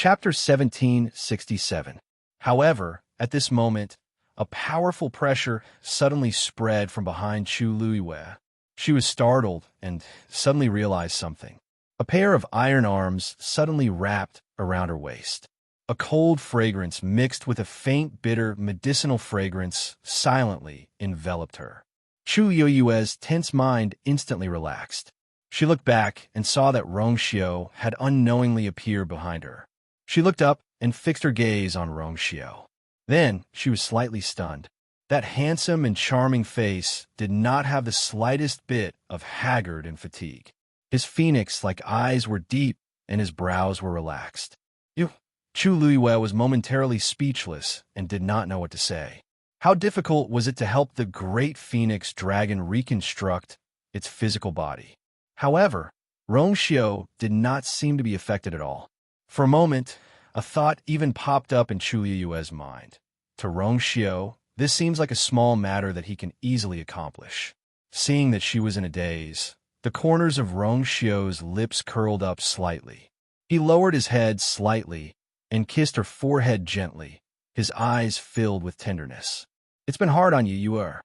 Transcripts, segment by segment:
Chapter 1767. However, at this moment, a powerful pressure suddenly spread from behind Chu Luiyue. She was startled and suddenly realized something. A pair of iron arms suddenly wrapped around her waist. A cold fragrance mixed with a faint, bitter, medicinal fragrance silently enveloped her. Chu Luiyue's tense mind instantly relaxed. She looked back and saw that Rongxiu had unknowingly appeared behind her. She looked up and fixed her gaze on Rongxiu. Then she was slightly stunned. That handsome and charming face did not have the slightest bit of haggard and fatigue. His phoenix-like eyes were deep and his brows were relaxed. Chu Luiyue was momentarily speechless and did not know what to say. How difficult was it to help the great phoenix dragon reconstruct its physical body? However, Rongxiu did not seem to be affected at all. For a moment, a thought even popped up in Chu Luiyue's mind. To Rongxiu, this seems like a small matter that he can easily accomplish. Seeing that she was in a daze, the corners of Rongxiu's lips curled up slightly. He lowered his head slightly and kissed her forehead gently, his eyes filled with tenderness. "It's been hard on you, you are."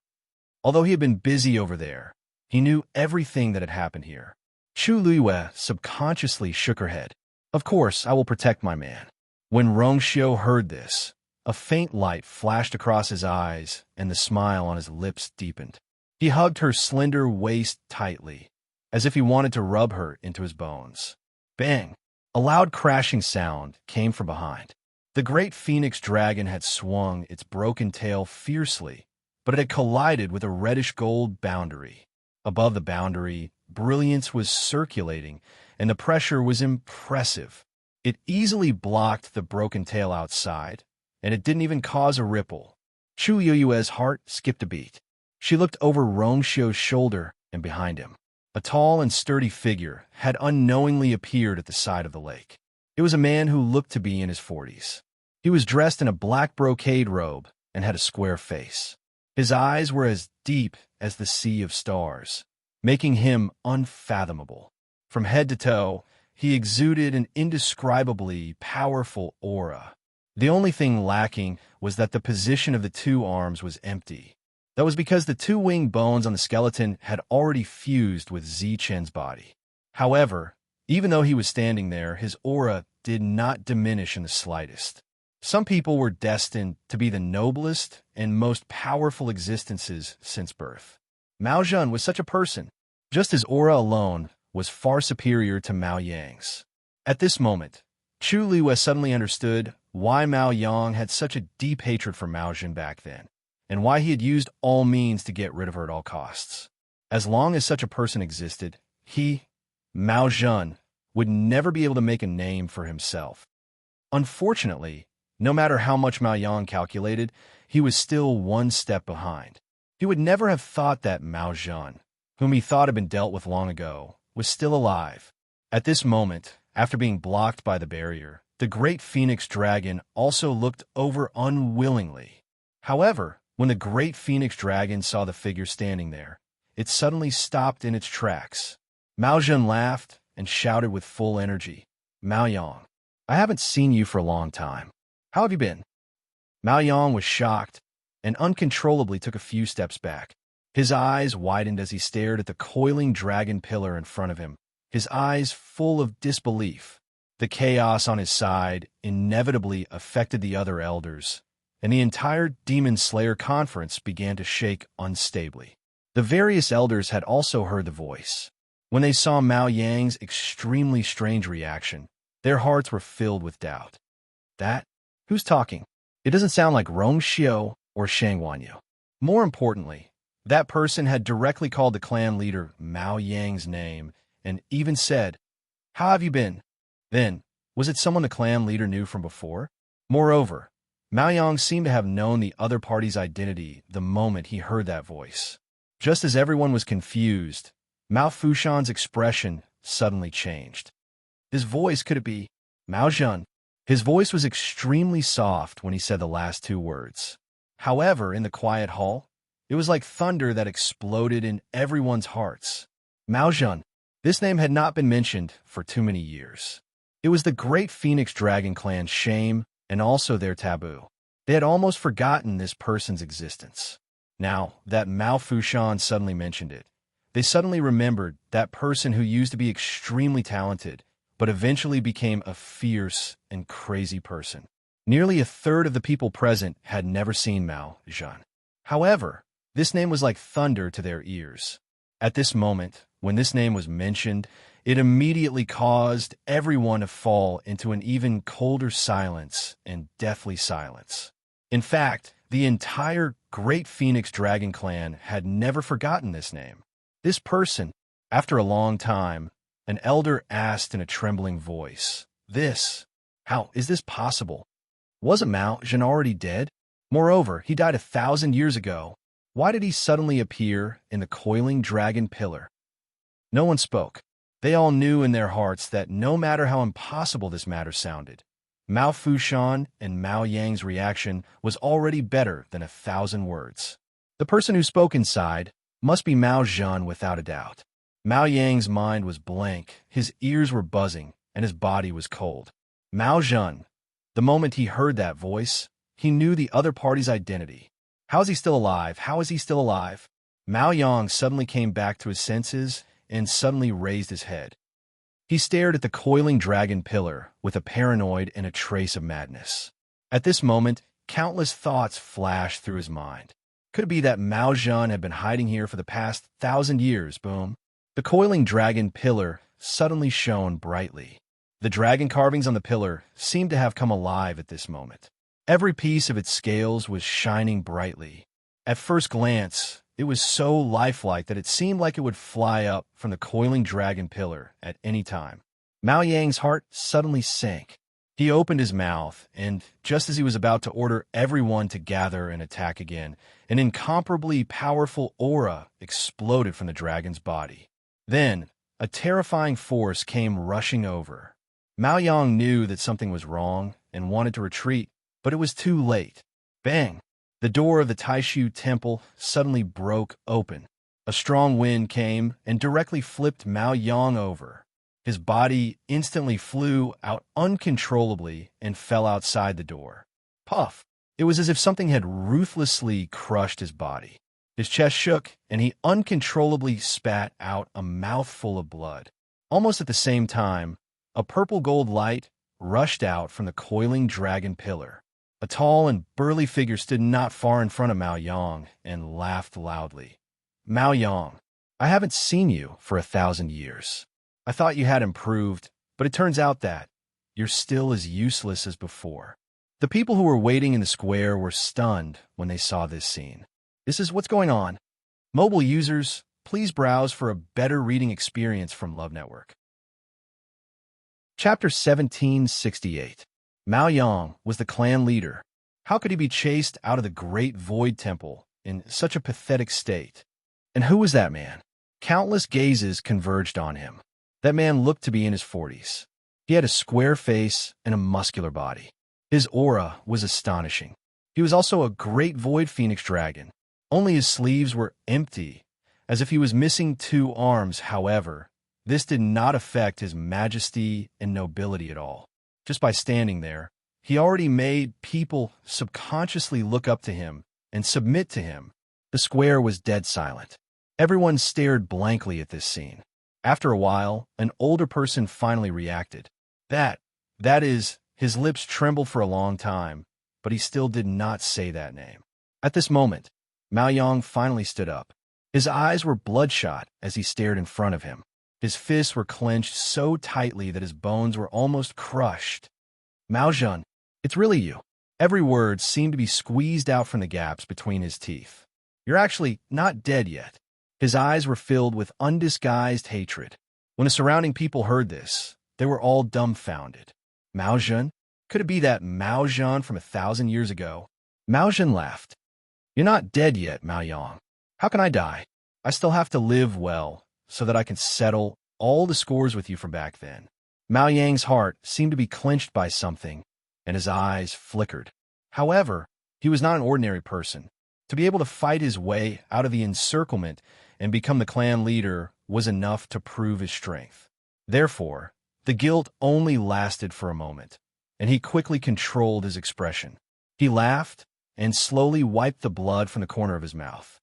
Although he had been busy over there, he knew everything that had happened here. Chu Luiyue subconsciously shook her head. "Of course, I will protect my man." When Rongxiu heard this, a faint light flashed across his eyes and the smile on his lips deepened. He hugged her slender waist tightly, as if he wanted to rub her into his bones. Bang! A loud crashing sound came from behind. The great phoenix dragon had swung its broken tail fiercely, but it had collided with a reddish-gold boundary. Above the boundary, brilliance was circulating, and the pressure was impressive. It easily blocked the broken tail outside, and it didn't even cause a ripple. Chu Luiyue's heart skipped a beat. She looked over Rongxiu's shoulder and behind him. A tall and sturdy figure had unknowingly appeared at the side of the lake. It was a man who looked to be in his 40s. He was dressed in a black brocade robe and had a square face. His eyes were as deep as the sea of stars, making him unfathomable. From head to toe, he exuded an indescribably powerful aura. The only thing lacking was that the position of the two arms was empty. That was because the two wing bones on the skeleton had already fused with Zichen's body. However, even though he was standing there, his aura did not diminish in the slightest. Some people were destined to be the noblest and most powerful existences since birth. Mao Zhan was such a person. Just his aura alone was far superior to Mao Yang's. At this moment, Chu Luiyue suddenly understood why Mao Yang had such a deep hatred for Mao Zhan back then, and why he had used all means to get rid of her at all costs. As long as such a person existed, he, Mao Zhan, would never be able to make a name for himself. Unfortunately, no matter how much Mao Yang calculated, he was still one step behind. He would never have thought that Mao Zhan, whom he thought had been dealt with long ago, was still alive. At this moment, after being blocked by the barrier, the great phoenix dragon also looked over unwillingly. However, when the great phoenix dragon saw the figure standing there, it suddenly stopped in its tracks. Mao Zhan laughed and shouted with full energy, "Mao Yang, I haven't seen you for a long time. How have you been?" Mao Yang was shocked and uncontrollably took a few steps back. His eyes widened as he stared at the coiling dragon pillar in front of him, his eyes full of disbelief. The chaos on his side inevitably affected the other elders, and the entire Demon Slayer conference began to shake unstably. The various elders had also heard the voice. When they saw Mao Yang's extremely strange reaction, their hearts were filled with doubt. That? Who's talking? It doesn't sound like Rongxiu or Shang Wanyu. More importantly, that person had directly called the clan leader Mao Yang's name and even said, "How have you been?" Then, was it someone the clan leader knew from before? Moreover, Mao Yang seemed to have known the other party's identity the moment he heard that voice. Just as everyone was confused, Mao Fushan's expression suddenly changed. His voice, could it be Mao Zhan? His voice was extremely soft when he said the last two words. However, in the quiet hall, it was like thunder that exploded in everyone's hearts. Mao Zhan. This name had not been mentioned for too many years. It was the great Phoenix Dragon clan's shame and also their taboo. They had almost forgotten this person's existence. Now that Mao Fushan suddenly mentioned it, they suddenly remembered that person who used to be extremely talented, but eventually became a fierce and crazy person. Nearly a third of the people present had never seen Mao Zhan. However, this name was like thunder to their ears. At this moment, when this name was mentioned, it immediately caused everyone to fall into an even colder silence and deathly silence. In fact, the entire Great Phoenix Dragon clan had never forgotten this name. This person, after a long time, an elder asked in a trembling voice, how is this possible? Wasn't Mao Zhan already dead? Moreover, he died 1,000 years ago. Why did he suddenly appear in the coiling dragon pillar? No one spoke. They all knew in their hearts that no matter how impossible this matter sounded, Mao Fushan and Mao Yang's reaction was already better than 1,000 words. The person who spoke inside must be Mao Zhan without a doubt. Mao Yang's mind was blank, his ears were buzzing, and his body was cold. Mao Zhan, the moment he heard that voice, he knew the other party's identity. How is he still alive? How is he still alive? Mao Yang suddenly came back to his senses and suddenly raised his head. He stared at the coiling dragon pillar with a paranoid and a trace of madness. At this moment, countless thoughts flashed through his mind. Could it be that Mao Zhan had been hiding here for the past 1,000 years? Boom. The coiling dragon pillar suddenly shone brightly. The dragon carvings on the pillar seemed to have come alive at this moment. Every piece of its scales was shining brightly. At first glance, it was so lifelike that it seemed like it would fly up from the coiling dragon pillar at any time. Mao Yang's heart suddenly sank. He opened his mouth, and just as he was about to order everyone to gather and attack again, an incomparably powerful aura exploded from the dragon's body. Then, a terrifying force came rushing over. Mao Yang knew that something was wrong and wanted to retreat, but it was too late. Bang! The door of the Taishu temple suddenly broke open. A strong wind came and directly flipped Mao Yang over. His body instantly flew out uncontrollably and fell outside the door. Puff! It was as if something had ruthlessly crushed his body. His chest shook, and he uncontrollably spat out a mouthful of blood. Almost at the same time, a purple-gold light rushed out from the coiling dragon pillar. A tall and burly figure stood not far in front of Mao Yang and laughed loudly. Mao Yang, I haven't seen you for 1,000 years. I thought you had improved, but it turns out that you're still as useless as before. The people who were waiting in the square were stunned when they saw this scene. This is what's going on. Mobile users, please browse for a better reading experience from Love Network. Chapter 1768. Mao Yang was the clan leader. How could he be chased out of the Great Void Temple in such a pathetic state? And who was that man? Countless gazes converged on him. That man looked to be in his 40s. He had a square face and a muscular body. His aura was astonishing. He was also a great Void Phoenix Dragon. Only his sleeves were empty, as if he was missing 2 arms. However, this did not affect his majesty and nobility at all. Just by standing there, he already made people subconsciously look up to him and submit to him. The square was dead silent. Everyone stared blankly at this scene. After a while, an older person finally reacted. That is, his lips trembled for a long time, but he still did not say that name. At this moment, Mao Yang finally stood up. His eyes were bloodshot as he stared in front of him. His fists were clenched so tightly that his bones were almost crushed. Mao Zhan, it's really you. Every word seemed to be squeezed out from the gaps between his teeth. You're actually not dead yet. His eyes were filled with undisguised hatred. When the surrounding people heard this, they were all dumbfounded. Mao Zhan? Could it be that Mao Zhan from 1,000 years ago? Mao Zhan laughed. You're not dead yet, Mao Yang. How can I die? I still have to live well, so that I can settle all the scores with you from back then. Mao Yang's heart seemed to be clenched by something, and his eyes flickered. However, he was not an ordinary person. To be able to fight his way out of the encirclement and become the clan leader was enough to prove his strength. Therefore, The guilt only lasted for a moment, and he quickly controlled his expression. He laughed and slowly wiped the blood from the corner of his mouth.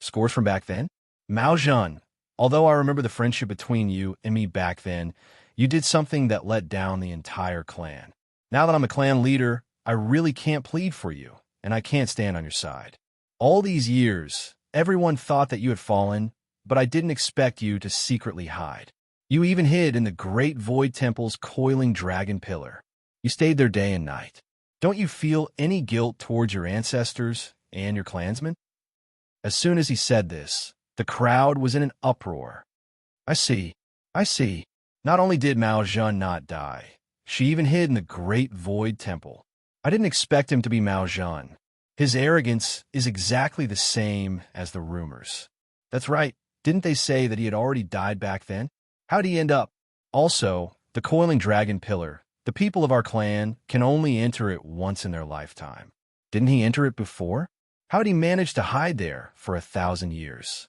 Scores from back then? Mao Zhan, although I remember the friendship between you and me back then, you did something that let down the entire clan. Now that I'm a clan leader, I really can't plead for you, and I can't stand on your side. All these years, everyone thought that you had fallen, but I didn't expect you to secretly hide. You even hid in the Great Void Temple's coiling dragon pillar. You stayed there day and night. Don't you feel any guilt towards your ancestors and your clansmen? As soon as he said this, the crowd was in an uproar. I see. Not only did Mao Zhan not die, she even hid in the Great Void Temple. I didn't expect him to be Mao Zhan. His arrogance is exactly the same as the rumors. That's right, didn't they say that he had already died back then? How'd he end up? Also, the coiling dragon pillar. The people of our clan can only enter it once in their lifetime. Didn't he enter it before? How'd he manage to hide there for 1,000 years?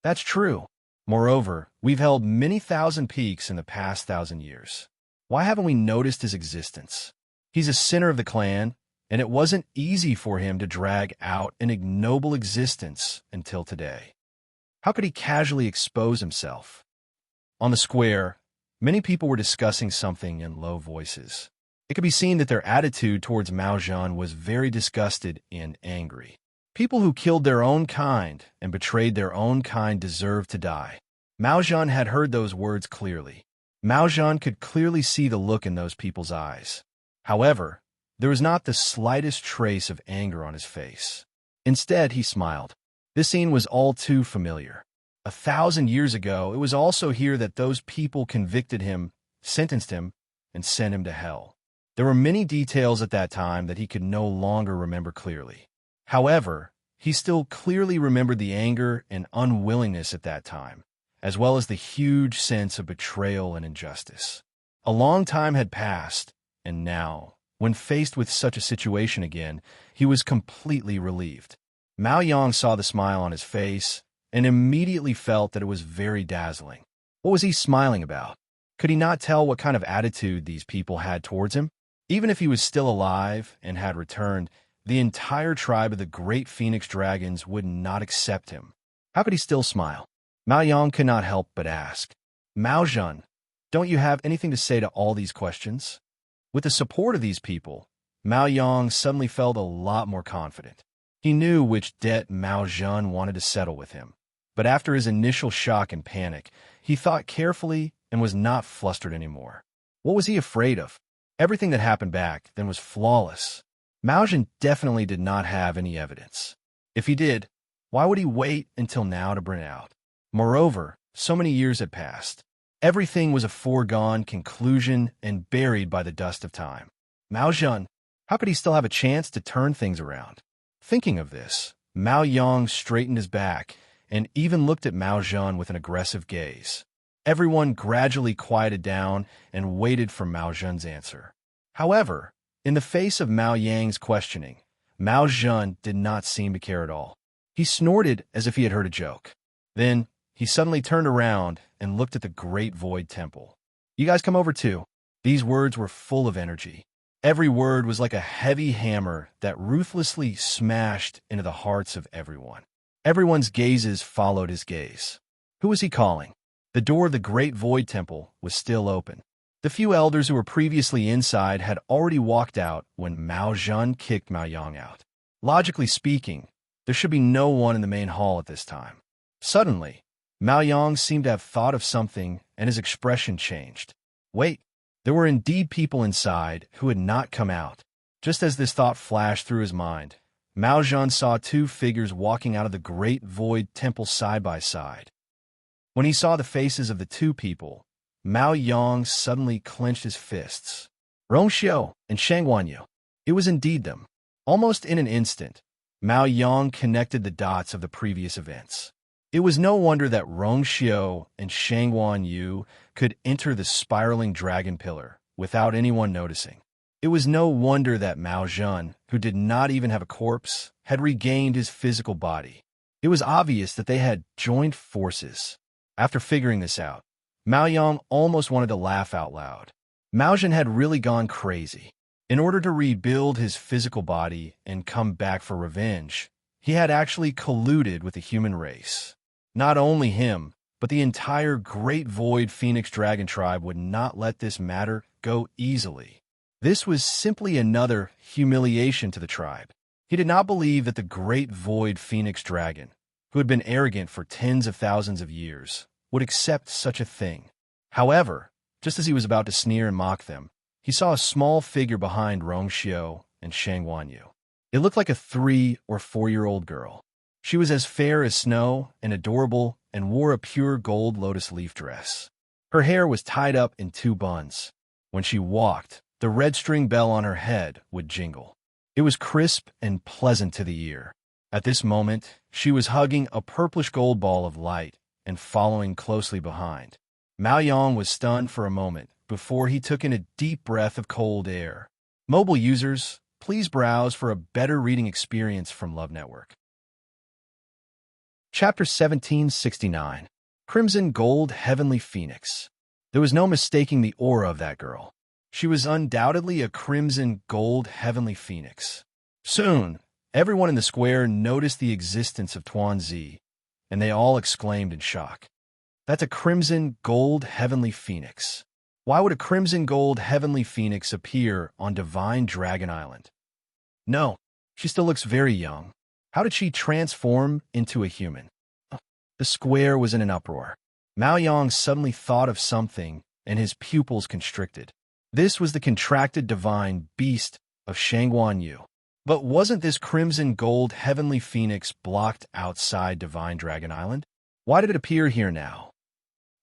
That's true. Moreover, we've held many thousand peaks in the past 1,000 years. Why haven't we noticed his existence? He's a center of the clan, and it wasn't easy for him to drag out an ignoble existence until today. How could he casually expose himself? On the square, many people were discussing something in low voices. It could be seen that their attitude towards Mao Zhan was very disgusted and angry. People who killed their own kind and betrayed their own kind deserved to die. Mao Zhan had heard those words clearly. Mao Zhan could clearly see the look in those people's eyes. However, there was not the slightest trace of anger on his face. Instead, he smiled. This scene was all too familiar. 1,000 years ago, it was also here that those people convicted him, sentenced him, and sent him to hell. There were many details at that time that he could no longer remember clearly. However, he still clearly remembered the anger and unwillingness at that time, as well as the huge sense of betrayal and injustice. A long time had passed, and now, when faced with such a situation again, he was completely relieved. Mao Yang saw the smile on his face and immediately felt that it was very dazzling. What was he smiling about? Could he not tell what kind of attitude these people had towards him? Even if he was still alive and had returned, the entire tribe of the Great Phoenix Dragons would not accept him. How could he still smile? Mao Yang could not help but ask, Mao Zhan, don't you have anything to say to all these questions? With the support of these people, Mao Yang suddenly felt a lot more confident. He knew which debt Mao Zhan wanted to settle with him. But after his initial shock and panic, he thought carefully and was not flustered anymore. What was he afraid of? Everything that happened back then was flawless. Mao Zhan definitely did not have any evidence. If he did, why would he wait until now to bring it out? Moreover, so many years had passed. Everything was a foregone conclusion and buried by the dust of time. Mao Zhan, how could he still have a chance to turn things around? Thinking of this, Mao Yang straightened his back and even looked at Mao Zhan with an aggressive gaze. Everyone gradually quieted down and waited for Mao Zhan's answer. However, in the face of Mao Yang's questioning, Mao Zhan did not seem to care at all. He snorted as if he had heard a joke. Then, he suddenly turned around and looked at the Great Void Temple. You guys come over too. These words were full of energy. Every word was like a heavy hammer that ruthlessly smashed into the hearts of everyone. Everyone's gazes followed his gaze. Who was he calling? The door of the Great Void Temple was still open. The few elders who were previously inside had already walked out when Mao Zhan kicked Mao Yang out. Logically speaking, there should be no one in the main hall at this time. Suddenly, Mao Yang seemed to have thought of something and his expression changed. Wait, there were indeed people inside who had not come out. Just as this thought flashed through his mind, Mao Zhan saw two figures walking out of the Great Void Temple side by side. When he saw the faces of the two people, Mao Yang suddenly clenched his fists. Rongxiu and Shang Wanyu. It was indeed them. Almost in an instant, Mao Yang connected the dots of the previous events. It was no wonder that Rongxiu and Shang Wanyu could enter the spiraling dragon pillar without anyone noticing. It was no wonder that Mao Zhan, who did not even have a corpse, had regained his physical body. It was obvious that they had joined forces. After figuring this out, Mao Yang almost wanted to laugh out loud. Mao Zhen had really gone crazy. In order to rebuild his physical body and come back for revenge, he had actually colluded with the human race. Not only him, but the entire Great Void Phoenix Dragon tribe would not let this matter go easily. This was simply another humiliation to the tribe. He did not believe that the Great Void Phoenix Dragon, who had been arrogant for tens of thousands of years, would accept such a thing. However, just as he was about to sneer and mock them, he saw a small figure behind Rong Xiao and Shang Wanyu. It looked like a 3- or 4-year-old girl. She was as fair as snow and adorable and wore a pure gold lotus leaf dress. Her hair was tied up in 2 buns. When she walked, the red string bell on her head would jingle. It was crisp and pleasant to the ear. At this moment, she was hugging a purplish gold ball of light and following closely behind. Mao Yang was stunned for a moment before he took in a deep breath of cold air. Mobile users, please browse for a better reading experience from Love Network. Chapter 1769. Crimson Gold Heavenly Phoenix. There was no mistaking the aura of that girl. She was undoubtedly a crimson gold heavenly phoenix. Soon, everyone in the square noticed the existence of Tuanzi, and they all exclaimed in shock. That's a crimson gold heavenly phoenix. Why would a crimson gold heavenly phoenix appear on Divine Dragon Island? No, she still looks very young. How did she transform into a human? The square was in an uproar. Mao Yang suddenly thought of something, and his pupils constricted. This was the contracted divine beast of Shang Wanyu. But wasn't this crimson gold heavenly phoenix blocked outside Divine Dragon Island? Why did it appear here now?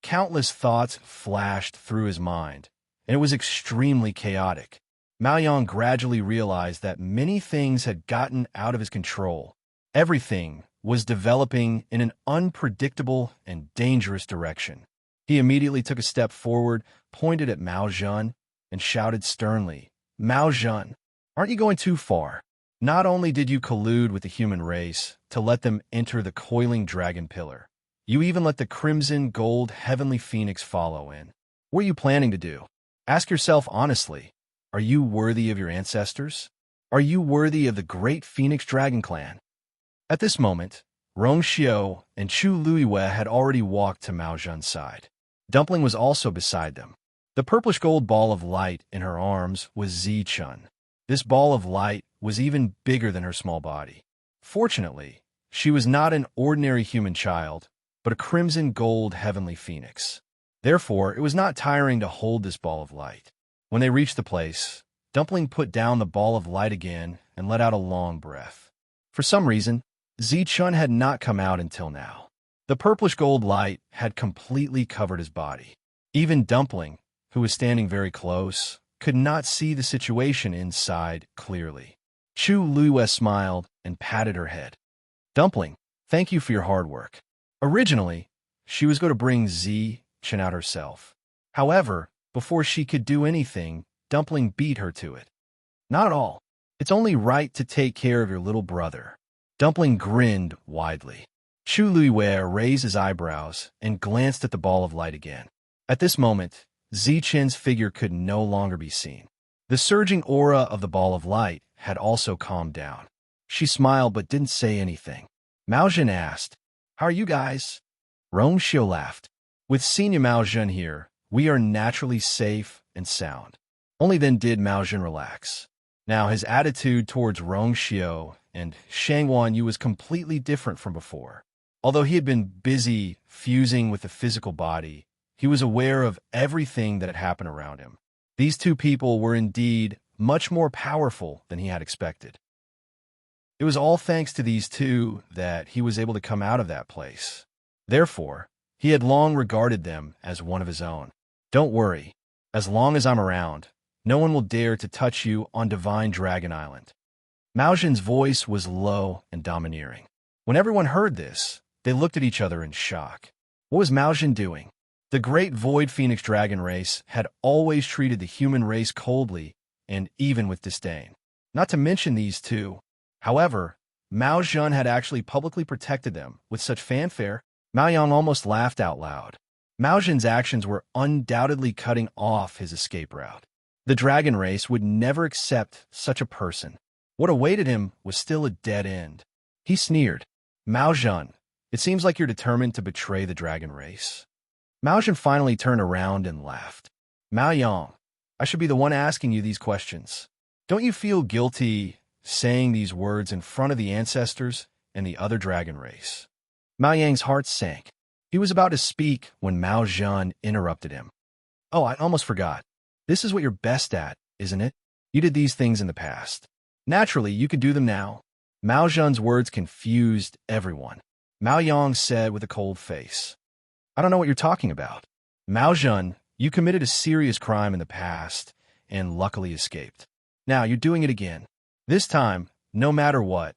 Countless thoughts flashed through his mind, and it was extremely chaotic. Mao Yang gradually realized that many things had gotten out of his control. Everything was developing in an unpredictable and dangerous direction. He immediately took a step forward, pointed at Mao Zhen, and shouted sternly, "Mao Zhen, aren't you going too far? Not only did you collude with the human race to let them enter the coiling dragon pillar, you even let the crimson gold heavenly phoenix follow in. What are you planning to do? Ask yourself honestly, are you worthy of your ancestors? Are you worthy of the great Phoenix Dragon clan?" At this moment, Rong Xiao and Chu Luiwei had already walked to Mao Zhen's side. Dumpling was also beside them. The purplish gold ball of light in her arms was Zi Chun. This ball of light was even bigger than her small body. Fortunately, she was not an ordinary human child, but a crimson gold heavenly phoenix. Therefore, it was not tiring to hold this ball of light. When they reached the place, Dumpling put down the ball of light again and let out a long breath. For some reason, Zi Chun had not come out until now. The purplish gold light had completely covered his body. Even Dumpling, who was standing very close, could not see the situation inside clearly. Chu Luiwei smiled and patted her head. "Dumpling, thank you for your hard work." Originally, she was going to bring Zi Chun out herself. However, before she could do anything, Dumpling beat her to it. "Not at all. It's only right to take care of your little brother." Dumpling grinned widely. Chu Luiwei raised his eyebrows and glanced at the ball of light again. At this moment, Zi Chen's figure could no longer be seen. The surging aura of the ball of light had also calmed down. She smiled but didn't say anything. Mao Zhen asked, "How are you guys?" Rong Xiao laughed. "With Senior Mao Zhen here, we are naturally safe and sound." Only then did Mao Zhen relax. Now his attitude towards Rong Xiao and Shang Wanyu was completely different from before. Although he had been busy fusing with the physical body, he was aware of everything that had happened around him. These two people were indeed much more powerful than he had expected. It was all thanks to these two that he was able to come out of that place. Therefore, he had long regarded them as one of his own. "Don't worry. As long as I'm around, no one will dare to touch you on Divine Dragon Island." Mao Zhen's voice was low and domineering. When everyone heard this, they looked at each other in shock. What was Mao Zhen doing? The great Void Phoenix Dragon race had always treated the human race coldly and even with disdain. Not to mention these two. However, Mao Zhen had actually publicly protected them with such fanfare. Mao Yang almost laughed out loud. Mao Zhen's actions were undoubtedly cutting off his escape route. The dragon race would never accept such a person. What awaited him was still a dead end. He sneered. Mao Zhen, it seems like you're determined to betray the dragon race. Mao Zhen finally turned around and laughed. Mao Yang, I should be the one asking you these questions. Don't you feel guilty saying these words in front of the ancestors and the other dragon race? Mao Yang's heart sank. He was about to speak when Mao Zhen interrupted him. Oh, I almost forgot. This is what you're best at, isn't it? You did these things in the past. Naturally, you could do them now. Mao Zhen's words confused everyone. Mao Yang said with a cold face, I don't know what you're talking about. Mao Zhen, you committed a serious crime in the past and luckily escaped. Now you're doing it again. This time, no matter what,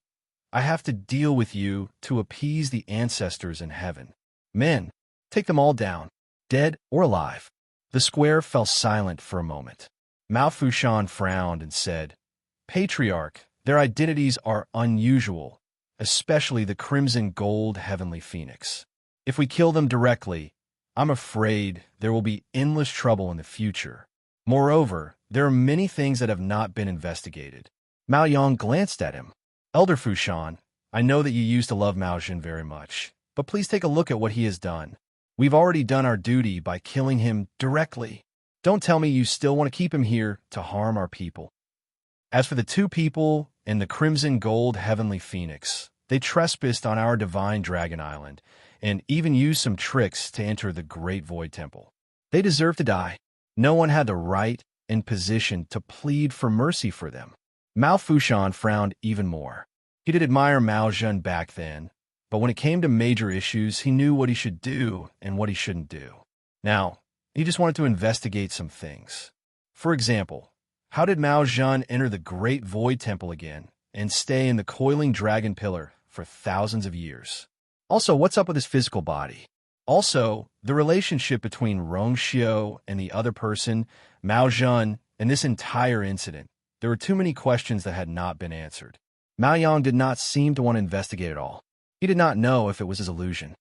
I have to deal with you to appease the ancestors in heaven. Men, take them all down, dead or alive. The square fell silent for a moment. Mao Fushan frowned and said, Patriarch, their identities are unusual, especially the crimson gold heavenly phoenix. If we kill them directly, I'm afraid there will be endless trouble in the future. Moreover, there are many things that have not been investigated. Mao Yang glanced at him. Elder Fushan, I know that you used to love Mao Zhen very much, but please take a look at what he has done. We've already done our duty by killing him directly. Don't tell me you still want to keep him here to harm our people. As for the two people in the crimson gold heavenly phoenix, they trespassed on our divine dragon island and even used some tricks to enter the great void temple. They deserve to die. No one had the right and position to plead for mercy for them. Mao Fushan frowned even more. He did admire Mao Zhen back then, but when it came to major issues, he knew what he should do and what he shouldn't do. Now, he just wanted to investigate some things. For example, how did Mao Zhen enter the Great Void Temple again and stay in the coiling dragon pillar for thousands of years? Also, what's up with his physical body? Also, the relationship between Rongxiu and the other person, Mao Zhen, and this entire incident. There were too many questions that had not been answered. Mao Yang did not seem to want to investigate at all. He did not know if it was his illusion.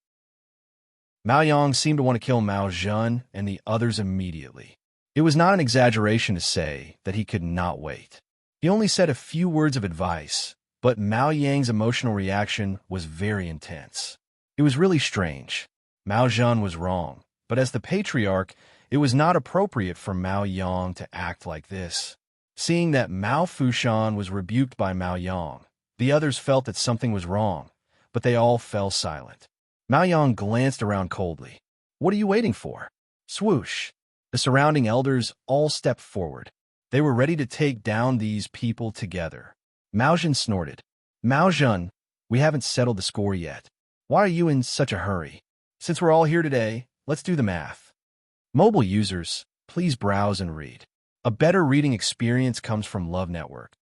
Mao Yang seemed to want to kill Mao Zhen and the others immediately. It was not an exaggeration to say that he could not wait. He only said a few words of advice, but Mao Yang's emotional reaction was very intense. It was really strange. Mao Zhen was wrong, but as the patriarch, it was not appropriate for Mao Yang to act like this. Seeing that Mao Fushan was rebuked by Mao Yang, the others felt that something was wrong, but they all fell silent. Mao Yang glanced around coldly. What are you waiting for? Swoosh. The surrounding elders all stepped forward. They were ready to take down these people together. Mao Zhen snorted. Mao Zhen, we haven't settled the score yet. Why are you in such a hurry? Since we're all here today, let's do the math. Mobile users, please browse and read. A better reading experience comes from Love Network.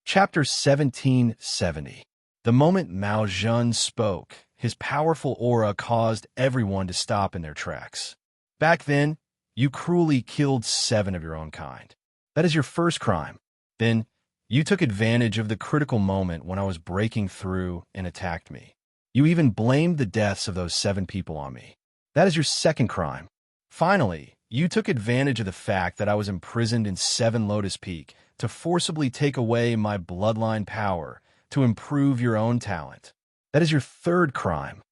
Chapter 1770. The moment Mao Zhen spoke, his powerful aura caused everyone to stop in their tracks. Back then, you cruelly killed 7 of your own kind. That is your first crime. Then, you took advantage of the critical moment when I was breaking through and attacked me. You even blamed the deaths of those 7 people on me. That is your second crime. Finally, you took advantage of the fact that I was imprisoned in 7 Lotus Peak to forcibly take away my bloodline power to improve your own talent. That is your third crime.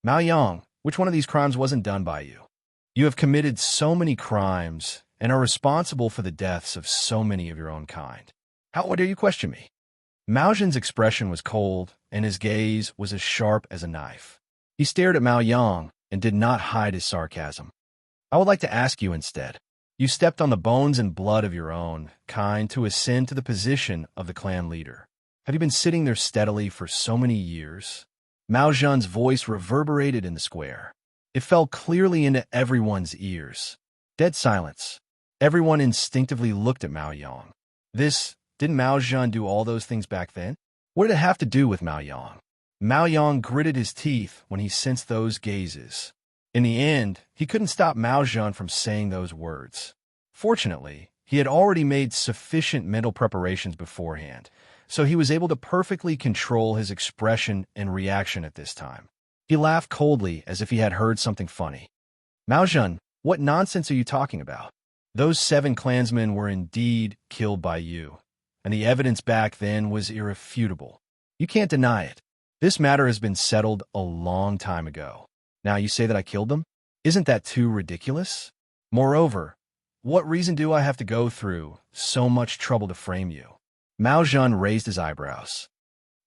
Mao Yang, which one of these crimes wasn't done by you? You have committed so many crimes and are responsible for the deaths of so many of your own kind. How dare you question me? Mao Zhen's expression was cold, and his gaze was as sharp as a knife. He stared at Mao Yang and did not hide his sarcasm. I would like to ask you instead. You stepped on the bones and blood of your own kind to ascend to the position of the clan leader. Have you been sitting there steadily for so many years? Mao Zhen's voice reverberated in the square. It fell clearly into everyone's ears. Dead silence. Everyone instinctively looked at Mao Yang. Didn't Mao Zhen do all those things back then? What did it have to do with Mao Yang? Mao Yang gritted his teeth when he sensed those gazes. In the end, he couldn't stop Mao Zhen from saying those words. Fortunately, he had already made sufficient mental preparations beforehand, so he was able to perfectly control his expression and reaction at this time. He laughed coldly as if he had heard something funny. Mao Zhan, what nonsense are you talking about? Those 7 clansmen were indeed killed by you, and the evidence back then was irrefutable. You can't deny it. This matter has been settled a long time ago. Now you say that I killed them? Isn't that too ridiculous? Moreover, what reason do I have to go through so much trouble to frame you? Mao Zhan raised his eyebrows.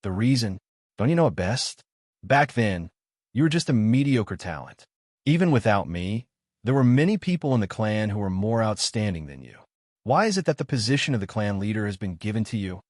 The reason? Don't you know it best? Back then, you were just a mediocre talent. Even without me, there were many people in the clan who were more outstanding than you. Why is it that the position of the clan leader has been given to you?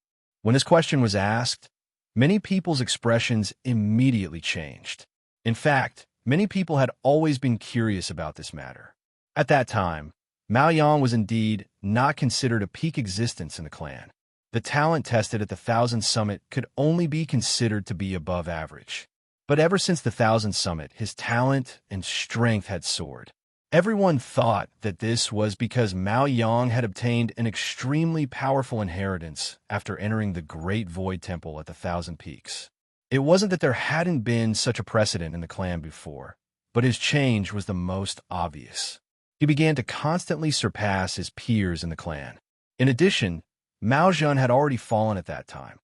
When this question was asked, many people's expressions immediately changed. In fact, many people had always been curious about this matter. At that time, Mao Yang was indeed not considered a peak existence in the clan. The talent tested at the Thousand Summit could only be considered to be above average. But ever since the Thousand Summit, his talent and strength had soared. Everyone thought that this was because Mao Yang had obtained an extremely powerful inheritance after entering the Great Void Temple at the Thousand Peaks. It wasn't that there hadn't been such a precedent in the clan before, but his change was the most obvious. He began to constantly surpass his peers in the clan. In addition, Mao Zhan had already fallen at that time.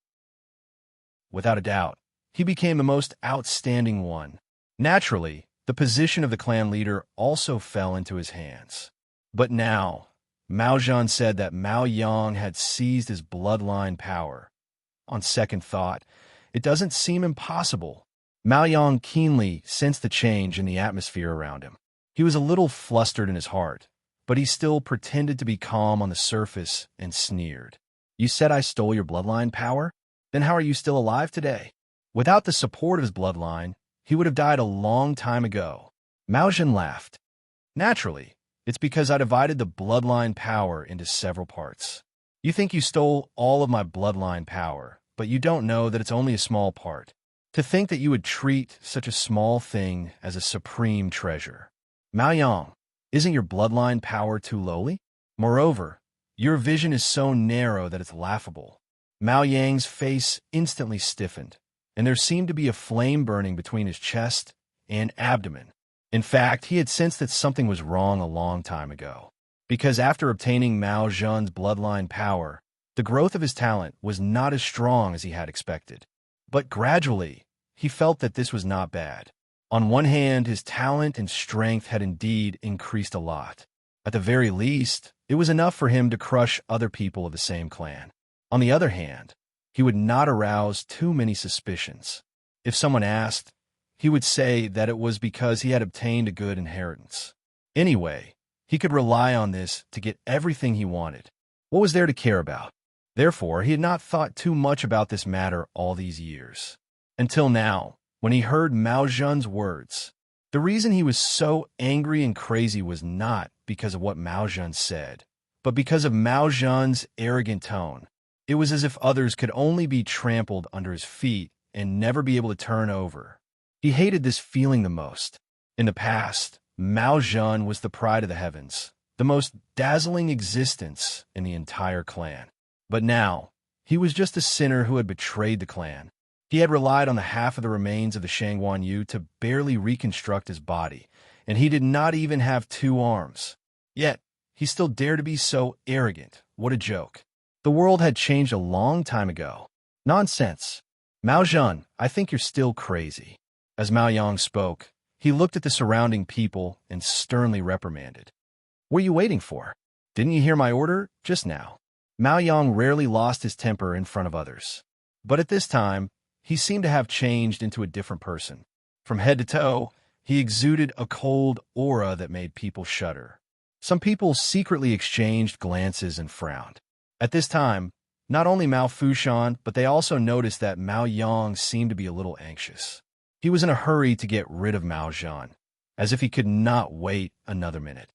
Without a doubt, he became the most outstanding one. Naturally, the position of the clan leader also fell into his hands. But now, Mao Zhan said that Mao Yang had seized his bloodline power. On second thought, it doesn't seem impossible. Mao Yang keenly sensed the change in the atmosphere around him. He was a little flustered in his heart, but he still pretended to be calm on the surface and sneered. You said I stole your bloodline power? Then how are you still alive today? Without the support of his bloodline, he would have died a long time ago. Mao Zhan laughed. Naturally, it's because I divided the bloodline power into several parts. You think you stole all of my bloodline power, but you don't know that it's only a small part. To think that you would treat such a small thing as a supreme treasure. Mao Yang, isn't your bloodline power too lowly? Moreover, your vision is so narrow that it's laughable. Mao Yang's face instantly stiffened, and there seemed to be a flame burning between his chest and abdomen. In fact, he had sensed that something was wrong a long time ago. Because after obtaining Mao Zhan's bloodline power, the growth of his talent was not as strong as he had expected. But gradually, he felt that this was not bad. On one hand, his talent and strength had indeed increased a lot. At the very least, it was enough for him to crush other people of the same clan. On the other hand, he would not arouse too many suspicions. If someone asked, he would say that it was because he had obtained a good inheritance. Anyway, he could rely on this to get everything he wanted. What was there to care about? Therefore, he had not thought too much about this matter all these years. Until now, when he heard Mao Zhan's words. The reason he was so angry and crazy was not because of what Mao Zhan said, but because of Mao Zhan's arrogant tone. It was as if others could only be trampled under his feet and never be able to turn over. He hated this feeling the most. In the past, Mao Zhan was the pride of the heavens, the most dazzling existence in the entire clan. But now, he was just a sinner who had betrayed the clan. He had relied on the half of the remains of the Shangguan Yu to barely reconstruct his body, and he did not even have 2 arms. Yet, he still dared to be so arrogant. What a joke. The world had changed a long time ago. Nonsense. Mao Zhan, I think you're still crazy. As Mao Yang spoke, he looked at the surrounding people and sternly reprimanded. What are you waiting for? Didn't you hear my order just now? Mao Yang rarely lost his temper in front of others. But at this time, he seemed to have changed into a different person. From head to toe, he exuded a cold aura that made people shudder. Some people secretly exchanged glances and frowned. At this time, not only Mao Fushan, but they also noticed that Mao Yang seemed to be a little anxious. He was in a hurry to get rid of Mao Zhan, as if he could not wait another minute.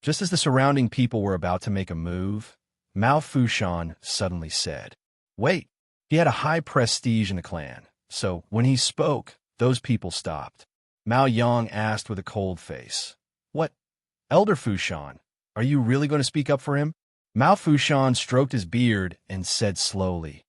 Just as the surrounding people were about to make a move, Mao Fushan suddenly said, "Wait." He had a high prestige in the clan, so when he spoke, those people stopped. Mao Yang asked with a cold face, "What? Elder Fushan, are you really going to speak up for him?" Mao Fushan stroked his beard and said slowly,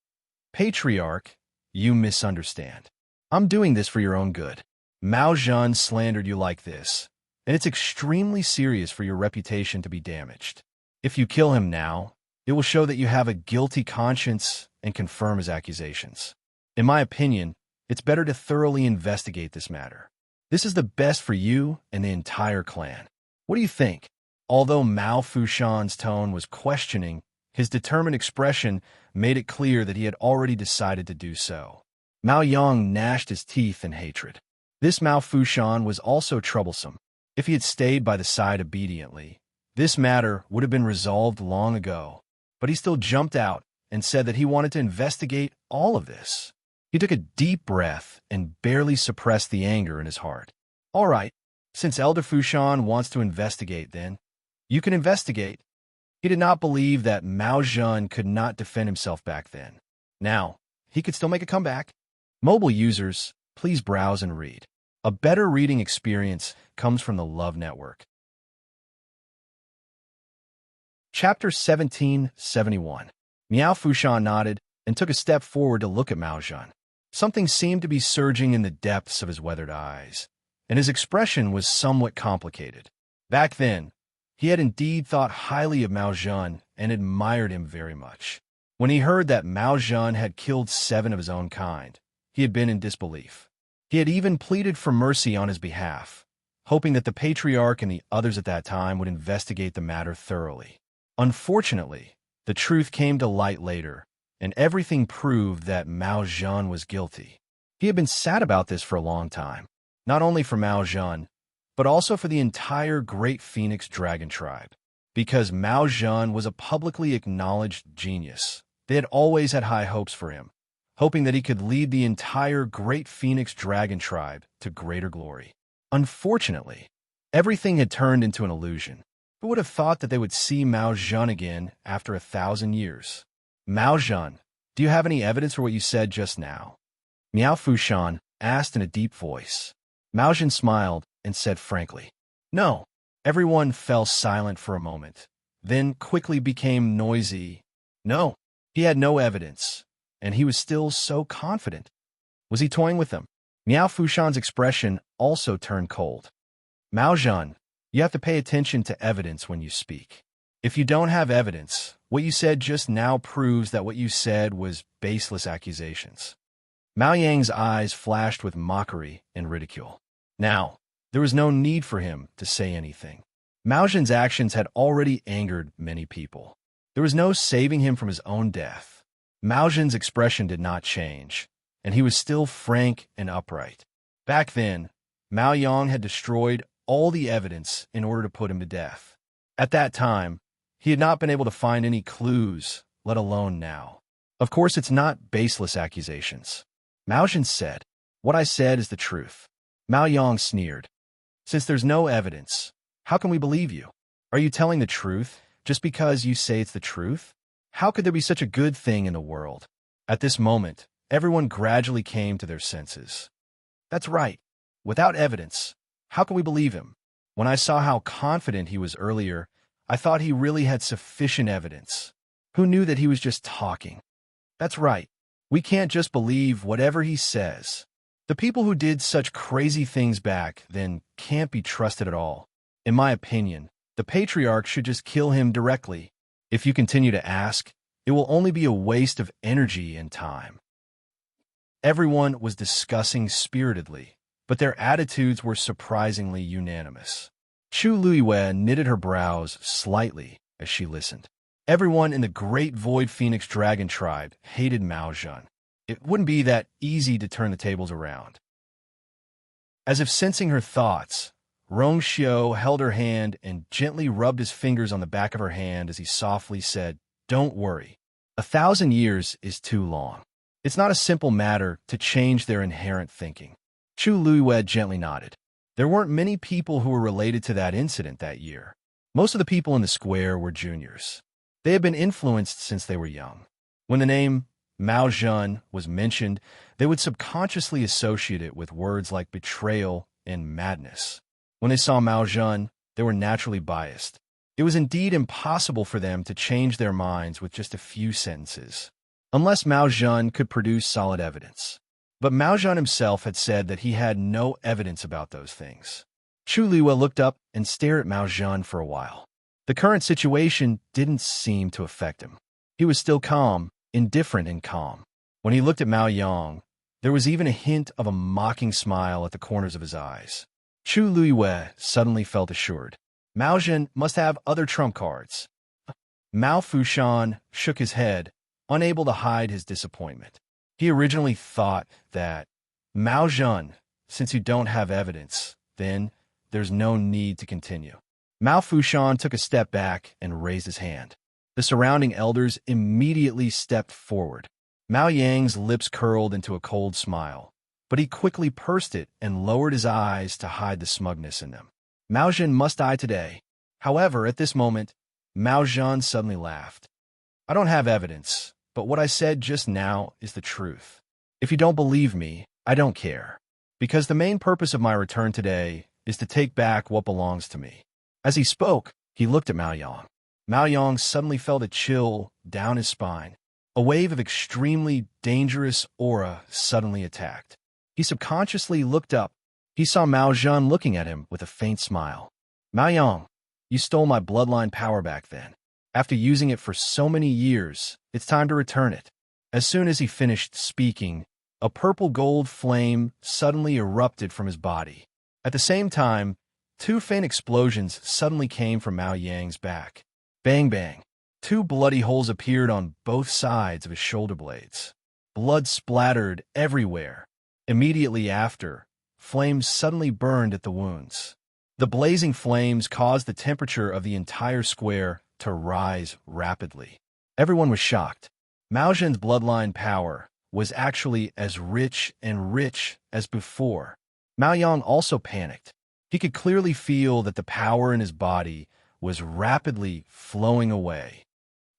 "Patriarch, you misunderstand. I'm doing this for your own good. Mao Zhan slandered you like this, and it's extremely serious for your reputation to be damaged. If you kill him now, it will show that you have a guilty conscience and confirm his accusations. In my opinion, it's better to thoroughly investigate this matter. This is the best for you and the entire clan. What do you think? Although Mao Fushan's tone was questioning, his determined expression made it clear that he had already decided to do so. Mao Yang gnashed his teeth in hatred. This Mao Fushan was also troublesome. If he had stayed by the side obediently, this matter would have been resolved long ago. But he still jumped out and said that he wanted to investigate all of this. He took a deep breath and barely suppressed the anger in his heart. All right, since Elder Fushan wants to investigate, then you can investigate. He did not believe that Mao Zhan could not defend himself back then. Now, he could still make a comeback. Mobile users, please browse and read. A better reading experience comes from the Love Network. Chapter 1771. Miao Fushan nodded and took a step forward to look at Mao Zhan. Something seemed to be surging in the depths of his weathered eyes, and his expression was somewhat complicated. Back then, he had indeed thought highly of Mao Zhan and admired him very much. When he heard that Mao Zhan had killed 7 of his own kind, he had been in disbelief. He had even pleaded for mercy on his behalf, hoping that the Patriarch and the others at that time would investigate the matter thoroughly. Unfortunately, the truth came to light later, and everything proved that Mao Zhan was guilty. He had been sad about this for a long time, not only for Mao Zhan, but also for the entire Great Phoenix Dragon tribe. Because Mao Zhan was a publicly acknowledged genius, they had always had high hopes for him, hoping that he could lead the entire Great Phoenix Dragon tribe to greater glory. Unfortunately, everything had turned into an illusion. Who would have thought that they would see Mao Zhan again after 1,000 years? Mao Zhan, do you have any evidence for what you said just now? Miao Fushan asked in a deep voice. Mao Zhan smiled and said frankly, no. Everyone fell silent for a moment, then quickly became noisy. No, he had no evidence, and he was still so confident. Was he toying with them? Miao Fushan's expression also turned cold. Mao Zhan, you have to pay attention to evidence when you speak. If you don't have evidence, what you said just now proves that what you said was baseless accusations. Mao Yang's eyes flashed with mockery and ridicule. Now, there was no need for him to say anything. Mao Zhan's actions had already angered many people. There was no saving him from his own death. Mao Zhan's expression did not change, and he was still frank and upright. Back then, Mao Yang had destroyed all the evidence in order to put him to death. At that time, he had not been able to find any clues, let alone now. Of course, it's not baseless accusations. Mao Zhan said, what I said is the truth. Mao Yang sneered. Since there's no evidence, how can we believe you? Are you telling the truth just because you say it's the truth? How could there be such a good thing in the world? At this moment, everyone gradually came to their senses. That's right. Without evidence, how can we believe him? When I saw how confident he was earlier, I thought he really had sufficient evidence. Who knew that he was just talking? That's right. We can't just believe whatever he says. The people who did such crazy things back then can't be trusted at all. In my opinion, the Patriarch should just kill him directly. If you continue to ask, it will only be a waste of energy and time. Everyone was discussing spiritedly, but their attitudes were surprisingly unanimous. Chu Luiyue knitted her brows slightly as she listened. Everyone in the Great Void Phoenix Dragon tribe hated Mao Zhan. It wouldn't be that easy to turn the tables around. As if sensing her thoughts, Rong Xiao held her hand and gently rubbed his fingers on the back of her hand as he softly said, don't worry. 1,000 years is too long. It's not a simple matter to change their inherent thinking. Chu Luiyue gently nodded. There weren't many people who were related to that incident that year. Most of the people in the square were juniors. They had been influenced since they were young. When the name Mao Zhan was mentioned, they would subconsciously associate it with words like betrayal and madness. When they saw Mao Zhan, they were naturally biased. It was indeed impossible for them to change their minds with just a few sentences, unless Mao Zhan could produce solid evidence. But Mao Zhan himself had said that he had no evidence about those things. Chu Liwa looked up and stared at Mao Zhan for a while. The current situation didn't seem to affect him. He was still calm, indifferent and calm. When he looked at Mao Yang, there was even a hint of a mocking smile at the corners of his eyes. Chu Liwa suddenly felt assured. Mao Zhan must have other trump cards. Mao Fushan shook his head, unable to hide his disappointment. He originally thought that, Mao Zhan, since you don't have evidence, then there's no need to continue. Mao Fushan took a step back and raised his hand. The surrounding elders immediately stepped forward. Mao Yang's lips curled into a cold smile, but he quickly pursed it and lowered his eyes to hide the smugness in them. Mao Zhan must die today. However, at this moment, Mao Zhan suddenly laughed. I don't have evidence, but what I said just now is the truth. If you don't believe me, I don't care. Because the main purpose of my return today is to take back what belongs to me. As he spoke, he looked at Mao Yang. Mao Yang suddenly felt a chill down his spine. A wave of extremely dangerous aura suddenly attacked. He subconsciously looked up. He saw Mao Zhan looking at him with a faint smile. Mao Yang, you stole my bloodline power back then. After using it for so many years, it's time to return it. As soon as he finished speaking, a purple-gold flame suddenly erupted from his body. At the same time, two faint explosions suddenly came from Mao Yang's back. Bang bang. Two bloody holes appeared on both sides of his shoulder blades. Blood splattered everywhere. Immediately after, flames suddenly burned at the wounds. The blazing flames caused the temperature of the entire square to rise rapidly. Everyone was shocked. Mao Zhan's bloodline power was actually as rich and rich as before. Mao Yang also panicked. He could clearly feel that the power in his body was rapidly flowing away.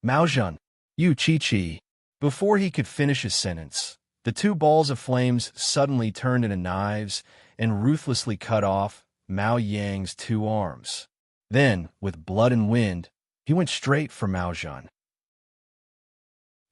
Mao Zhan, you Chi-Chi. Before he could finish his sentence, the two balls of flames suddenly turned into knives and ruthlessly cut off Mao Yang's two arms. Then, with blood and wind, he went straight for Mao Zhan.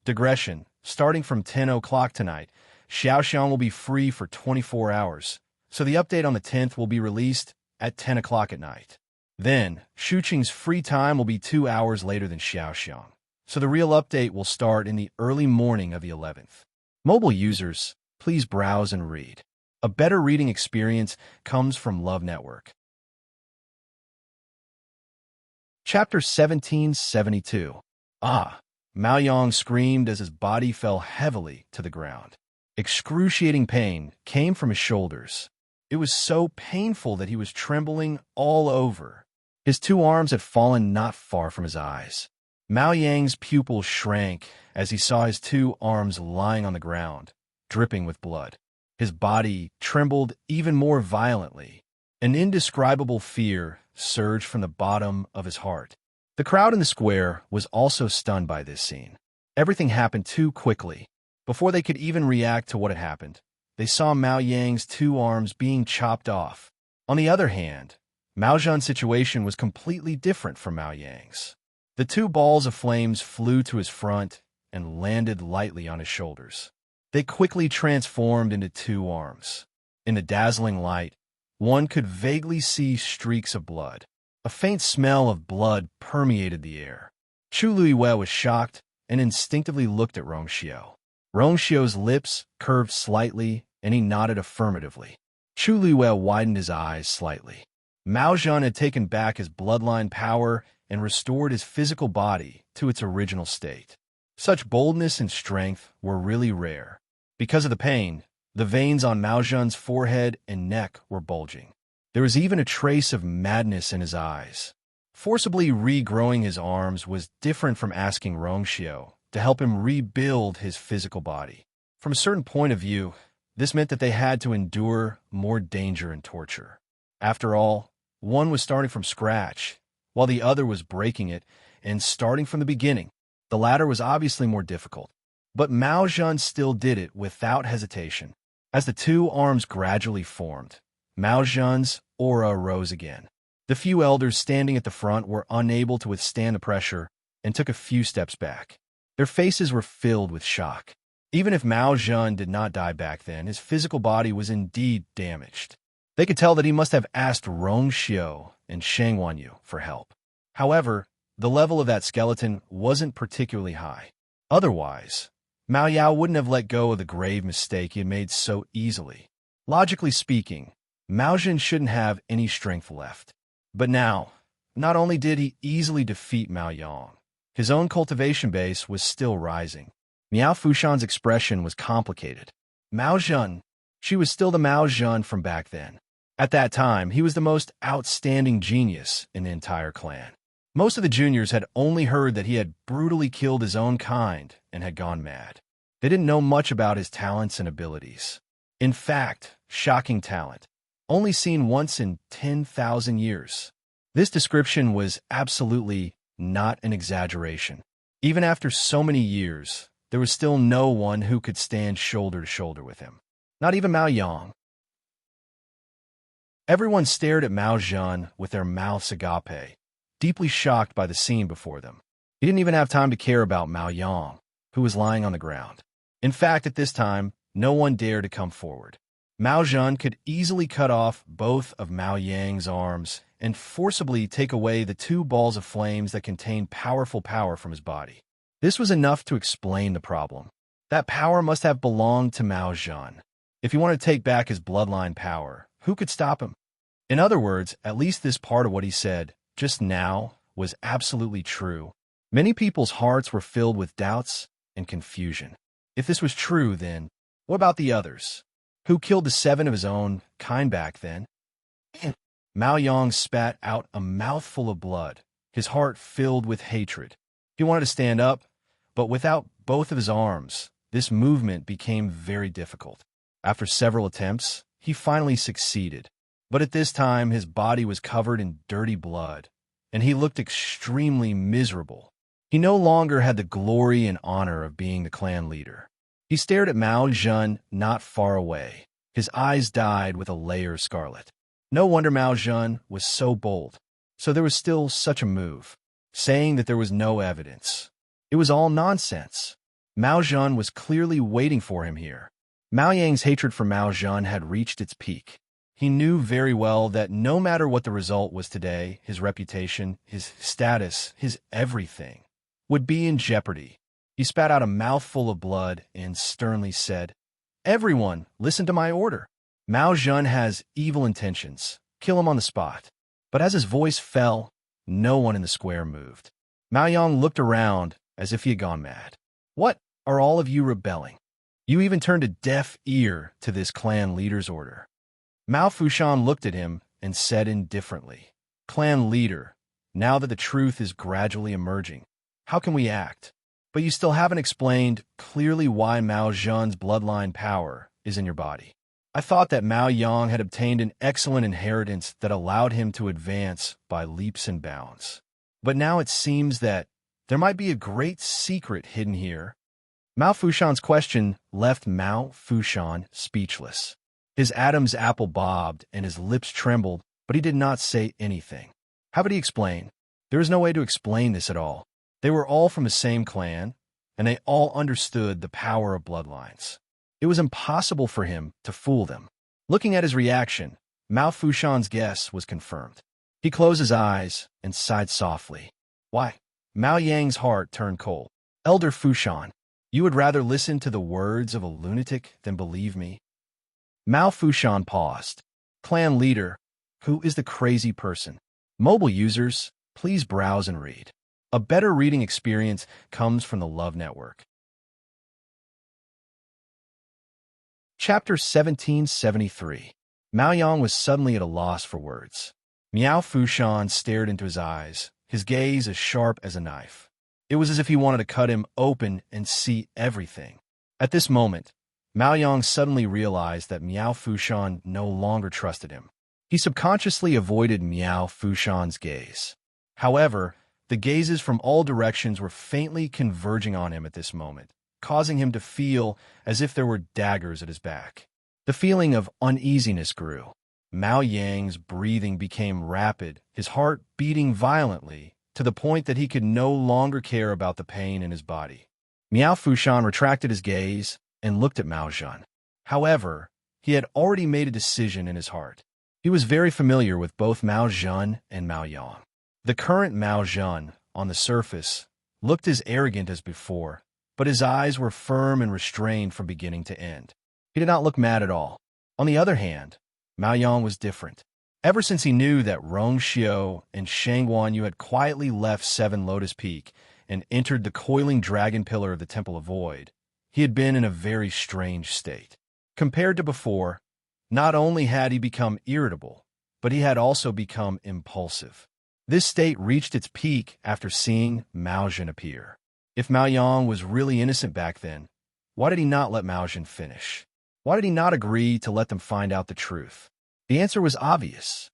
Digression. Starting from 10 o'clock tonight, Xiaoxiang will be free for 24 hours, so the update on the 10th will be released at 10 o'clock at night. Then, Shuqing's free time will be 2 hours later than Xiaoxiang, so the real update will start in the early morning of the 11th. Mobile users, please browse and read. A better reading experience comes from Love Network. Chapter 1772. Ah! Mao Yang screamed as his body fell heavily to the ground. Excruciating pain came from his shoulders. It was so painful that he was trembling all over. His two arms had fallen not far from his eyes. Mao Yang's pupils shrank as he saw his two arms lying on the ground, dripping with blood. His body trembled even more violently. An indescribable fear surged from the bottom of his heart. The crowd in the square was also stunned by this scene. Everything happened too quickly. Before they could even react to what had happened, they saw Mao Yang's two arms being chopped off. On the other hand, Mao Zhan's situation was completely different from Mao Yang's. The two balls of flames flew to his front and landed lightly on his shoulders. They quickly transformed into two arms. In the dazzling light, one could vaguely see streaks of blood. A faint smell of blood permeated the air. Chu Liwa was shocked and instinctively looked at Rongxiao. Rongxiao's lips curved slightly, and he nodded affirmatively. Chu Liwa widened his eyes slightly. Mao Zhan had taken back his bloodline power and restored his physical body to its original state. Such boldness and strength were really rare. Because of the pain, the veins on Mao Zhan's forehead and neck were bulging. There was even a trace of madness in his eyes. Forcibly regrowing his arms was different from asking Rongxiao to help him rebuild his physical body. From a certain point of view, this meant that they had to endure more danger and torture. After all, one was starting from scratch, while the other was breaking it and starting from the beginning. The latter was obviously more difficult, but Mao Zhan still did it without hesitation. As the two arms gradually formed, Mao Zhan's aura rose again. The few elders standing at the front were unable to withstand the pressure and took a few steps back. Their faces were filled with shock. Even if Mao Zedong did not die back then, his physical body was indeed damaged. They could tell that he must have asked Rong Xiu and Shang Wanyu for help. However, the level of that skeleton wasn't particularly high. Otherwise, Mao Yao wouldn't have let go of the grave mistake he had made so easily. Logically speaking, Mao Zedong shouldn't have any strength left. But now, not only did he easily defeat Mao Yang, his own cultivation base was still rising. Miao Fushan's expression was complicated. Mao Zedong, she was still the Mao Zedong from back then. At that time, he was the most outstanding genius in the entire clan. Most of the juniors had only heard that he had brutally killed his own kind and had gone mad. They didn't know much about his talents and abilities. In fact, shocking talent, only seen once in 10,000 years. This description was absolutely not an exaggeration. Even after so many years, there was still no one who could stand shoulder to shoulder with him. Not even Mao Yang. Everyone stared at Mao Zedong with their mouths agape, deeply shocked by the scene before them. He didn't even have time to care about Mao Yang, who was lying on the ground. In fact, at this time, no one dared to come forward. Mao Zedong could easily cut off both of Mao Yang's arms and forcibly take away the two balls of flames that contained powerful power from his body. This was enough to explain the problem. That power must have belonged to Mao Zedong. If he wanted to take back his bloodline power, who could stop him? In other words, at least this part of what he said just now was absolutely true. Many people's hearts were filled with doubts and confusion. If this was true, then what about the others? Who killed the 7 of his own kind back then? Mao Yang spat out a mouthful of blood, his heart filled with hatred. He wanted to stand up, but without both of his arms, this movement became very difficult. After several attempts, he finally succeeded. But at this time, his body was covered in dirty blood, and he looked extremely miserable. He no longer had the glory and honor of being the clan leader. He stared at Mao Zedong not far away. His eyes dyed with a layer of scarlet. No wonder Mao Zedong was so bold. So there was still such a move, saying that there was no evidence. It was all nonsense. Mao Zedong was clearly waiting for him here. Mao Yang's hatred for Mao Zedong had reached its peak. He knew very well that no matter what the result was today, his reputation, his status, his everything, would be in jeopardy. He spat out a mouthful of blood and sternly said, "Everyone, listen to my order. Mao Zedong has evil intentions. Kill him on the spot." But as his voice fell, no one in the square moved. Mao Yang looked around as if he had gone mad. "What are all of you rebelling? You even turned a deaf ear to this clan leader's order." Mao Fushan looked at him and said indifferently, "Clan leader, now that the truth is gradually emerging, how can we act? But you still haven't explained clearly why Mao Zedong's bloodline power is in your body. I thought that Mao Yang had obtained an excellent inheritance that allowed him to advance by leaps and bounds. But now it seems that there might be a great secret hidden here." Mao Fushan's question left Mao Fushan speechless. His Adam's apple bobbed and his lips trembled, but he did not say anything. How would he explain? There was no way to explain this at all. They were all from the same clan, and they all understood the power of bloodlines. It was impossible for him to fool them. Looking at his reaction, Mao Fushan's guess was confirmed. He closed his eyes and sighed softly. "Why?" Mao Yang's heart turned cold. "Elder Fushan, you would rather listen to the words of a lunatic than believe me?" Mao Fushan paused. "Clan leader, who is the crazy person?" Mobile users, please browse and read. A better reading experience comes from the Love Network. Chapter 1773. Mao Yang was suddenly at a loss for words. Miao Fushan stared into his eyes, his gaze as sharp as a knife. It was as if he wanted to cut him open and see everything. At this moment, Mao Yang suddenly realized that Miao Fushan no longer trusted him. He subconsciously avoided Miao Fushan's gaze. However, the gazes from all directions were faintly converging on him at this moment, causing him to feel as if there were daggers at his back. The feeling of uneasiness grew. Mao Yang's breathing became rapid, his heart beating violently, to the point that he could no longer care about the pain in his body. Miao Fushan retracted his gaze and looked at Mao Zhan. However, he had already made a decision in his heart. He was very familiar with both Mao Zhan and Mao Yang. The current Mao Zhan, on the surface, looked as arrogant as before, but his eyes were firm and restrained from beginning to end. He did not look mad at all. On the other hand, Mao Yang was different. Ever since he knew that Rong Xiao and Shang Guanyu had quietly left Seven Lotus Peak and entered the coiling dragon pillar of the Temple of Void, he had been in a very strange state. Compared to before, not only had he become irritable, but he had also become impulsive. This state reached its peak after seeing Mao Zhan appear. If Mao Yang was really innocent back then, why did he not let Mao Zhan finish? Why did he not agree to let them find out the truth? The answer was obvious.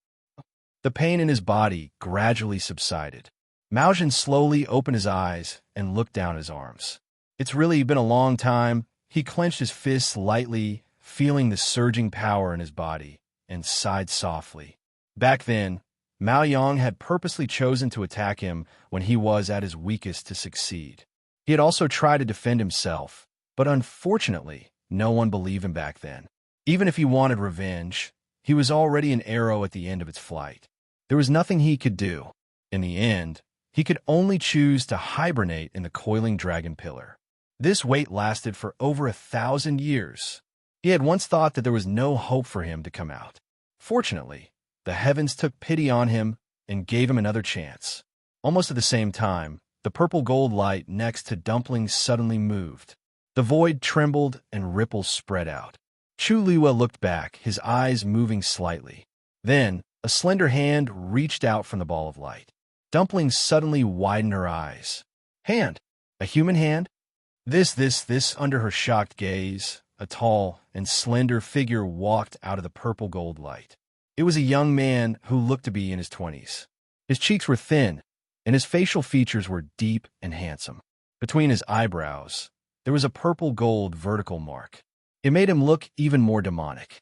The pain in his body gradually subsided. Mao Zhan slowly opened his eyes and looked down his arms. It's really been a long time. He clenched his fists lightly, feeling the surging power in his body, and sighed softly. Back then, Mao Yang had purposely chosen to attack him when he was at his weakest to succeed. He had also tried to defend himself, but unfortunately, no one believed him back then. Even if he wanted revenge, he was already an arrow at the end of its flight. There was nothing he could do. In the end, he could only choose to hibernate in the coiling dragon pillar. This wait lasted for over 1,000 years. He had once thought that there was no hope for him to come out. Fortunately, the heavens took pity on him and gave him another chance. Almost at the same time, the purple gold light next to Dumpling suddenly moved. The void trembled and ripples spread out. Chu Liwa looked back, his eyes moving slightly. Then, a slender hand reached out from the ball of light. Dumpling suddenly widened her eyes. Hand? A human hand? This, under her shocked gaze, a tall and slender figure walked out of the purple gold light. It was a young man who looked to be in his 20s. His cheeks were thin, and his facial features were deep and handsome. Between his eyebrows, there was a purple gold vertical mark. It made him look even more demonic.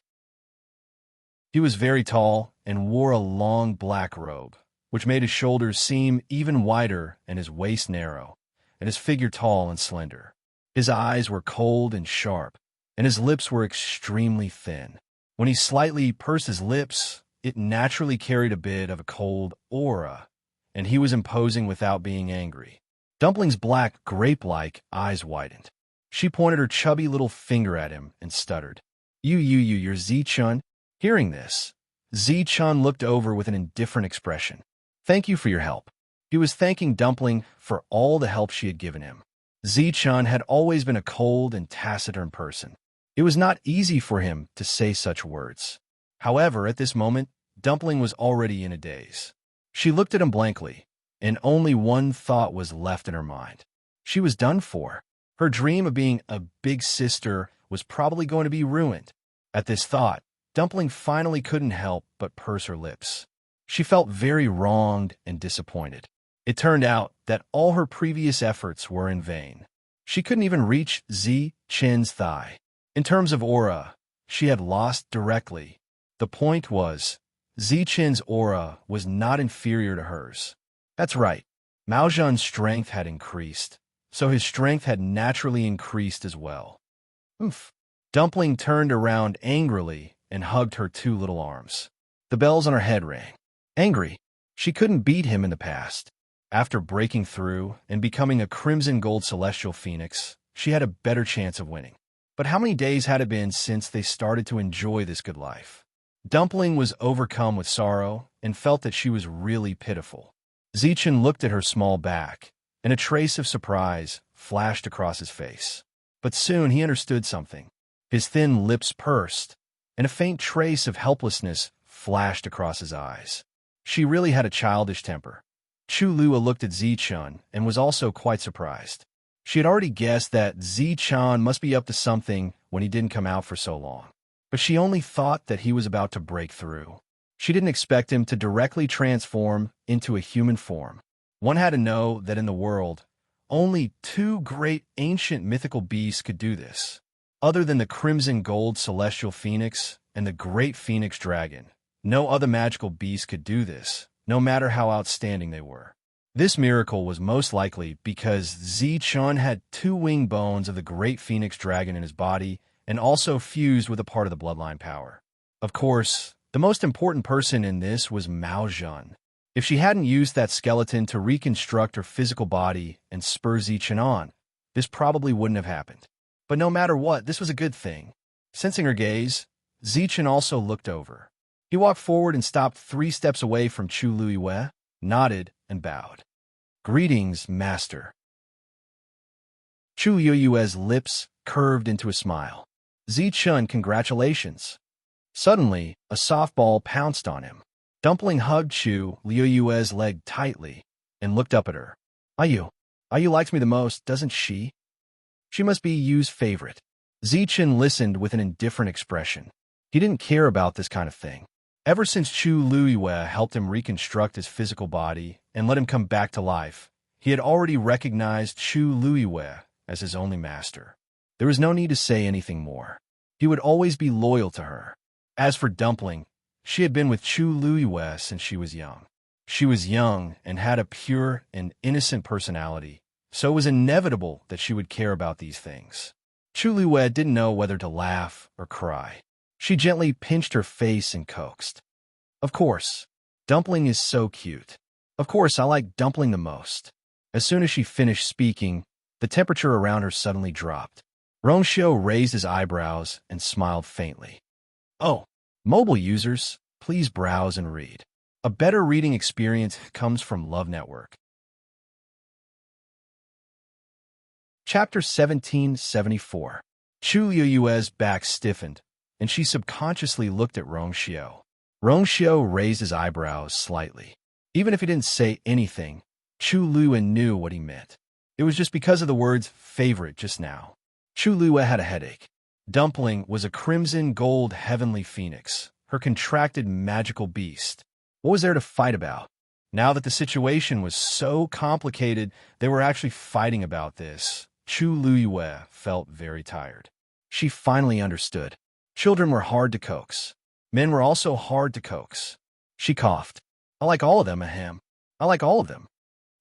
He was very tall and wore a long black robe, which made his shoulders seem even wider and his waist narrow, and his figure tall and slender. His eyes were cold and sharp, and his lips were extremely thin. When he slightly pursed his lips, it naturally carried a bit of a cold aura, and he was imposing without being angry. Dumpling's black, grape-like eyes widened. She pointed her chubby little finger at him and stuttered. You're Zi-chun? Hearing this, Zi-chun looked over with an indifferent expression. Thank you for your help. He was thanking Dumpling for all the help she had given him. Zi-chun had always been a cold and taciturn person. It was not easy for him to say such words. However, at this moment, Dumpling was already in a daze. She looked at him blankly, and only one thought was left in her mind. She was done for. Her dream of being a big sister was probably going to be ruined. At this thought, Dumpling finally couldn't help but purse her lips. She felt very wronged and disappointed. It turned out that all her previous efforts were in vain. She couldn't even reach Zi-chen's thigh. In terms of aura, she had lost directly. The point was, Zi-chen's aura was not inferior to hers. That's right, Mao Zhan's strength had increased, so his strength had naturally increased as well. Oof. Dumpling turned around angrily and hugged her two little arms. The bells on her head rang. Angry. She couldn't beat him in the past. After breaking through and becoming a crimson gold celestial phoenix, she had a better chance of winning. But how many days had it been since they started to enjoy this good life? Dumpling was overcome with sorrow and felt that she was really pitiful. Zi-chen looked at her small back, and a trace of surprise flashed across his face. But soon he understood something. His thin lips pursed, and a faint trace of helplessness flashed across his eyes. She really had a childish temper. Chu Lua looked at Zi-chun and was also quite surprised. She had already guessed that Zi-chan must be up to something when he didn't come out for so long. But she only thought that he was about to break through. She didn't expect him to directly transform into a human form. One had to know that in the world, only two great ancient mythical beasts could do this. Other than the crimson gold celestial phoenix and the great phoenix dragon, no other magical beast could do this, no matter how outstanding they were. This miracle was most likely because Zi-chun had two wing bones of the great phoenix dragon in his body and also fused with a part of the bloodline power. Of course, the most important person in this was Mao Zhan. If she hadn't used that skeleton to reconstruct her physical body and spur Zi-chun on, this probably wouldn't have happened. But no matter what, this was a good thing. Sensing her gaze, Zi-chun also looked over. He walked forward and stopped 3 steps away from Chu Luiyue, nodded, and bowed. "Greetings, Master." Chu Luiyue's lips curved into a smile. "Zi-chun, congratulations." Suddenly, a softball pounced on him. Dumpling hugged Chu Luiyue's leg tightly and looked up at her. Ayu likes me the most, doesn't she? She must be Yu's favorite." Zi-chun listened with an indifferent expression. He didn't care about this kind of thing. Ever since Chu Luiyue helped him reconstruct his physical body and let him come back to life, he had already recognized Chu Luiyue as his only master. There was no need to say anything more. He would always be loyal to her. As for Dumpling, she had been with Chu Luiyue since she was young. She was young and had a pure and innocent personality, so it was inevitable that she would care about these things. Chu Luiyue didn't know whether to laugh or cry. She gently pinched her face and coaxed. "Of course, Dumpling is so cute. Of course, I like Dumpling the most." As soon as she finished speaking, the temperature around her suddenly dropped. Rongxiu raised his eyebrows and smiled faintly. "Oh, mobile users, please browse and read. A better reading experience comes from Love Network." Chapter 1774. Chu Luiyue's back stiffened, and she subconsciously looked at Rongxiu. Rongxiu raised his eyebrows slightly. Even if he didn't say anything, Chu Luiyue knew what he meant. It was just because of the words favorite just now. Chu Luiyue had a headache. Dumpling was a crimson gold heavenly phoenix, her contracted magical beast. What was there to fight about? Now that the situation was so complicated, they were actually fighting about this. Chu Luiyue felt very tired. She finally understood. Children were hard to coax. Men were also hard to coax. She coughed. "I like all of them, ahem. I like all of them."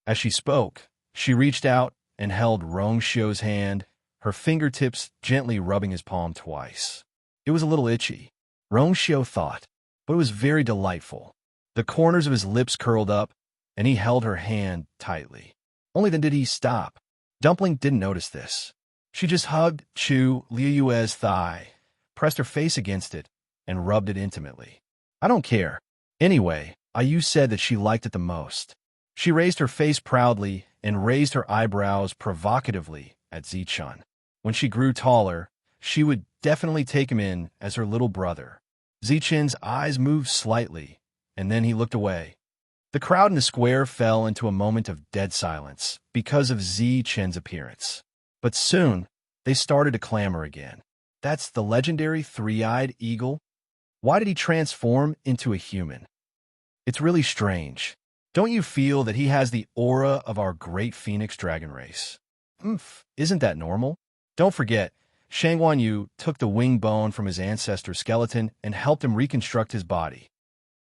As she spoke, she reached out and held Rongxiu's hand, her fingertips gently rubbing his palm twice. It was a little itchy, Rongxiu thought, but it was very delightful. The corners of his lips curled up, and he held her hand tightly. Only then did he stop. Dumpling didn't notice this. She just hugged Chu Luiyue's thigh, pressed her face against it, and rubbed it intimately. "I don't care. Anyway, Ayu said that she liked it the most." She raised her face proudly and raised her eyebrows provocatively at Zi-chun. When she grew taller, she would definitely take him in as her little brother. Zi-chun's eyes moved slightly, and then he looked away. The crowd in the square fell into a moment of dead silence because of Zi-chun's appearance. But soon, they started to clamor again. "That's the legendary three-eyed eagle? Why did he transform into a human? It's really strange. Don't you feel that he has the aura of our great phoenix dragon race? Isn't that normal? Don't forget, Shang Wanyu took the wing bone from his ancestor's skeleton and helped him reconstruct his body."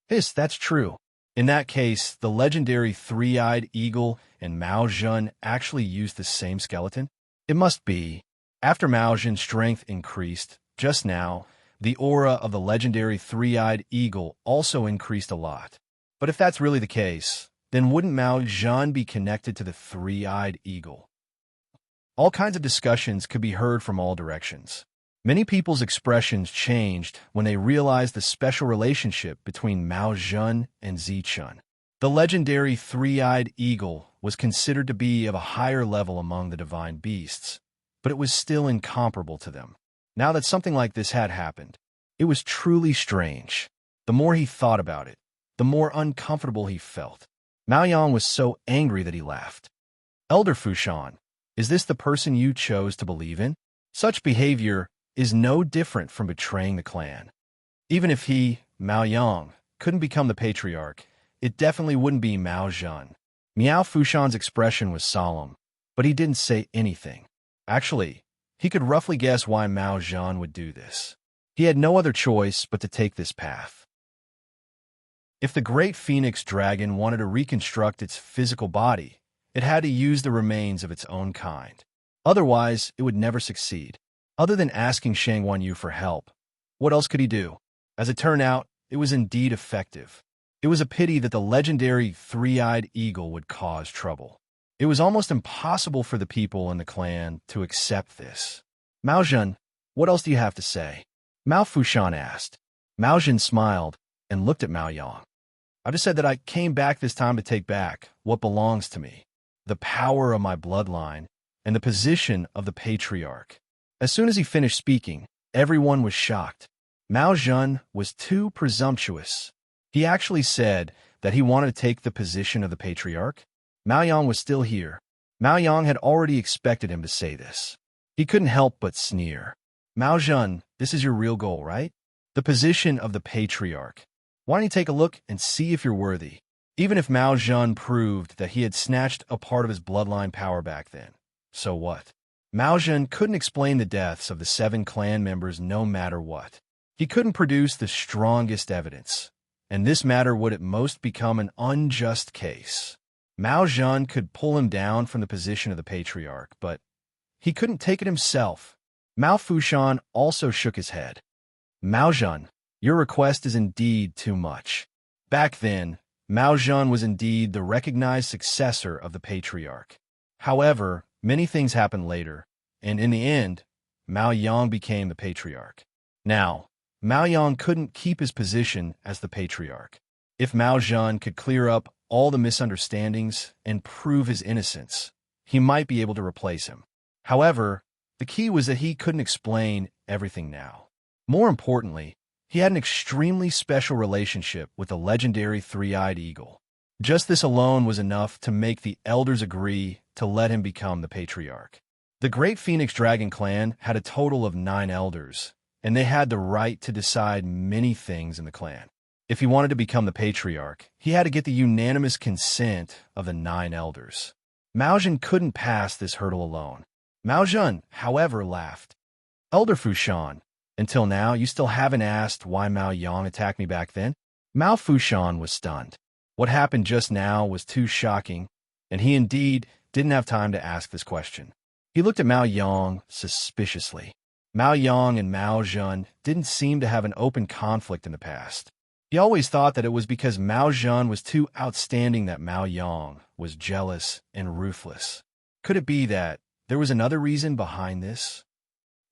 That's true. In that case, the legendary three-eyed eagle and Mao Zhan actually used the same skeleton? It must be. After Mao Zhan's strength increased, just now, the aura of the legendary three-eyed eagle also increased a lot. But if that's really the case, then wouldn't Mao Zhan be connected to the three-eyed eagle? All kinds of discussions could be heard from all directions. Many people's expressions changed when they realized the special relationship between Mao Zhan and Zi-chun. The legendary three-eyed eagle was considered to be of a higher level among the divine beasts, but it was still incomparable to them. Now that something like this had happened, it was truly strange. The more he thought about it, the more uncomfortable he felt. Mao Yang was so angry that he laughed. "Elder Fushan, is this the person you chose to believe in? Such behavior is no different from betraying the clan. Even if he, Mao Yang, couldn't become the patriarch, it definitely wouldn't be Mao Zhan." Miao Fushan's expression was solemn, but he didn't say anything. Actually, he could roughly guess why Mao Zhan would do this. He had no other choice but to take this path. If the great phoenix dragon wanted to reconstruct its physical body, it had to use the remains of its own kind. Otherwise, it would never succeed. Other than asking Shang Wanyu for help, what else could he do? As it turned out, it was indeed effective. It was a pity that the legendary three-eyed eagle would cause trouble. It was almost impossible for the people in the clan to accept this. Mao Zhen, what else do you have to say? Mao Fushan asked. Mao Zhen smiled and looked at Mao Yang. I just said that I came back this time to take back what belongs to me, the power of my bloodline, and the position of the patriarch. As soon as he finished speaking, everyone was shocked. Mao Zhen was too presumptuous. He actually said that he wanted to take the position of the patriarch. Mao Yang was still here. Mao Yang had already expected him to say this. He couldn't help but sneer. Mao Zhen, this is your real goal, right? The position of the patriarch. Why don't you take a look and see if you're worthy? Even if Mao Zhen proved that he had snatched a part of his bloodline power back then, so what? Mao Zhen couldn't explain the deaths of the 7 clan members no matter what. He couldn't produce the strongest evidence, and this matter would at most become an unjust case. Mao Zhen could pull him down from the position of the patriarch, but he couldn't take it himself. Mao Fushan also shook his head. Mao Zhen, your request is indeed too much. Back then, Mao Zhen was indeed the recognized successor of the patriarch. However, many things happened later, and in the end, Mao Yang became the patriarch. Now, Mao Yang couldn't keep his position as the patriarch. If Mao Zhen could clear up all the misunderstandings and prove his innocence, he might be able to replace him. However, the key was that he couldn't explain everything now. More importantly, he had an extremely special relationship with the legendary three-eyed eagle. Just this alone was enough to make the elders agree to let him become the patriarch. The Great Phoenix Dragon clan had a total of 9 elders, and they had the right to decide many things in the clan. If he wanted to become the patriarch, he had to get the unanimous consent of the 9 elders. Mao Zhen couldn't pass this hurdle alone. Mao Zhen, however, laughed. Elder Fushan, until now, you still haven't asked why Mao Yang attacked me back then? Mao Fushan was stunned. What happened just now was too shocking, and he indeed didn't have time to ask this question. He looked at Mao Yang suspiciously. Mao Yang and Mao Zhen didn't seem to have an open conflict in the past. He always thought that it was because Mao Zhen was too outstanding that Mao Yang was jealous and ruthless. Could it be that there was another reason behind this?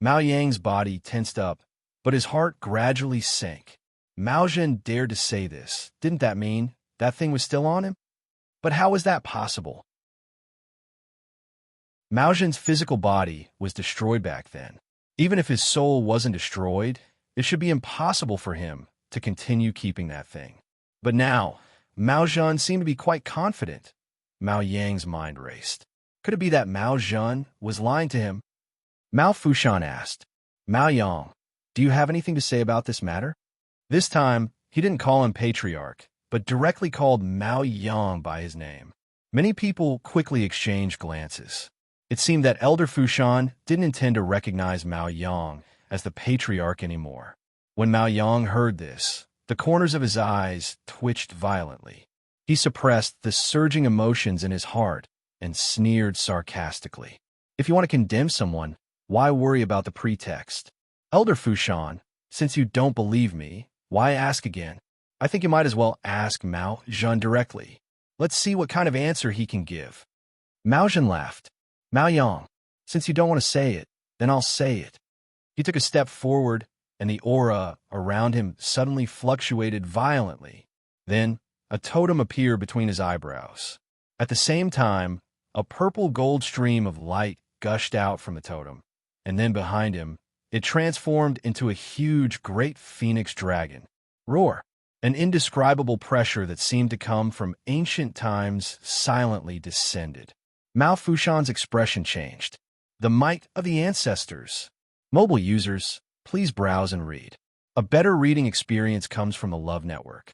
Mao Yang's body tensed up, but his heart gradually sank. Mao Zhen dared to say this. Didn't that mean that thing was still on him? But how was that possible? Mao Zhen's physical body was destroyed back then. Even if his soul wasn't destroyed, it should be impossible for him to continue keeping that thing. But now, Mao Zhen seemed to be quite confident. Mao Yang's mind raced. Could it be that Mao Zhen was lying to him? Mao Fushan asked, Mao Yang, do you have anything to say about this matter? This time, he didn't call him patriarch, but directly called Mao Yang by his name. Many people quickly exchanged glances. It seemed that Elder Fushan didn't intend to recognize Mao Yang as the patriarch anymore. When Mao Yang heard this, the corners of his eyes twitched violently. He suppressed the surging emotions in his heart and sneered sarcastically. If you want to condemn someone, why worry about the pretext? Elder Fushan, since you don't believe me, why ask again? I think you might as well ask Mao Zhen directly. Let's see what kind of answer he can give. Mao Zhen laughed. Mao Yang, since you don't want to say it, then I'll say it. He took a step forward, and the aura around him suddenly fluctuated violently. Then, a totem appeared between his eyebrows. At the same time, a purple gold stream of light gushed out from the totem, and then behind him, it transformed into a huge great phoenix dragon. Roar! An indescribable pressure that seemed to come from ancient times silently descended. Mao Fushan's expression changed. The might of the ancestors. Mobile users, please browse and read. A better reading experience comes from the Love Network.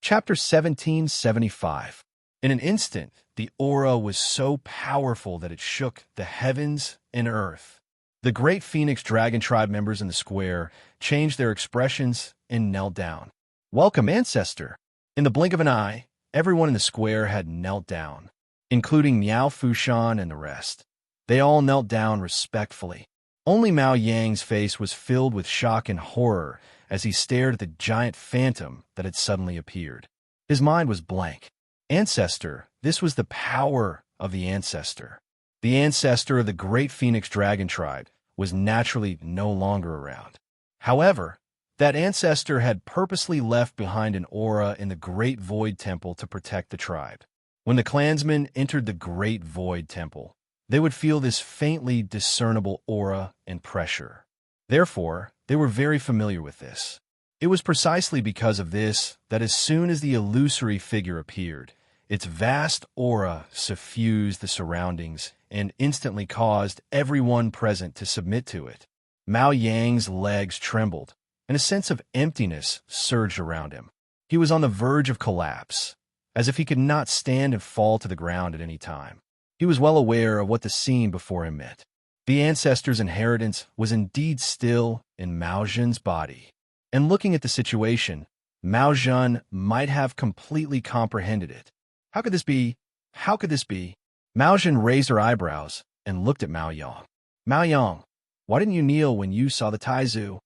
Chapter 1775. In an instant, the aura was so powerful that it shook the heavens and earth. The great Phoenix Dragon Tribe members in the square changed their expressions and knelt down. "Welcome, Ancestor!" In the blink of an eye, everyone in the square had knelt down, including Miao Fushan and the rest. They all knelt down respectfully. Only Mao Yang's face was filled with shock and horror as he stared at the giant phantom that had suddenly appeared. His mind was blank. Ancestor, this was the power of the Ancestor. The Ancestor of the great Phoenix Dragon Tribe was naturally no longer around. However, that Ancestor had purposely left behind an aura in the Great Void Temple to protect the tribe. When the clansmen entered the Great Void Temple, they would feel this faintly discernible aura and pressure. Therefore, they were very familiar with this. It was precisely because of this that as soon as the illusory figure appeared, its vast aura suffused the surroundings and instantly caused everyone present to submit to it. Mao Yang's legs trembled, and a sense of emptiness surged around him. He was on the verge of collapse, as if he could not stand and fall to the ground at any time. He was well aware of what the scene before him meant. The Ancestor's inheritance was indeed still in Mao Zhen's body. And looking at the situation, Mao Zhen might have completely comprehended it. How could this be? How could this be? Mao Zhen raised her eyebrows and looked at Mao Yang. "Mao Yang, why didn't you kneel when you saw the Taizu?"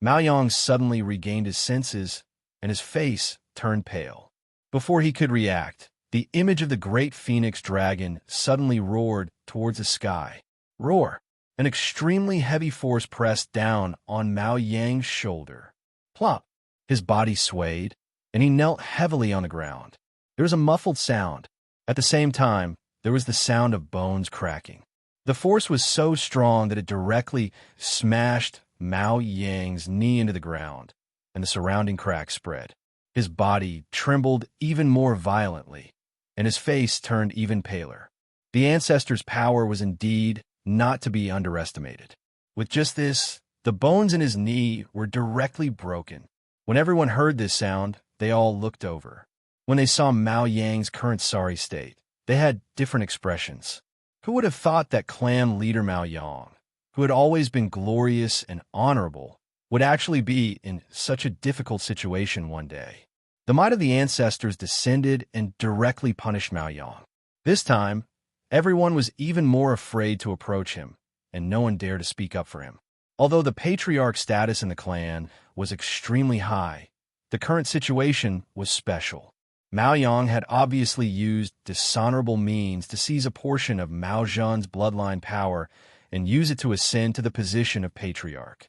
Mao Yang suddenly regained his senses, and his face turned pale. Before he could react, the image of the great Phoenix Dragon suddenly roared towards the sky. Roar! An extremely heavy force pressed down on Mao Yang's shoulder. Plop! His body swayed, and he knelt heavily on the ground. There was a muffled sound. At the same time, there was the sound of bones cracking. The force was so strong that it directly smashed Mao Yang's knee into the ground, and the surrounding cracks spread. His body trembled even more violently, and his face turned even paler. The Ancestor's power was indeed not to be underestimated. With just this, the bones in his knee were directly broken. When everyone heard this sound, they all looked over. When they saw Mao Yang's current sorry state, they had different expressions. Who would have thought that clan leader Mao Yang, who had always been glorious and honorable, would actually be in such a difficult situation one day? The might of the Ancestors descended and directly punished Mao Yang. This time, everyone was even more afraid to approach him, and no one dared to speak up for him. Although the patriarch status in the clan was extremely high, the current situation was special. Mao Yang had obviously used dishonorable means to seize a portion of Mao Zhen's bloodline power and use it to ascend to the position of patriarch.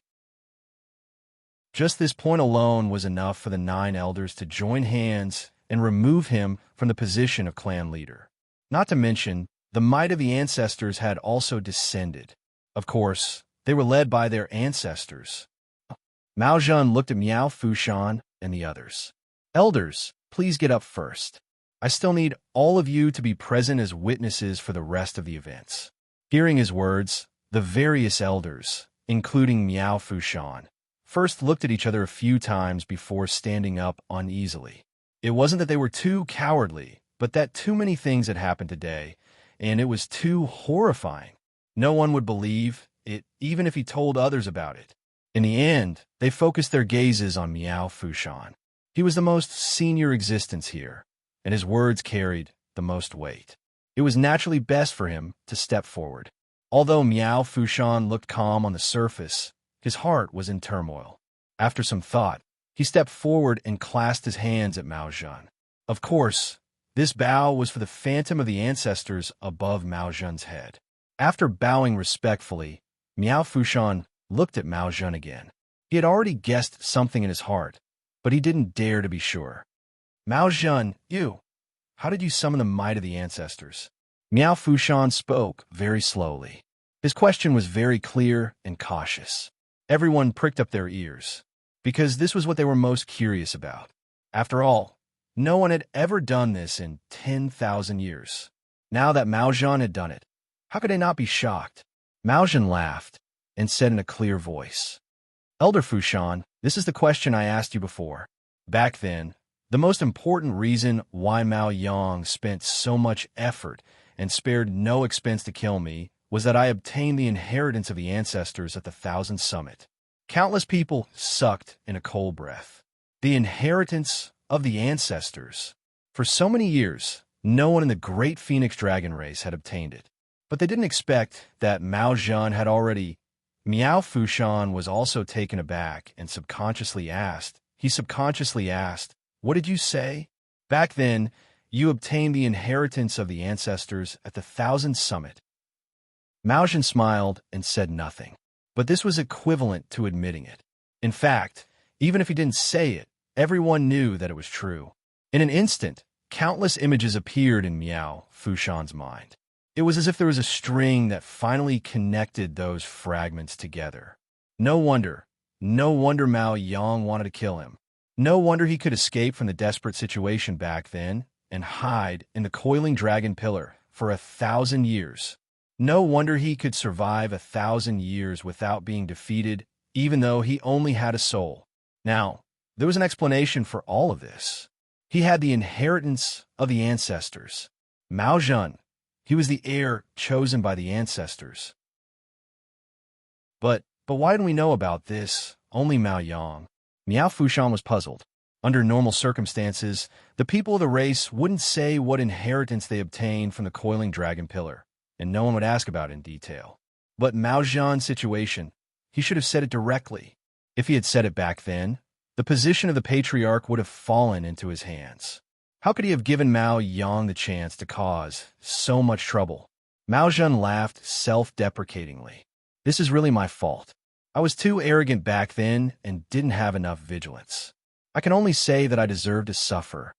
Just this point alone was enough for the 9 elders to join hands and remove him from the position of clan leader. Not to mention, the might of the Ancestors had also descended. Of course, they were led by their ancestors. Mao Zhen looked at Miao Fushan and the others. "Elders, please get up first. I still need all of you to be present as witnesses for the rest of the events." Hearing his words, the various elders, including Miao Fushan, first looked at each other a few times before standing up uneasily. It wasn't that they were too cowardly, but that too many things had happened today, and it was too horrifying. No one would believe it, even if he told others about it. In the end, they focused their gazes on Miao Fushan. He was the most senior existence here, and his words carried the most weight. It was naturally best for him to step forward. Although Miao Fushan looked calm on the surface, his heart was in turmoil. After some thought, he stepped forward and clasped his hands at Mao Zhen. Of course, this bow was for the phantom of the Ancestors above Mao Zhen's head. After bowing respectfully, Miao Fushan looked at Mao Zhen again. He had already guessed something in his heart, but he didn't dare to be sure. "Mao Zhen, how did you summon the might of the Ancestors?" Miao Fushan spoke very slowly. His question was very clear and cautious. Everyone pricked up their ears, because this was what they were most curious about. After all, no one had ever done this in 10,000 years. Now that Mao Zhen had done it, how could they not be shocked? Mao Zhen laughed and said in a clear voice, "Elder Fushan, this is the question I asked you before. Back then, the most important reason why Mao Yang spent so much effort and spared no expense to kill me was that I obtained the inheritance of the ancestors at the Thousand Summit. Countless people sucked in a cold breath. The inheritance of the ancestors. For so many years, no one in the great Phoenix Dragon race had obtained it. But they didn't expect that Mao Zhan had already. Miao Fushan was also taken aback and subconsciously asked, "What did you say?" Back then, you obtained the inheritance of the ancestors at the Thousand Summit. Mao Zhan smiled and said nothing. But this was equivalent to admitting it. In fact, even if he didn't say it, everyone knew that it was true. In an instant, countless images appeared in Miao Fushan's mind. It was as if there was a string that finally connected those fragments together. No wonder Mao Yang wanted to kill him. No wonder he could escape from the desperate situation back then and hide in the coiling dragon pillar for 1,000 years. No wonder he could survive 1,000 years without being defeated, even though he only had a soul. Now, there was an explanation for all of this. He had the inheritance of the ancestors. Mao Zhan, he was the heir chosen by the ancestors. But why didn't we know about this? Only Mao Yang. Miao Fushan was puzzled. Under normal circumstances, the people of the race wouldn't say what inheritance they obtained from the coiling dragon pillar, and no one would ask about it in detail. But Mao Zhan's situation, he should have said it directly. If he had said it back then, the position of the patriarch would have fallen into his hands. How could he have given Mao Yang the chance to cause so much trouble? Mao Zhan laughed self-deprecatingly. This is really my fault. I was too arrogant back then and didn't have enough vigilance. I can only say that I deserve to suffer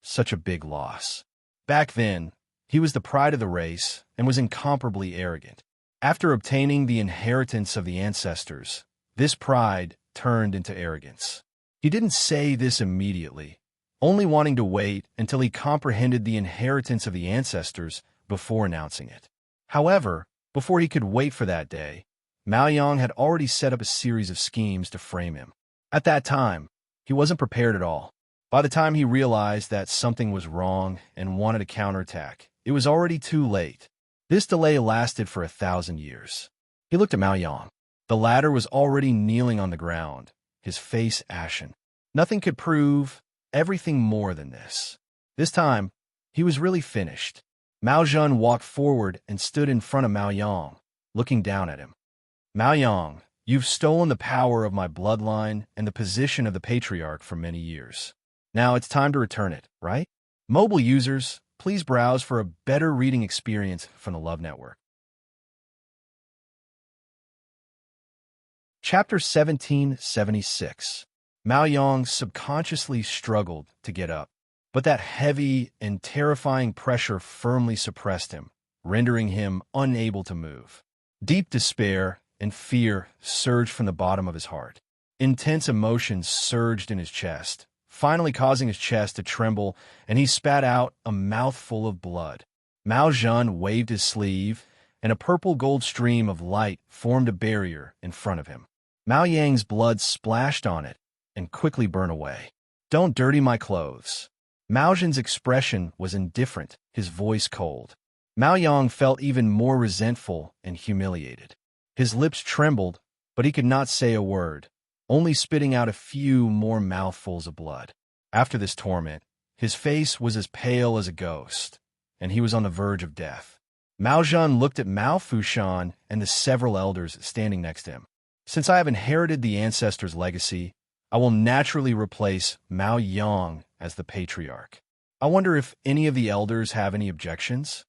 such a big loss. Back then, he was the pride of the race and was incomparably arrogant. After obtaining the inheritance of the ancestors, this pride turned into arrogance. He didn't say this immediately, only wanting to wait until he comprehended the inheritance of the ancestors before announcing it. However, before he could wait for that day, Mao Yang had already set up a series of schemes to frame him. At that time, he wasn't prepared at all. By the time he realized that something was wrong and wanted to counterattack, it was already too late. This delay lasted for 1,000 years. He looked at Mao Yang. The latter was already kneeling on the ground, his face ashen. Nothing could prove everything more than this. This time, he was really finished. Mao Zhan walked forward and stood in front of Mao Yang, looking down at him. Mao Yang, you've stolen the power of my bloodline and the position of the patriarch for many years. Now it's time to return it, right? Mobile users, please browse for a better reading experience from the Love Network. Chapter 1776. Mao Yang subconsciously struggled to get up, but that heavy and terrifying pressure firmly suppressed him, rendering him unable to move. Deep despair and fear surged from the bottom of his heart. Intense emotions surged in his chest, finally causing his chest to tremble, and he spat out a mouthful of blood. Mao Zhan waved his sleeve, and a purple-gold stream of light formed a barrier in front of him. Mao Yang's blood splashed on it and quickly burned away. "Don't dirty my clothes." Mao Zhan's expression was indifferent, his voice cold. Mao Yang felt even more resentful and humiliated. His lips trembled, but he could not say a word, only spitting out a few more mouthfuls of blood. After this torment, his face was as pale as a ghost, and he was on the verge of death. Mao Zhan looked at Mao Fushan and the several elders standing next to him. "Since I have inherited the ancestors' legacy, I will naturally replace Mao Yang as the patriarch. I wonder if any of the elders have any objections?"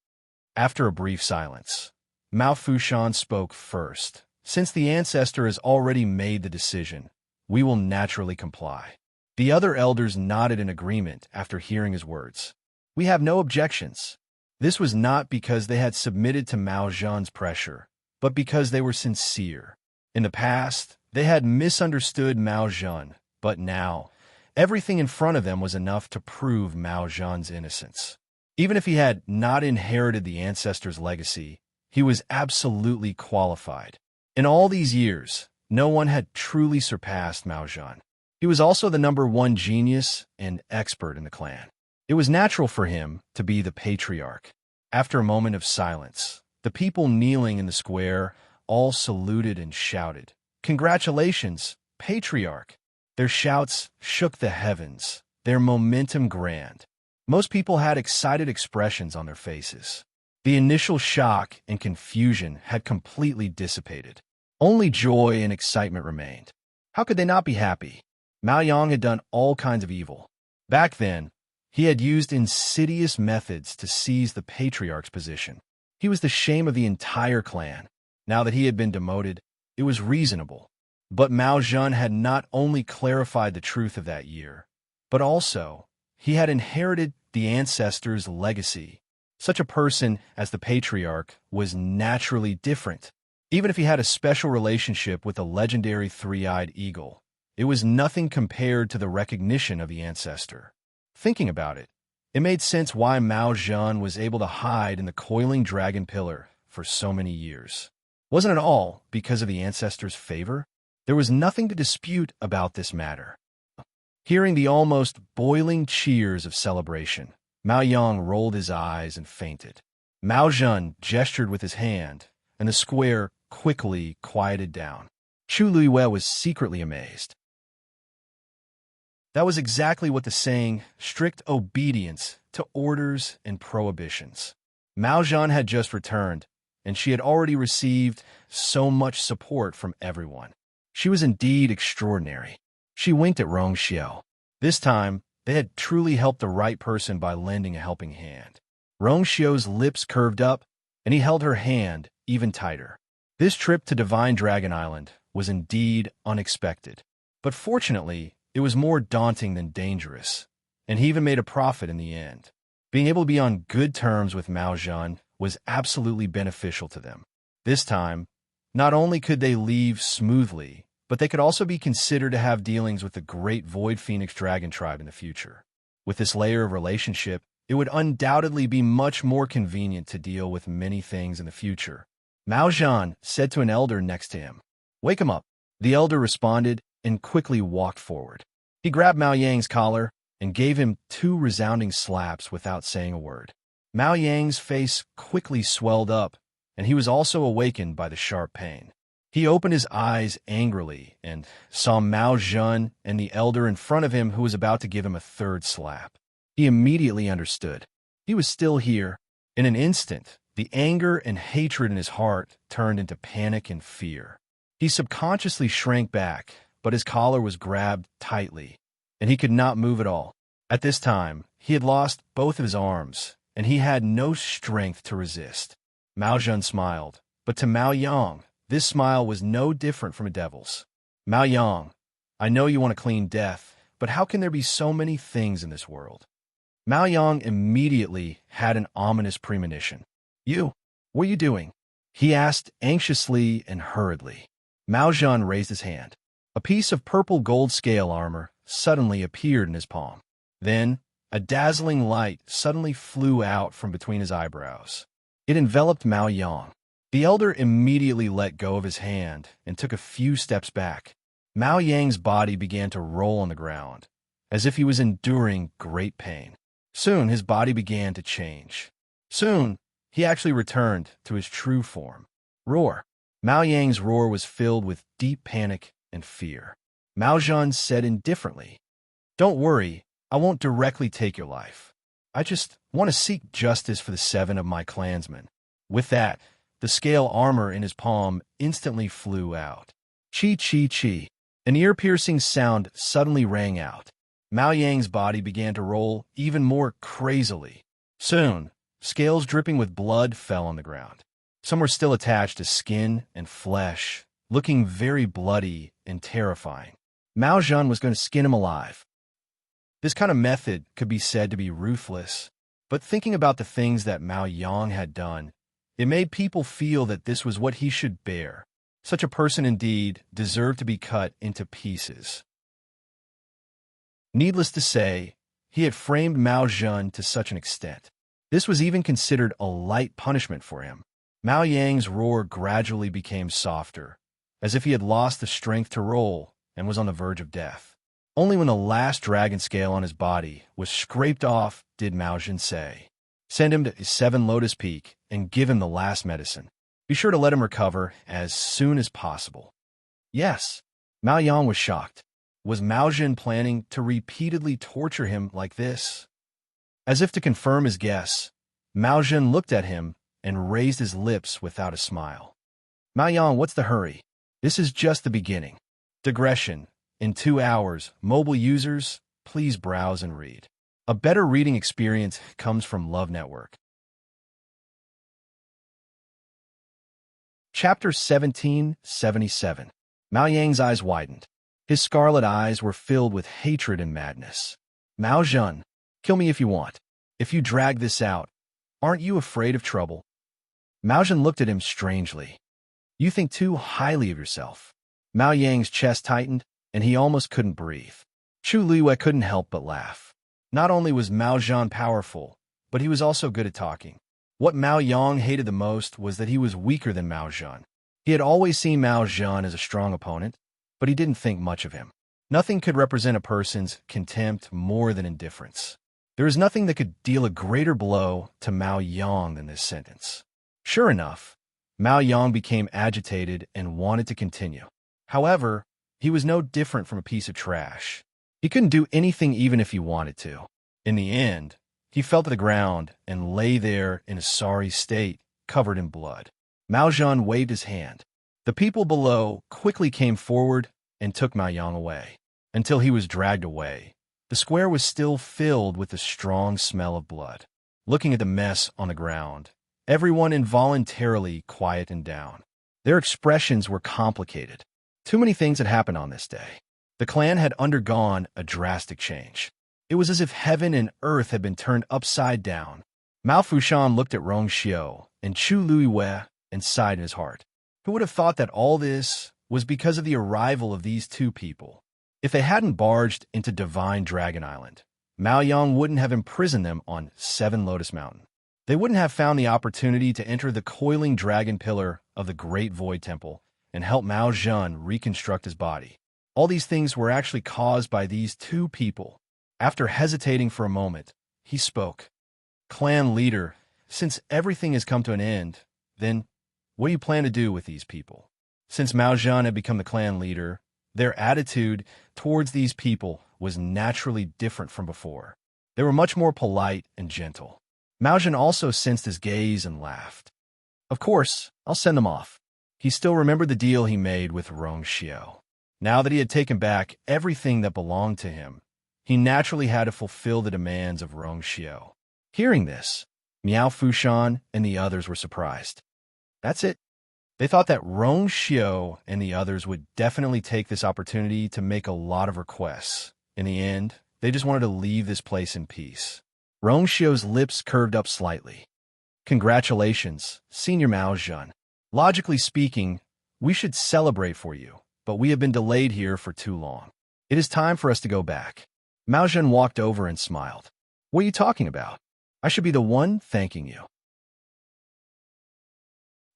After a brief silence, Mao Fushan spoke first. "Since the ancestor has already made the decision, we will naturally comply." The other elders nodded in agreement after hearing his words. "We have no objections." This was not because they had submitted to Mao Zhan's pressure, but because they were sincere. In the past, they had misunderstood Mao Zhan, but now, everything in front of them was enough to prove Mao Zhan's innocence. Even if he had not inherited the ancestor's legacy, he was absolutely qualified. In all these years, no one had truly surpassed Mao Zhan. He was also the #1 genius and expert in the clan. It was natural for him to be the patriarch. After a moment of silence, The people kneeling in the square all saluted and shouted, "Congratulations, Patriarch!" Their shouts shook the heavens, their momentum grand. Most people had excited expressions on their faces. The initial shock and confusion had completely dissipated. Only joy and excitement remained. How could they not be happy? Mao Yang had done all kinds of evil. Back then, he had used insidious methods to seize the Patriarch's position. He was the shame of the entire clan. Now that he had been demoted, it was reasonable. But Mao Zedong had not only clarified the truth of that year, but also he had inherited the ancestors' legacy. Such a person as the Patriarch was naturally different. Even if he had a special relationship with the legendary three-eyed eagle, it was nothing compared to the recognition of the ancestor. Thinking about it, it made sense why Mao Zedong was able to hide in the coiling dragon pillar for so many years. Wasn't it all because of the ancestor's favor? There was nothing to dispute about this matter. Hearing the almost boiling cheers of celebration, Mao Yang rolled his eyes and fainted. Mao Zedong gestured with his hand, and the square quickly quieted down. Chu Luiwei was secretly amazed. That was exactly what the saying, strict obedience to orders and prohibitions. Mao Zedong had just returned, and she had already received so much support from everyone. She was indeed extraordinary. She winked at Rong Xiao. This time, they had truly helped the right person by lending a helping hand. Rong Xiao's lips curved up, and he held her hand even tighter. This trip to Divine Dragon Island was indeed unexpected. But fortunately, it was more daunting than dangerous, and he even made a profit in the end. Being able to be on good terms with Mao Zedong was absolutely beneficial to them. This time, not only could they leave smoothly, but they could also be considered to have dealings with the great Void Phoenix Dragon tribe in the future. With this layer of relationship, it would undoubtedly be much more convenient to deal with many things in the future. Mao Zedong said to an elder next to him, "Wake him up." The elder responded and quickly walked forward. He grabbed Mao Yang's collar and gave him 2 resounding slaps without saying a word. Mao Yang's face quickly swelled up, and he was also awakened by the sharp pain. He opened his eyes angrily and saw Mao Zedong and the elder in front of him who was about to give him a 3rd slap. He immediately understood. He was still here. In an instant, the anger and hatred in his heart turned into panic and fear. He subconsciously shrank back, but his collar was grabbed tightly, and he could not move at all. At this time, he had lost both of his arms, and he had no strength to resist. Mao Zedong smiled, but to Mao Yang, this smile was no different from a devil's. "Mao Yang, I know you want a clean death, but how can there be so many things in this world?" Mao Yang immediately had an ominous premonition. What are you doing?" he asked anxiously and hurriedly. Mao Zedong raised his hand. A piece of purple gold scale armor suddenly appeared in his palm. Then, a dazzling light suddenly flew out from between his eyebrows. It enveloped Mao Yang. The elder immediately let go of his hand and took a few steps back. Mao Yang's body began to roll on the ground, as if he was enduring great pain. Soon, his body began to change. Soon, he actually returned to his true form. Roar. Mao Yang's roar was filled with deep panic and fear. Mao Zedong said indifferently, "Don't worry, I won't directly take your life. I just want to seek justice for the 7 of my clansmen." With that, the scale armor in his palm instantly flew out. Chi, chi, chi. An ear-piercing sound suddenly rang out. Mao Yang's body began to roll even more crazily. Soon, scales dripping with blood fell on the ground. Some were still attached to skin and flesh, looking very bloody and terrifying. Mao Zedong was going to skin him alive. This kind of method could be said to be ruthless, but thinking about the things that Mao Yang had done, it made people feel that this was what he should bear. Such a person indeed deserved to be cut into pieces. Needless to say, he had framed Mao Zedong to such an extent. This was even considered a light punishment for him. Mao Yang's roar gradually became softer, as if he had lost the strength to roll and was on the verge of death. Only when the last dragon scale on his body was scraped off did Mao Zedong say, "Send him to 7 Lotus Peak and give him the last medicine. Be sure to let him recover as soon as possible. Yes. Mao Yang was shocked. Was Mao Zhen planning to repeatedly torture him like this? As if to confirm his guess, Mao Zhen looked at him and raised his lips without a smile. Mao Yang, what's the hurry? This is just the beginning. Digression. In 2 hours, mobile users, please browse and read. A better reading experience comes from Love Network. Chapter 1777. Mao Yang's eyes widened. His scarlet eyes were filled with hatred and madness. Mao Zhen, kill me if you want. If you drag this out, aren't you afraid of trouble? Mao Zhen looked at him strangely. You think too highly of yourself. Mao Yang's chest tightened, and he almost couldn't breathe. Chu Liwei couldn't help but laugh. Not only was Mao Zhen powerful, but he was also good at talking. What Mao Yang hated the most was that he was weaker than Mao Zhen. He had always seen Mao Zhen as a strong opponent, but he didn't think much of him. Nothing could represent a person's contempt more than indifference. There is nothing that could deal a greater blow to Mao Yang than this sentence. Sure enough, Mao Yang became agitated and wanted to continue. However, he was no different from a piece of trash. He couldn't do anything even if he wanted to. In the end, he fell to the ground and lay there in a sorry state, covered in blood. Mao Zhen waved his hand. The people below quickly came forward and took Mao Yang away. Until he was dragged away, the square was still filled with the strong smell of blood. Looking at the mess on the ground, everyone involuntarily quieted down. Their expressions were complicated. Too many things had happened on this day. The clan had undergone a drastic change. It was as if heaven and earth had been turned upside down. Mao Fushan looked at Rong Xiu and Chu Liwei and sighed in his heart. Who would have thought that all this was because of the arrival of these two people? If they hadn't barged into Divine Dragon Island, Mao Yang wouldn't have imprisoned them on 7 Lotus Mountain. They wouldn't have found the opportunity to enter the coiling dragon pillar of the Great Void Temple and help Mao Zhen reconstruct his body. All these things were actually caused by these two people. After hesitating for a moment, he spoke. Clan leader, since everything has come to an end, then what do you plan to do with these people? Since Mao Zhen had become the clan leader, their attitude towards these people was naturally different from before. They were much more polite and gentle. Mao Zhen also sensed his gaze and laughed. Of course, I'll send them off. He still remembered the deal he made with Rong Xiu. Now that he had taken back everything that belonged to him, he naturally had to fulfill the demands of Rong Xiu. Hearing this, Miao Fushan and the others were surprised. That's it. They thought that Rong Xiu and the others would definitely take this opportunity to make a lot of requests. In the end, they just wanted to leave this place in peace. Rong Xiu's lips curved up slightly. Congratulations, Senior Mao Zhen. Logically speaking, we should celebrate for you, but we have been delayed here for too long. It is time for us to go back. Mao Zhen walked over and smiled. What are you talking about? I should be the one thanking you.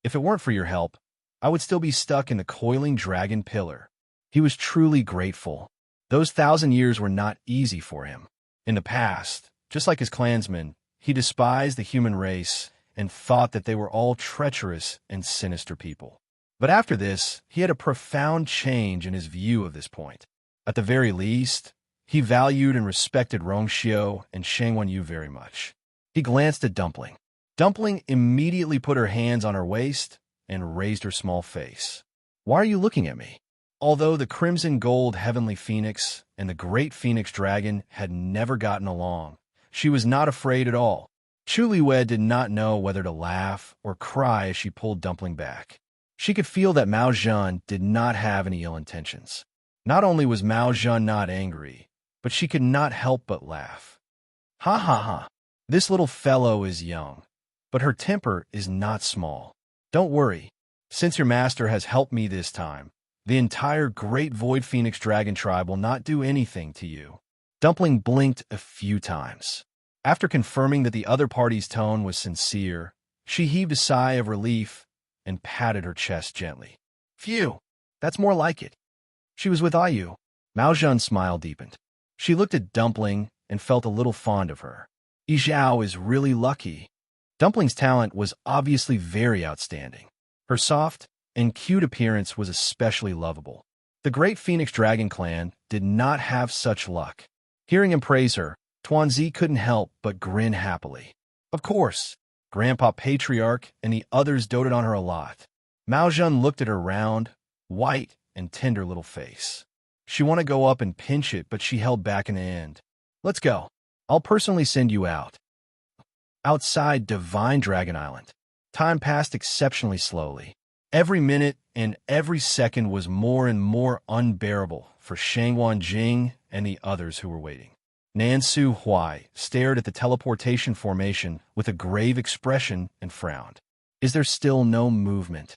If it weren't for your help, I would still be stuck in the coiling dragon pillar. He was truly grateful. Those 1,000 years were not easy for him. In the past, just like his clansmen, he despised the human race and thought that they were all treacherous and sinister people. But after this, he had a profound change in his view of this point. At the very least, he valued and respected Rong Xiu and Shang Wenyu very much. He glanced at Dumpling. Dumpling immediately put her hands on her waist and raised her small face. Why are you looking at me? Although the Crimson Gold Heavenly Phoenix and the Great Phoenix Dragon had never gotten along, she was not afraid at all. Chu Liwei did not know whether to laugh or cry as she pulled Dumpling back. She could feel that Mao Zhen did not have any ill intentions. Not only was Mao Zhen not angry, but she could not help but laugh. Ha ha ha. This little fellow is young, but her temper is not small. Don't worry. Since your master has helped me this time, the entire Great Void Phoenix Dragon tribe will not do anything to you. Dumpling blinked a few times. After confirming that the other party's tone was sincere, she heaved a sigh of relief and patted her chest gently. Phew, that's more like it. She was with Ayu. Mao Zhen's smile deepened. She looked at Dumpling and felt a little fond of her. Yi Zhao is really lucky. Dumpling's talent was obviously very outstanding. Her soft and cute appearance was especially lovable. The great Phoenix Dragon clan did not have such luck. Hearing him praise her, Tuanzi couldn't help but grin happily. Of course, Grandpa Patriarch and the others doted on her a lot. Mao Zhan looked at her round, white, and tender little face. She wanted to go up and pinch it, but she held back in the end. Let's go. I'll personally send you out. Outside Divine Dragon Island, time passed exceptionally slowly. Every minute and every second was more and more unbearable for Shangwan Jing and the others who were waiting. Nansu Huai stared at the teleportation formation with a grave expression and frowned. Is there still no movement?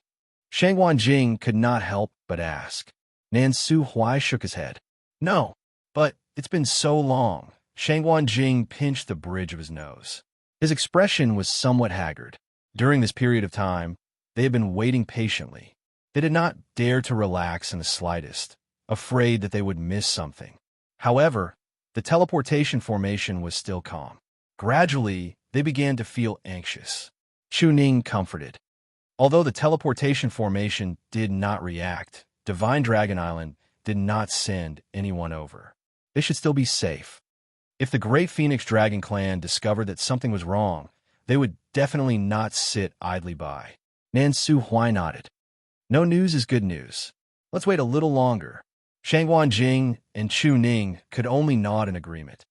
Shangwan Jing could not help but ask. Nansu Huai shook his head. No, but it's been so long. Shangwan Jing pinched the bridge of his nose. His expression was somewhat haggard. During this period of time, they had been waiting patiently. They did not dare to relax in the slightest, afraid that they would miss something. However, the teleportation formation was still calm. Gradually, they began to feel anxious. Chu Ning comforted. Although the teleportation formation did not react, Divine Dragon Island did not send anyone over. They should still be safe. If the Great Phoenix Dragon Clan discovered that something was wrong, they would definitely not sit idly by. Nansu Huai nodded. No news is good news. Let's wait a little longer. Shangwan Jing and Chu Ning could only nod in agreement.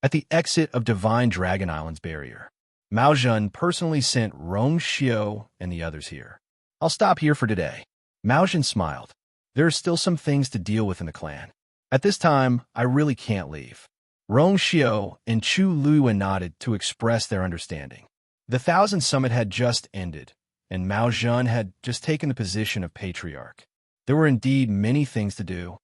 At the exit of Divine Dragon Island's barrier, Mao Zhan personally sent Rong Xiao and the others here. I'll stop here for today. Mao Zhan smiled. There are still some things to deal with in the clan. At this time, I really can't leave. Rong Xiao and Chu Luiwen nodded to express their understanding. The Thousand Summit had just ended, and Mao Zhan had just taken the position of patriarch. There were indeed many things to do.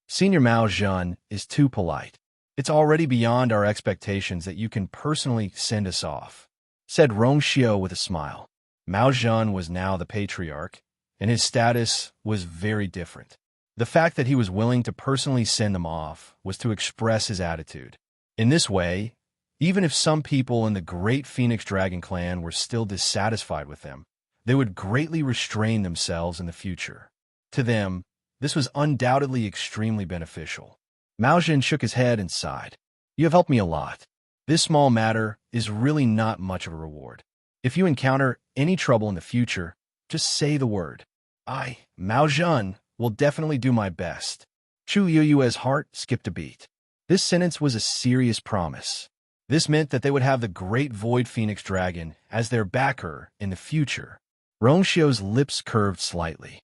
Senior Mao Zhan is too polite. It's already beyond our expectations that you can personally send us off, said Rong Xiao with a smile. Mao Zhan was now the patriarch, and his status was very different. The fact that he was willing to personally send them off was to express his attitude. In this way, even if some people in the Great Phoenix Dragon Clan were still dissatisfied with them, they would greatly restrain themselves in the future. To them, this was undoubtedly extremely beneficial. Mao Zhan shook his head and sighed. You have helped me a lot. This small matter is really not much of a reward. If you encounter any trouble in the future, just say the word. I, Mao Zhan, will definitely do my best. Chu Yue's heart skipped a beat. This sentence was a serious promise. This meant that they would have the Great Void Phoenix Dragon as their backer in the future. Rong Xiao's lips curved slightly.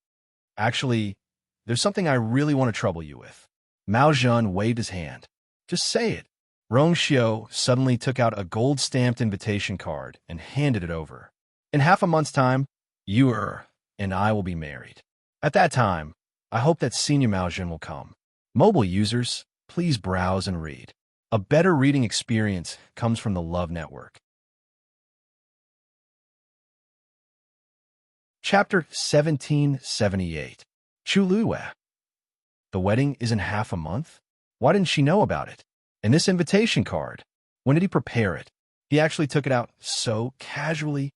Actually, there's something I really want to trouble you with. Mao Zhan waved his hand. Just say it. Rong Xiao suddenly took out a gold-stamped invitation card and handed it over. In half a month's time, you and I will be married. At that time, I hope that Senior Mao Zhan will come. Mobile users, please browse and read. A better reading experience comes from the Love Network. Chapter 1778. Chu Luiwen. The wedding is in half a month? Why didn't she know about it? And this invitation card, when did he prepare it? He actually took it out so casually.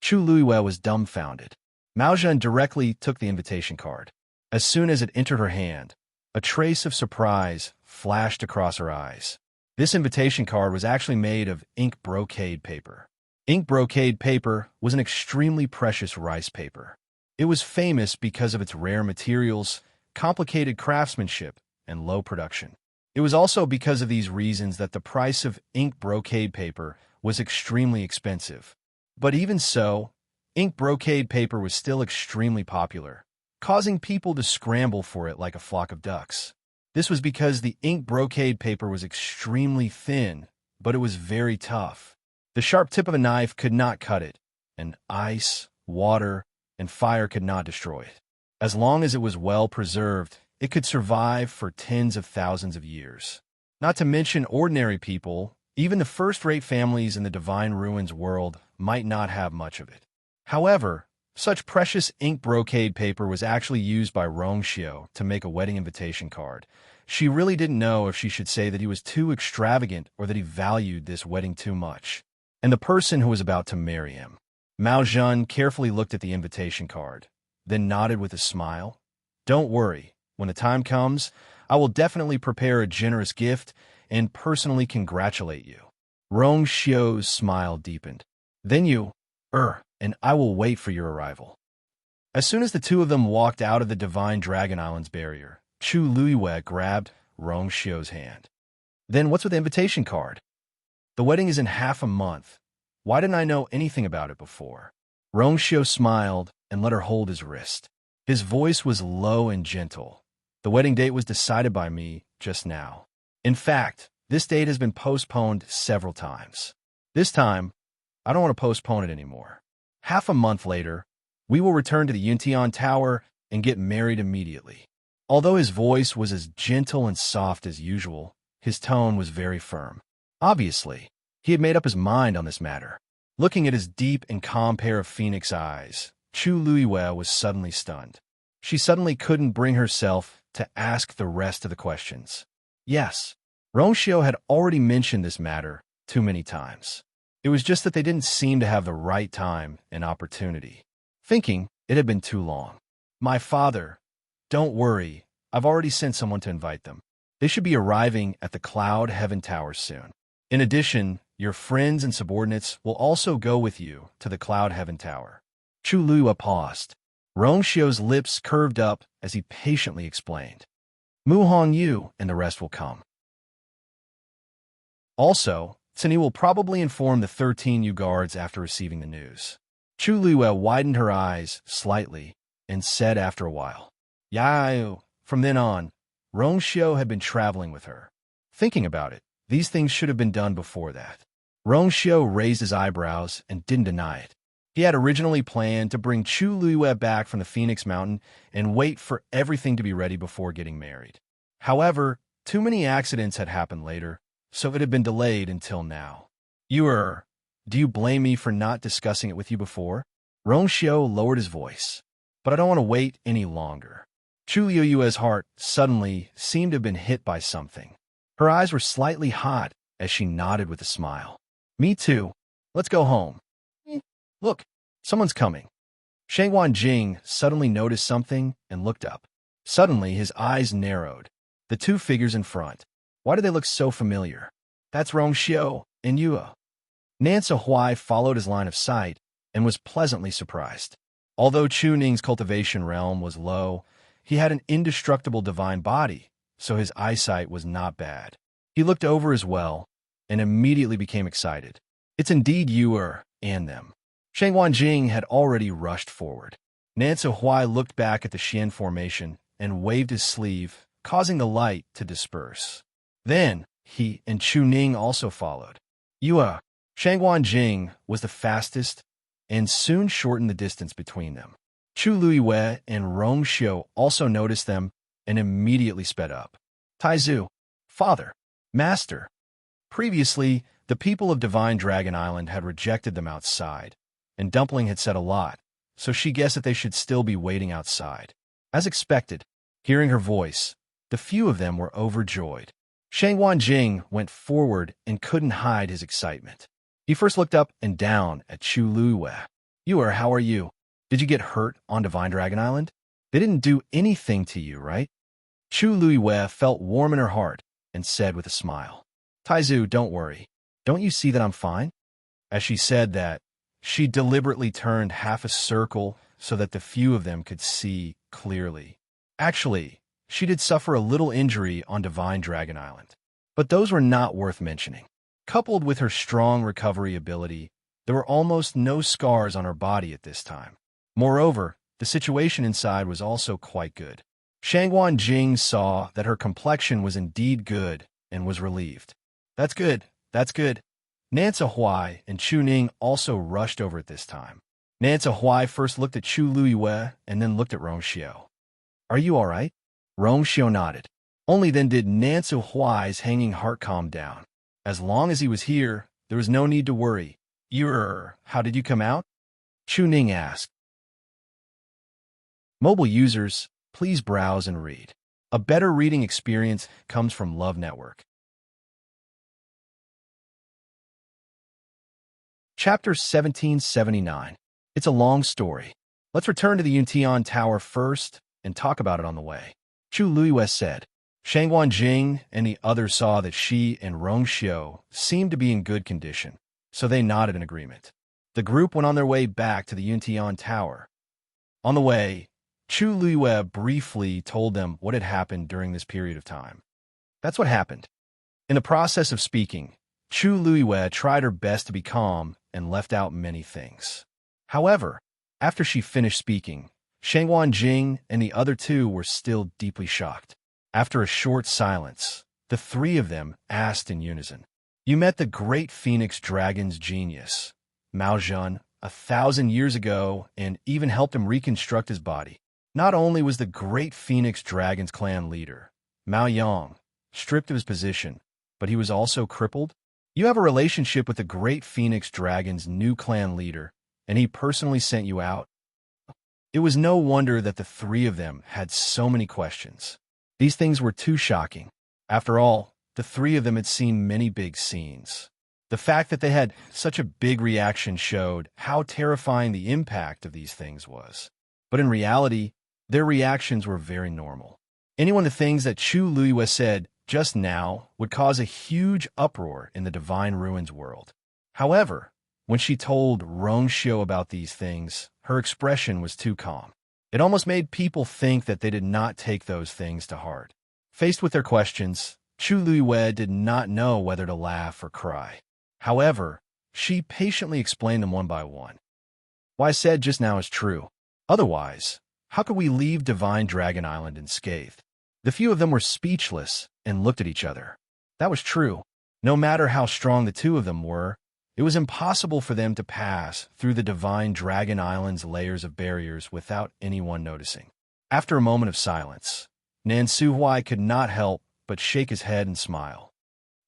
Chu Luiwen was dumbfounded. Mao Zhan directly took the invitation card. As soon as it entered her hand, a trace of surprise flashed across her eyes. This invitation card was actually made of ink brocade paper. Ink brocade paper was an extremely precious rice paper. It was famous because of its rare materials, complicated craftsmanship, and low production. It was also because of these reasons that the price of ink brocade paper was extremely expensive. But even so, ink brocade paper was still extremely popular, causing people to scramble for it like a flock of ducks. This was because the ink brocade paper was extremely thin, but it was very tough. The sharp tip of a knife could not cut it, and ice, water, and fire could not destroy it. As long as it was well preserved, it could survive for tens of thousands of years. Not to mention ordinary people, even the first-rate families in the Divine Ruins world might not have much of it. However, such precious ink brocade paper was actually used by Rong Xiao to make a wedding invitation card. She really didn't know if she should say that he was too extravagant or that he valued this wedding too much. And the person who was about to marry him. Mao Zhan carefully looked at the invitation card, then nodded with a smile. Don't worry, when the time comes, I will definitely prepare a generous gift and personally congratulate you. Rong Xiu's smile deepened. Then you, and I will wait for your arrival. As soon as the two of them walked out of the Divine Dragon Island's barrier, Chu Luiyue grabbed Rong Xiu's hand. Then what's with the invitation card? The wedding is in half a month. Why didn't I know anything about it before? Rong Xiu smiled and let her hold his wrist. His voice was low and gentle. The wedding date was decided by me just now. In fact, this date has been postponed several times. This time, I don't want to postpone it anymore. Half a month later, we will return to the Yuntian Tower and get married immediately. Although his voice was as gentle and soft as usual, his tone was very firm. Obviously, he had made up his mind on this matter. Looking at his deep and calm pair of phoenix eyes, Chu Luiyue was suddenly stunned. She suddenly couldn't bring herself to ask the rest of the questions. Yes, Rong Xiu had already mentioned this matter too many times. It was just that they didn't seem to have the right time and opportunity. Thinking it had been too long. My father, don't worry, I've already sent someone to invite them. They should be arriving at the Cloud Heaven Tower soon. In addition, your friends and subordinates will also go with you to the Cloud Heaven Tower. Chu Luiyue paused. Rong Xiu's lips curved up as he patiently explained. Mu Hongyu and the rest will come. Also, Cini will probably inform the 13 Yu guards after receiving the news. Chu Luiyue widened her eyes slightly and said after a while, Yayu. From then on, Rong Xiu had been traveling with her. Thinking about it, these things should have been done before that. Rong Xiu raised his eyebrows and didn't deny it. He had originally planned to bring Chu Luiyue back from the Phoenix Mountain and wait for everything to be ready before getting married. However, too many accidents had happened later, so it had been delayed until now. Do you blame me for not discussing it with you before? Rong Xiu lowered his voice. But I don't want to wait any longer. Chu Luiyue's heart suddenly seemed to have been hit by something. Her eyes were slightly hot as she nodded with a smile. Me too. Let's go home. Look, someone's coming. Shang Wanjing suddenly noticed something and looked up. Suddenly, his eyes narrowed. The two figures in front. Why do they look so familiar? That's Rong Xiu and Yue. Nance Huai followed his line of sight and was pleasantly surprised. Although Chu Ning's cultivation realm was low, he had an indestructible divine body, so his eyesight was not bad. He looked over as well and immediately became excited. It's indeed Yue and them. Shang Wanjing had already rushed forward. Nance Huai looked back at the Xian formation and waved his sleeve, causing the light to disperse. Then, he and Chu Ning also followed. Yue, Shang Wanjing was the fastest and soon shortened the distance between them. Chu Luiyue and Rong Xiu also noticed them and immediately sped up. Taizu, father, master. Previously, the people of Divine Dragon Island had rejected them outside, and Dumpling had said a lot, so she guessed that they should still be waiting outside. As expected, hearing her voice, the few of them were overjoyed. Shang Wanjing went forward and couldn't hide his excitement. He first looked up and down at Chu Luiyue. Yue, how are you? Did you get hurt on Divine Dragon Island? They didn't do anything to you, right? Chu Luiyue felt warm in her heart and said with a smile, Taizu, don't worry. Don't you see that I'm fine? As she said that, she deliberately turned half a circle so that the few of them could see clearly. Actually, she did suffer a little injury on Divine Dragon Island, but those were not worth mentioning. Coupled with her strong recovery ability, there were almost no scars on her body at this time. Moreover, the situation inside was also quite good. Shang Wanjing saw that her complexion was indeed good and was relieved. That's good. That's good. Nance Huai and Chu Ning also rushed over at this time. Nance Huai first looked at Chu Luiyue and then looked at Rong Xiu. Are you all right? Rong Xiu nodded. Only then did Nance Huai's hanging heart calm down. As long as he was here, there was no need to worry. How did you come out? Chu Ning asked. Mobile users, please browse and read. A better reading experience comes from Love Network. Chapter 1779. It's a long story. Let's return to the Yuntian Tower first and talk about it on the way. Chu Luiyue said. Shangguan Jing and the others saw that she and Rongxiu seemed to be in good condition, so they nodded in agreement. The group went on their way back to the Yuntian Tower. On the way, Chu Luiyue briefly told them what had happened during this period of time. That's what happened. In the process of speaking, Chu Luiyue tried her best to be calm and left out many things. However, after she finished speaking, Shangguan Jing and the other two were still deeply shocked. After a short silence, the three of them asked in unison, "You met the great Phoenix Dragon's genius, Mao Zhan, 1,000 years ago and even helped him reconstruct his body. Not only was the great Phoenix Dragon's clan leader, Mao Yang, stripped of his position, but he was also crippled. You have a relationship with the great Phoenix Dragon's new clan leader, and he personally sent you out." It was no wonder that the three of them had so many questions. These things were too shocking. After all, the three of them had seen many big scenes. The fact that they had such a big reaction showed how terrifying the impact of these things was. But in reality, their reactions were very normal. Anyone the things that Chu Luiyue said just now would cause a huge uproar in the Divine Ruins world. However, when she told Rongxiu about these things, her expression was too calm. It almost made people think that they did not take those things to heart. Faced with their questions, Chu Luiyue did not know whether to laugh or cry. However, she patiently explained them one by one. What I said just now is true. Otherwise, how could we leave Divine Dragon Island unscathed? The few of them were speechless and looked at each other. That was true. No matter how strong the two of them were, it was impossible for them to pass through the Divine Dragon Island's layers of barriers without anyone noticing. After a moment of silence, Nan Suhuai could not help but shake his head and smile.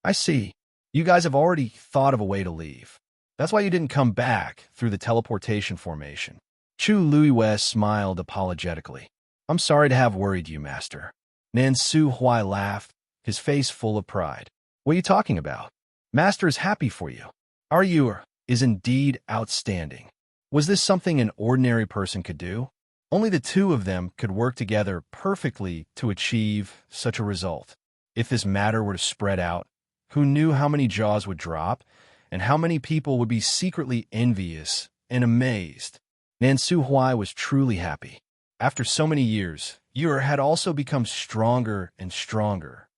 "I see. You guys have already thought of a way to leave. That's why you didn't come back through the teleportation formation." Chu Luiyue smiled apologetically. "I'm sorry to have worried you, Master." Nan Suhuai laughed, his face full of pride. "What are you talking about? Master is happy for you. Our Yur is indeed outstanding. Was this something an ordinary person could do? Only the two of them could work together perfectly to achieve such a result. If this matter were to spread out, who knew how many jaws would drop and how many people would be secretly envious and amazed?" Nan Suhuai was truly happy. After so many years, Yur had also become stronger and stronger.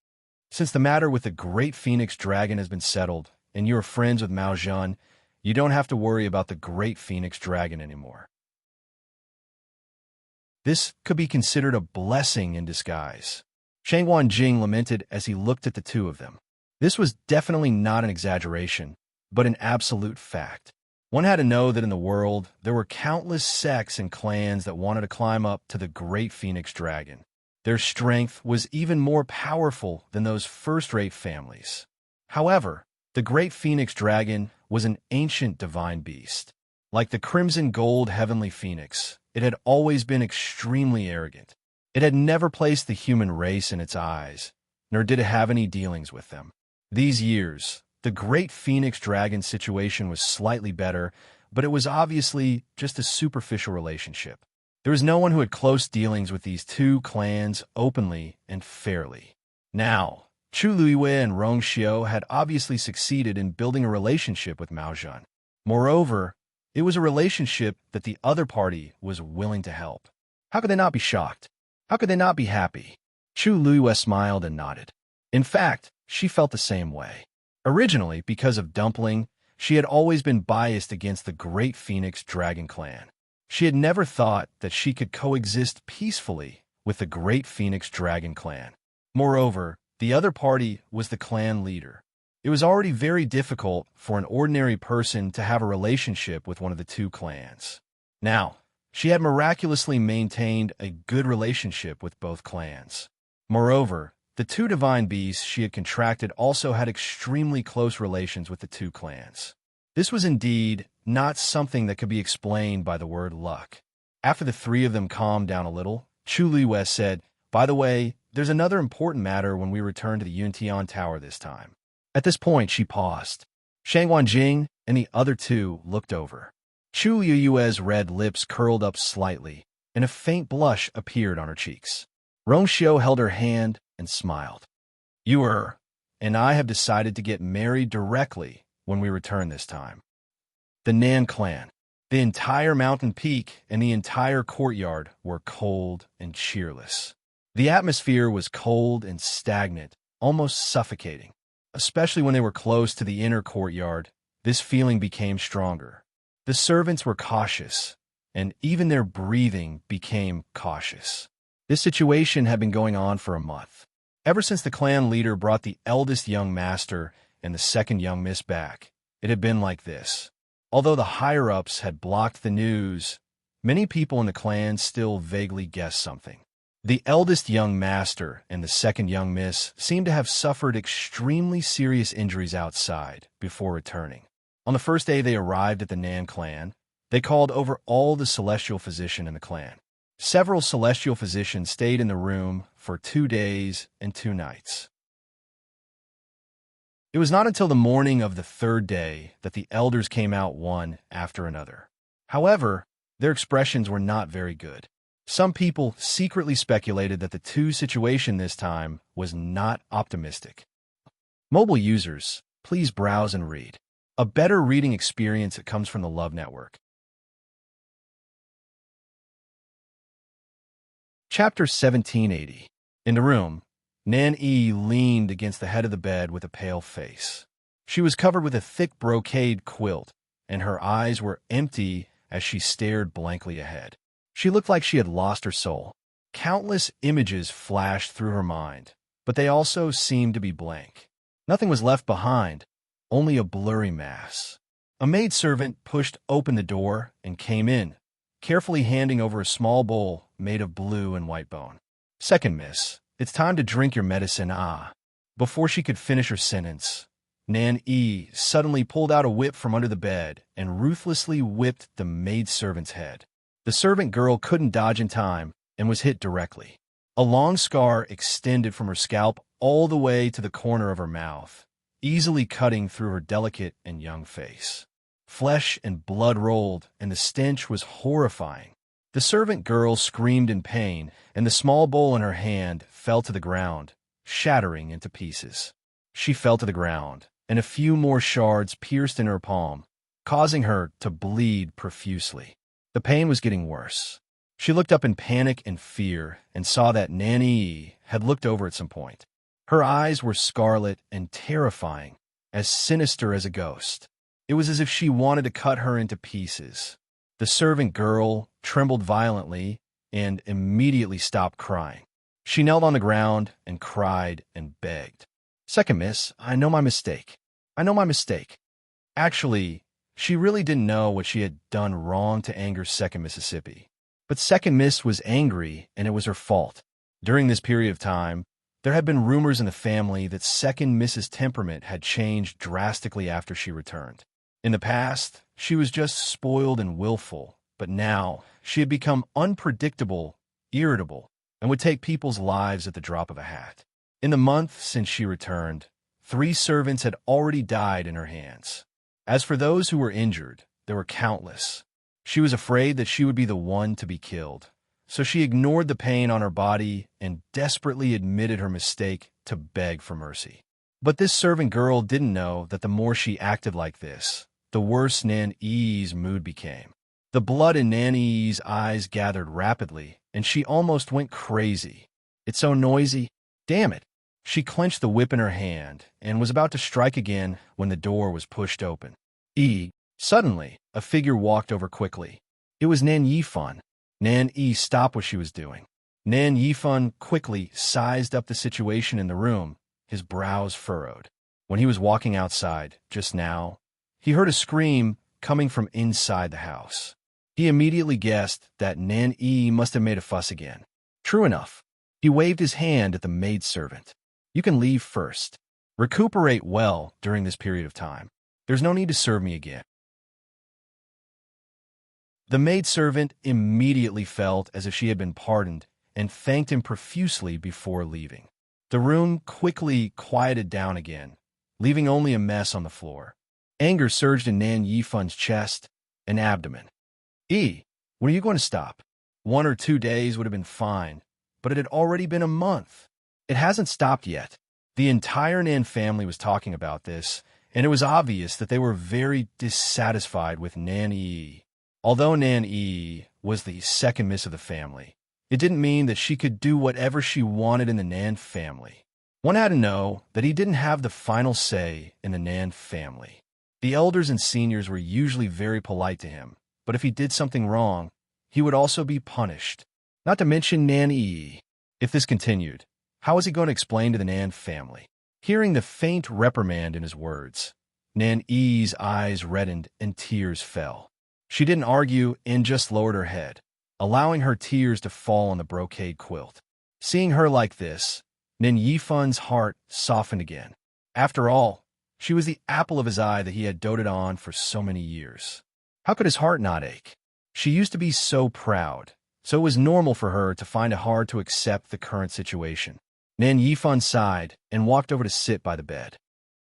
Since the matter with the great Phoenix Dragon has been settled, and you're friends with Mao Zhan, you don't have to worry about the great Phoenix Dragon anymore. This could be considered a blessing in disguise. Shangguan Jing lamented as he looked at the two of them. This was definitely not an exaggeration, but an absolute fact. One had to know that in the world, there were countless sects and clans that wanted to climb up to the great Phoenix Dragon. Their strength was even more powerful than those first-rate families. However, the great Phoenix Dragon was an ancient divine beast. Like the crimson gold heavenly phoenix, it had always been extremely arrogant. It had never placed the human race in its eyes, nor did it have any dealings with them. These years, the great Phoenix Dragon situation was slightly better, but it was obviously just a superficial relationship. There was no one who had close dealings with these two clans openly and fairly. Now, Chu Luiyue and Rongxiu had obviously succeeded in building a relationship with Mao Zhan. Moreover, it was a relationship that the other party was willing to help. How could they not be shocked? How could they not be happy? Chu Luiyue smiled and nodded. In fact, she felt the same way. Originally, because of Dumpling, she had always been biased against the great Phoenix Dragon clan. She had never thought that she could coexist peacefully with the great Phoenix Dragon clan. Moreover, the other party was the clan leader. It was already very difficult for an ordinary person to have a relationship with one of the two clans. Now, she had miraculously maintained a good relationship with both clans. Moreover, the two divine beasts she had contracted also had extremely close relations with the two clans. This was indeed not something that could be explained by the word luck. After the three of them calmed down a little, Chu Luiyue said, "By the way, there's another important matter when we return to the Yuntian Tower this time. At this point, she paused. Shang Wanjing and the other two looked over. Chu Yuyue's red lips curled up slightly, and a faint blush appeared on her cheeks. Rongxiu held her hand and smiled. You and I have decided to get married directly when we return this time. The Nan clan, the entire mountain peak, and the entire courtyard were cold and cheerless. The atmosphere was cold and stagnant, almost suffocating. Especially when they were close to the inner courtyard, this feeling became stronger. The servants were cautious, and even their breathing became cautious. This situation had been going on for a month. Ever since the clan leader brought the eldest young master and the second young miss back, it had been like this. Although the higher-ups had blocked the news, many people in the clan still vaguely guessed something. The eldest young master and the second young miss seemed to have suffered extremely serious injuries outside before returning. On the first day they arrived at the Nan clan, they called over all the celestial physicians in the clan. Several celestial physicians stayed in the room for 2 days and 2 nights. It was not until the morning of the 3rd day that the elders came out one after another. However, their expressions were not very good. Some people secretly speculated that the two situation this time was not optimistic. Mobile users, please browse and read. A better reading experience that comes from the Love Network. Chapter 1780. In the room, Nan Yi leaned against the head of the bed with a pale face. She was covered with a thick brocade quilt, and her eyes were empty as she stared blankly ahead. She looked like she had lost her soul. Countless images flashed through her mind, but they also seemed to be blank. Nothing was left behind, only a blurry mass. A maidservant pushed open the door and came in, carefully handing over a small bowl made of blue and white bone. Second miss, it's time to drink your medicine, Before she could finish her sentence, Nan Yi suddenly pulled out a whip from under the bed and ruthlessly whipped the maidservant's head. The servant girl couldn't dodge in time and was hit directly. A long scar extended from her scalp all the way to the corner of her mouth, easily cutting through her delicate and young face. Flesh and blood rolled, and the stench was horrifying. The servant girl screamed in pain, and the small bowl in her hand fell to the ground, shattering into pieces. She fell to the ground, and a few more shards pierced in her palm, causing her to bleed profusely. The pain was getting worse. She looked up in panic and fear and saw that Nan Yi had looked over at some point. Her eyes were scarlet and terrifying, as sinister as a ghost. It was as if she wanted to cut her into pieces. The servant girl trembled violently and immediately stopped crying. She knelt on the ground and cried and begged. Second miss, I know my mistake. I know my mistake. Actually, she really didn't know what she had done wrong to anger Second Mississippi. But Second Miss was angry, and it was her fault. During this period of time, there had been rumors in the family that Second Miss's temperament had changed drastically after she returned. In the past, she was just spoiled and willful, but now she had become unpredictable, irritable, and would take people's lives at the drop of a hat. In the month since she returned, 3 servants had already died in her hands. As for those who were injured, there were countless. She was afraid that she would be the one to be killed, so she ignored the pain on her body and desperately admitted her mistake to beg for mercy. But this servant girl didn't know that the more she acted like this, the worse Nan Yi's mood became. The blood in Nan Yi's eyes gathered rapidly, and she almost went crazy. It's so noisy. Damn it. She clenched the whip in her hand and was about to strike again when the door was pushed open. Suddenly, a figure walked over quickly. It was Nan Yifan. Nan Yi stopped what she was doing. Nan Yifan quickly sized up the situation in the room, his brows furrowed. When he was walking outside, just now, he heard a scream coming from inside the house. He immediately guessed that Nan Yi must have made a fuss again. True enough, he waved his hand at the maidservant. You can leave first. Recuperate well during this period of time. There's no need to serve me again. The maidservant immediately felt as if she had been pardoned and thanked him profusely before leaving. The room quickly quieted down again, leaving only a mess on the floor. Anger surged in Nan Yifun's chest and abdomen. When are you going to stop? 1 or 2 days would have been fine, but it had already been a month. It hasn't stopped yet. The entire Nan family was talking about this, and it was obvious that they were very dissatisfied with Nan Yi. Although Nan Yi was the second miss of the family, it didn't mean that she could do whatever she wanted in the Nan family. One had to know that he didn't have the final say in the Nan family. The elders and seniors were usually very polite to him, but if he did something wrong, he would also be punished. Not to mention Nan Yi. If this continued, how was he going to explain to the Nan family? Hearing the faint reprimand in his words, Nan Yi's eyes reddened and tears fell. She didn't argue and just lowered her head, allowing her tears to fall on the brocade quilt. Seeing her like this, Nan Yifun's heart softened again. After all, she was the apple of his eye that he had doted on for so many years. How could his heart not ache? She used to be so proud, so it was normal for her to find it hard to accept the current situation. Nan Yifun sighed and walked over to sit by the bed.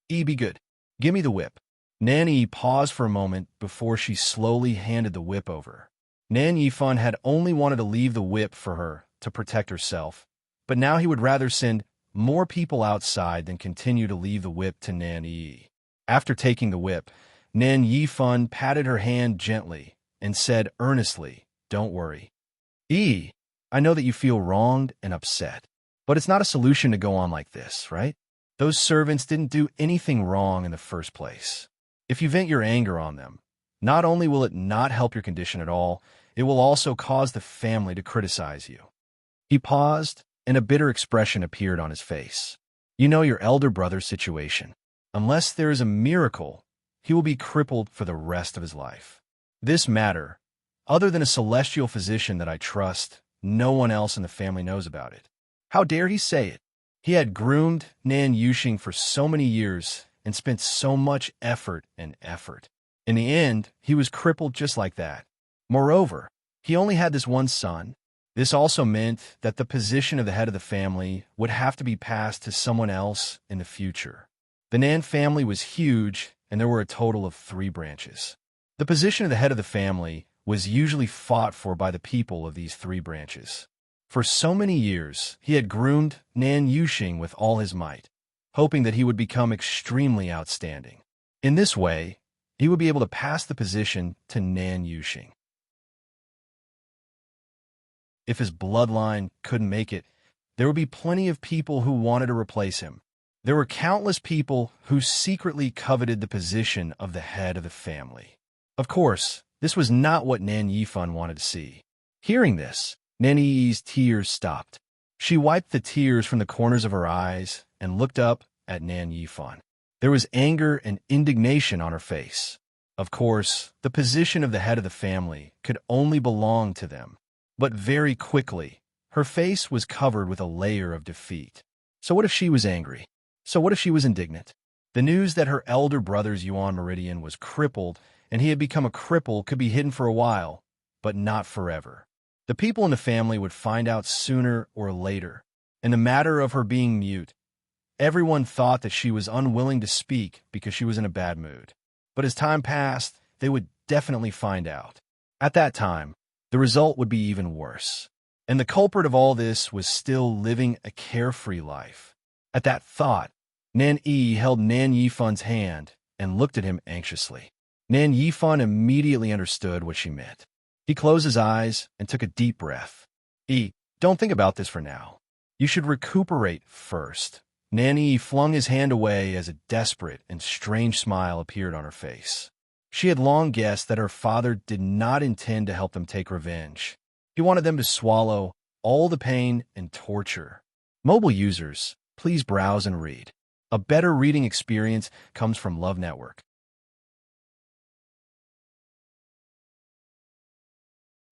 Be good. Give me the whip. Nan Yi paused for a moment before she slowly handed the whip over. Nan Yifun had only wanted to leave the whip for her to protect herself, but now he would rather send more people outside than continue to leave the whip to Nan Yi. After taking the whip, Nan Yifun patted her hand gently and said earnestly, "Don't worry. I know that you feel wronged and upset, but it's not a solution to go on like this, right? Those servants didn't do anything wrong in the first place. If you vent your anger on them, not only will it not help your condition at all, it will also cause the family to criticize you." He paused, and a bitter expression appeared on his face. You know your elder brother's situation. Unless there is a miracle, he will be crippled for the rest of his life. This matter, other than a celestial physician that I trust, no one else in the family knows about it. How dare he say it? He had groomed Nan Yuxing for so many years and spent so much effort. In the end, he was crippled just like that. Moreover, he only had this one son. This also meant that the position of the head of the family would have to be passed to someone else in the future. The Nan family was huge, and there were a total of 3 branches. The position of the head of the family was usually fought for by the people of these 3 branches. For so many years, he had groomed Nan Yuxing with all his might, hoping that he would become extremely outstanding. In this way, he would be able to pass the position to Nan Yuxing. If his bloodline couldn't make it, there would be plenty of people who wanted to replace him. There were countless people who secretly coveted the position of the head of the family. Of course, this was not what Nan Yifun wanted to see. Hearing this, Nan Yi's tears stopped. She wiped the tears from the corners of her eyes and looked up at Nan Yifun. There was anger and indignation on her face. Of course, the position of the head of the family could only belong to them. But very quickly, her face was covered with a layer of defeat. So what if she was angry? So what if she was indignant? The news that her elder brother's Yuan Meridian was crippled and he had become a cripple could be hidden for a while, but not forever. The people in the family would find out sooner or later. In the matter of her being mute, everyone thought that she was unwilling to speak because she was in a bad mood. But as time passed, they would definitely find out. At that time, the result would be even worse. And the culprit of all this was still living a carefree life. At that thought, Nan Yi held Nan Yifun's hand and looked at him anxiously. Nan Yifun immediately understood what she meant. He closed his eyes and took a deep breath. Don't think about this for now. You should recuperate first. Nan Yi flung his hand away as a desperate and strange smile appeared on her face. She had long guessed that her father did not intend to help them take revenge. He wanted them to swallow all the pain and torture. Mobile users, please browse and read. A better reading experience comes from Love Network.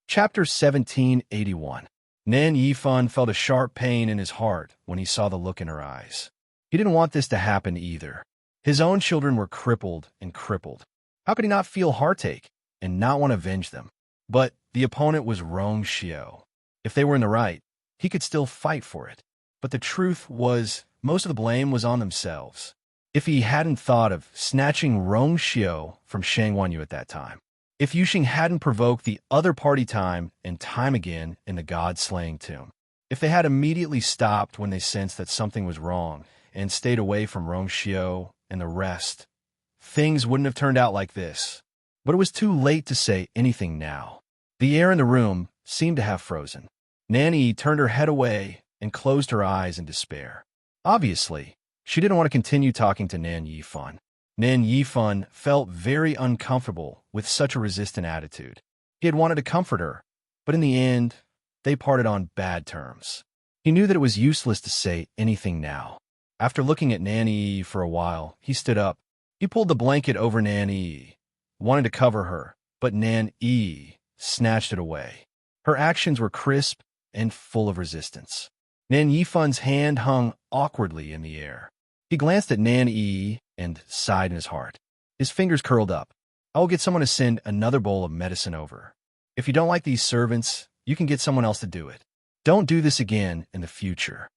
Chapter 1781. Nan Yifun felt a sharp pain in his heart when he saw the look in her eyes. He didn't want this to happen either. His own children were crippled and crippled. How could he not feel heartache and not want to avenge them? But the opponent was Rong Xiao. If they were in the right, he could still fight for it. But the truth was, most of the blame was on themselves. If he hadn't thought of snatching Rong Xiu from Shang Wanyu at that time, if Yuxing hadn't provoked the other party time and time again in the god-slaying tomb, if they had immediately stopped when they sensed that something was wrong and stayed away from Rong Xiu and the rest, things wouldn't have turned out like this. But it was too late to say anything now. The air in the room seemed to have frozen. Nanny turned her head away and closed her eyes in despair. Obviously, she didn't want to continue talking to Nan Yifan. Nan Yifan felt very uncomfortable with such a resistant attitude. He had wanted to comfort her, but in the end, they parted on bad terms. He knew that it was useless to say anything now. After looking at Nanny for a while, he stood up. He pulled the blanket over Nanny, wanted to cover her, but Nanny snatched it away. Her actions were crisp and full of resistance. Nan Yifan's hand hung awkwardly in the air. He glanced at Nanny and sighed in his heart. His fingers curled up. I will get someone to send another bowl of medicine over. If you don't like these servants, you can get someone else to do it. Don't do this again in the future.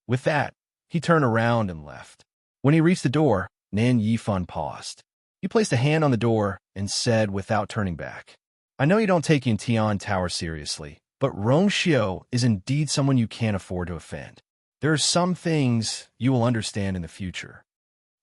With that, he turned around and left. When he reached the door, Nan Yifan paused. He placed a hand on the door and said without turning back, I know you don't take Yantian Tower seriously, but Rong Xiu is indeed someone you can't afford to offend. There are some things you will understand in the future.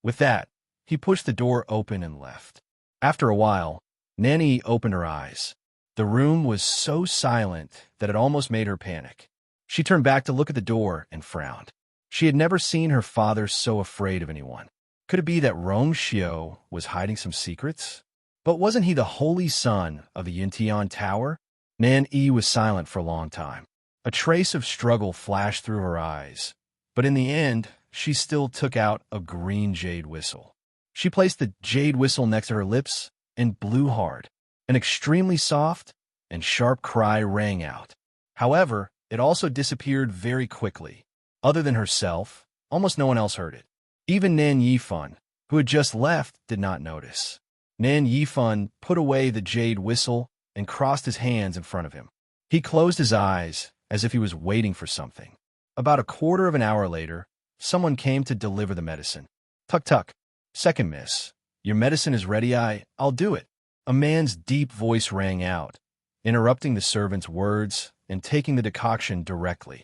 With that, he pushed the door open and left. After a while, Nanny opened her eyes. The room was so silent that it almost made her panic. She turned back to look at the door and frowned. She had never seen her father so afraid of anyone. Could it be that Rong Xiu was hiding some secrets? But wasn't he the holy son of the Yantian Tower? Nanny was silent for a long time. A trace of struggle flashed through her eyes, but in the end, she still took out a green jade whistle. She placed the jade whistle next to her lips and blew hard. An extremely soft and sharp cry rang out. However, it also disappeared very quickly. Other than herself, almost no one else heard it. Even Nan Yifan, who had just left, did not notice. Nan Yifan put away the jade whistle and crossed his hands in front of him. He closed his eyes as if he was waiting for something. About a quarter of an hour later, someone came to deliver the medicine. Tuk tuk. Second miss. Your medicine is ready. I'll do it. A man's deep voice rang out, interrupting the servant's words and taking the decoction directly.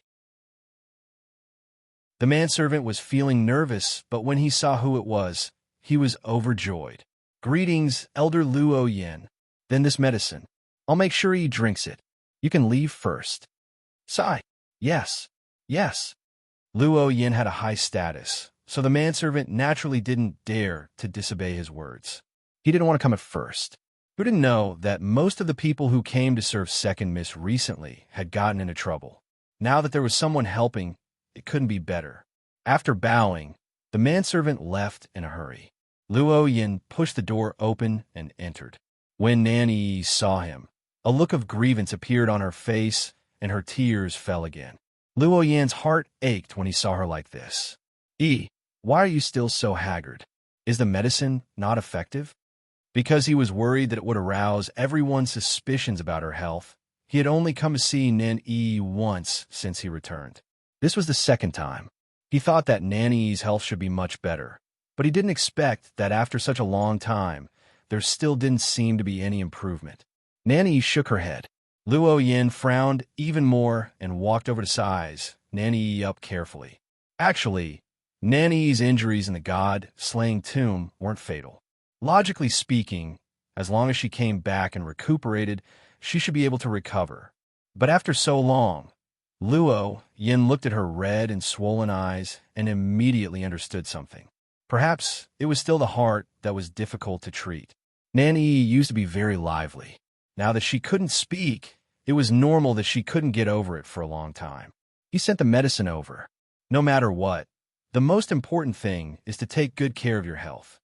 The manservant was feeling nervous, but when he saw who it was, he was overjoyed. Greetings, Elder Luo Yin. Then this medicine. I'll make sure he drinks it. You can leave first. Sigh. Yes. Yes. Luo Yin had a high status, so the manservant naturally didn't dare to disobey his words. He didn't want to come at first. Who didn't know that most of the people who came to serve second miss recently had gotten into trouble? Now that there was someone helping, it couldn't be better. After bowing, the manservant left in a hurry. Luo Yin pushed the door open and entered. When Nanny saw him, a look of grievance appeared on her face and her tears fell again. Luo Yin's heart ached when he saw her like this. Why are you still so haggard? Is the medicine not effective? Because he was worried that it would arouse everyone's suspicions about her health, he had only come to see Nanny once since he returned. This was the second time. He thought that Nanny's health should be much better, but he didn't expect that after such a long time, there still didn't seem to be any improvement. Nanny shook her head. Luo Yin frowned even more and walked over to size Nanny up carefully. Actually, Nanny's injuries in the god-slaying tomb weren't fatal. Logically speaking, as long as she came back and recuperated, she should be able to recover. But after so long, Luo Yin looked at her red and swollen eyes and immediately understood something. Perhaps it was still the heart that was difficult to treat. Nanny used to be very lively. Now that she couldn't speak, it was normal that she couldn't get over it for a long time. He sent the medicine over. No matter what, the most important thing is to take good care of your health.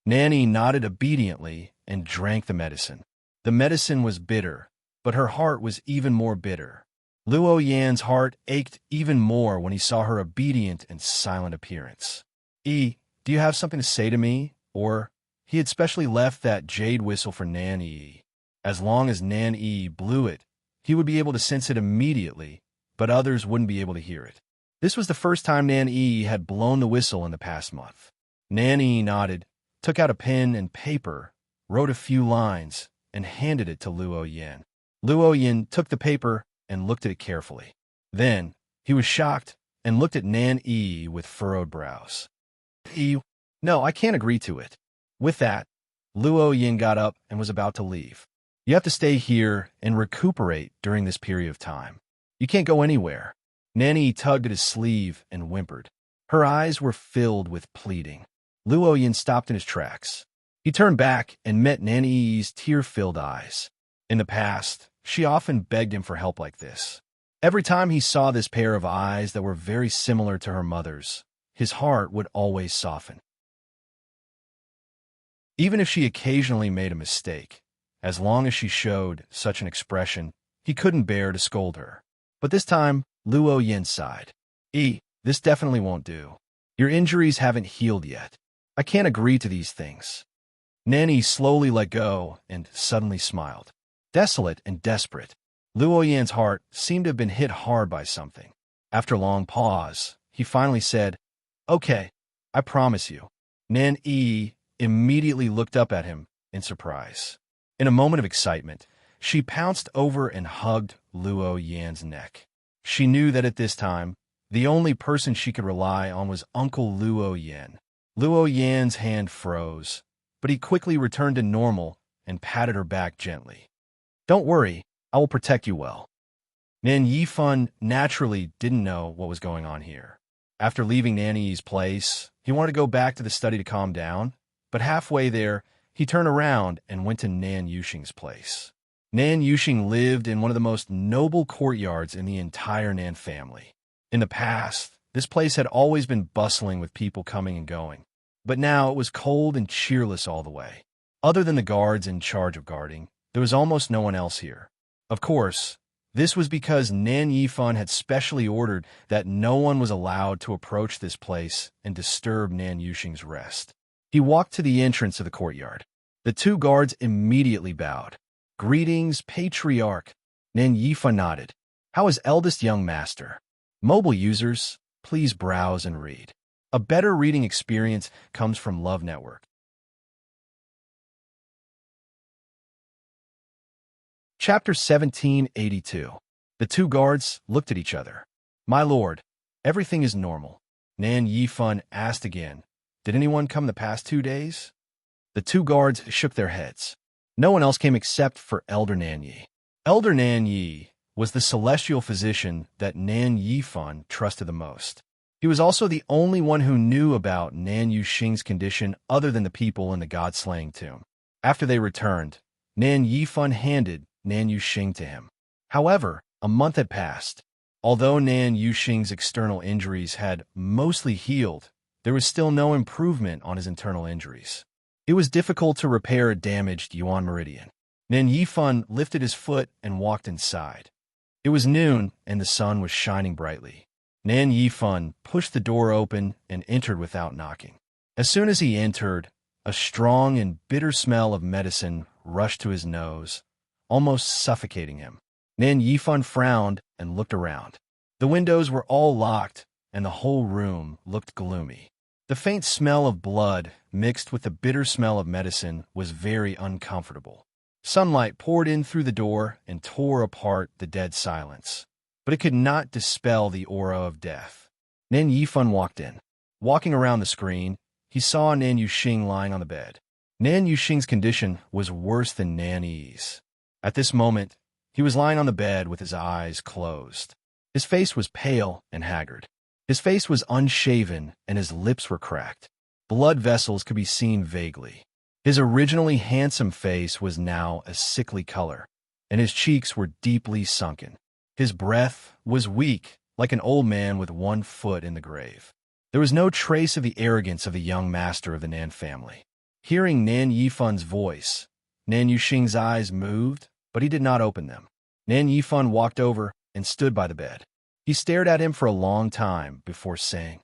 Nanny nodded obediently and drank the medicine. The medicine was bitter, but her heart was even more bitter. Luo Yan's heart ached even more when he saw her obedient and silent appearance. Do you have something to say to me? Or, he had specially left that jade whistle for Nanny. As long as Nanny blew it, he would be able to sense it immediately, but others wouldn't be able to hear it. This was the first time Nan Yi had blown the whistle in the past month. Nan Yi nodded, took out a pen and paper, wrote a few lines, and handed it to Luo Yin. Luo Yin took the paper and looked at it carefully. Then, he was shocked and looked at Nan Yi with furrowed brows. No, I can't agree to it. With that, Luo Yin got up and was about to leave. You have to stay here and recuperate during this period of time. You can't go anywhere. Nan Yi tugged at his sleeve and whimpered. Her eyes were filled with pleading. Luo Yin stopped in his tracks. He turned back and met Nan Yi's tear-filled eyes. In the past, she often begged him for help like this. Every time he saw this pair of eyes that were very similar to her mother's, his heart would always soften. Even if she occasionally made a mistake, as long as she showed such an expression, he couldn't bear to scold her. But this time, Luo Yin sighed. This definitely won't do. Your injuries haven't healed yet. I can't agree to these things. Nan Yi slowly let go and suddenly smiled. Desolate and desperate, Luo Yin's heart seemed to have been hit hard by something. After a long pause, he finally said, Okay, I promise you. Nan Yi immediately looked up at him in surprise. In a moment of excitement, she pounced over and hugged Luo Yin's neck. She knew that at this time, the only person she could rely on was Uncle Luo Yin. Luo Yin's hand froze, but he quickly returned to normal and patted her back gently. Don't worry, I will protect you well. Nan Yifan naturally didn't know what was going on here. After leaving Nan Yi's place, he wanted to go back to the study to calm down, but halfway there, he turned around and went to Nan Yuxing's place. Nan Yuxing lived in one of the most noble courtyards in the entire Nan family. In the past, this place had always been bustling with people coming and going, but now it was cold and cheerless all the way. Other than the guards in charge of guarding, there was almost no one else here. Of course, this was because Nan Yifan had specially ordered that no one was allowed to approach this place and disturb Nan Yuxing's rest. He walked to the entrance of the courtyard. The two guards immediately bowed. Greetings, Patriarch. Nan Yifan nodded. How is eldest young master? Mobile users, please browse and read. A better reading experience comes from Love Network. Chapter 1782. The two guards looked at each other. My lord, everything is normal. Nan Yifan asked again. Did anyone come the past 2 days? The two guards shook their heads. No one else came except for Elder Nan Yi. Elder Nan Yi was the celestial physician that Nan Yifan trusted the most. He was also the only one who knew about Nan Yuxing's condition other than the people in the god-slaying tomb. After they returned, Nan Yifan handed Nan Yuxing to him. However, a month had passed. Although Nan Yuxing's external injuries had mostly healed, there was still no improvement on his internal injuries. It was difficult to repair a damaged Yuan meridian. Nan Yifan lifted his foot and walked inside. It was noon, and the sun was shining brightly. Nan Yifan pushed the door open and entered without knocking. As soon as he entered, a strong and bitter smell of medicine rushed to his nose, almost suffocating him. Nan Yifan frowned and looked around. The windows were all locked, and the whole room looked gloomy. The faint smell of blood mixed with the bitter smell of medicine was very uncomfortable. Sunlight poured in through the door and tore apart the dead silence, but it could not dispel the aura of death. Nan Yifan walked in. Walking around the screen, he saw Nan Yuxing lying on the bed. Nan Yuxing's condition was worse than Nan Yi's. At this moment, he was lying on the bed with his eyes closed. His face was pale and haggard. His face was unshaven and his lips were cracked. Blood vessels could be seen vaguely. His originally handsome face was now a sickly color, and his cheeks were deeply sunken. His breath was weak, like an old man with one foot in the grave. There was no trace of the arrogance of the young master of the Nan family. Hearing Nan Yifan's voice, Nan Yuxing's eyes moved, but he did not open them. Nan Yifan walked over and stood by the bed. He stared at him for a long time before saying,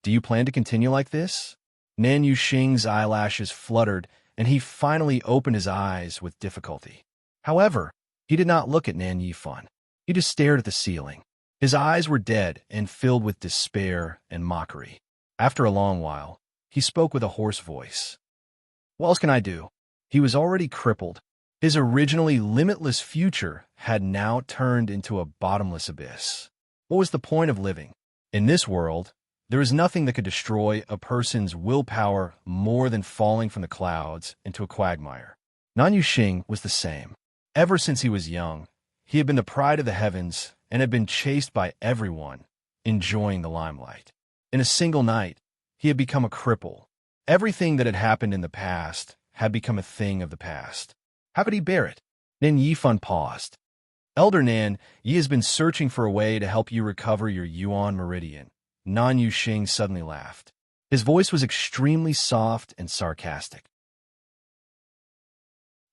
Do you plan to continue like this? Nan Yuxing's eyelashes fluttered, and he finally opened his eyes with difficulty. However, he did not look at Nan Yifan. He just stared at the ceiling. His eyes were dead and filled with despair and mockery. After a long while, he spoke with a hoarse voice. What else can I do? He was already crippled. His originally limitless future had now turned into a bottomless abyss. What was the point of living? In this world, there is nothing that could destroy a person's willpower more than falling from the clouds into a quagmire. Nan Yuxing was the same. Ever since he was young, he had been the pride of the heavens and had been chased by everyone, enjoying the limelight. In a single night, he had become a cripple. Everything that had happened in the past had become a thing of the past. How could he bear it? Nan Yifan paused. Elder Nan, Yi has been searching for a way to help you recover your Yuan meridian. Nan Yuxing suddenly laughed. His voice was extremely soft and sarcastic.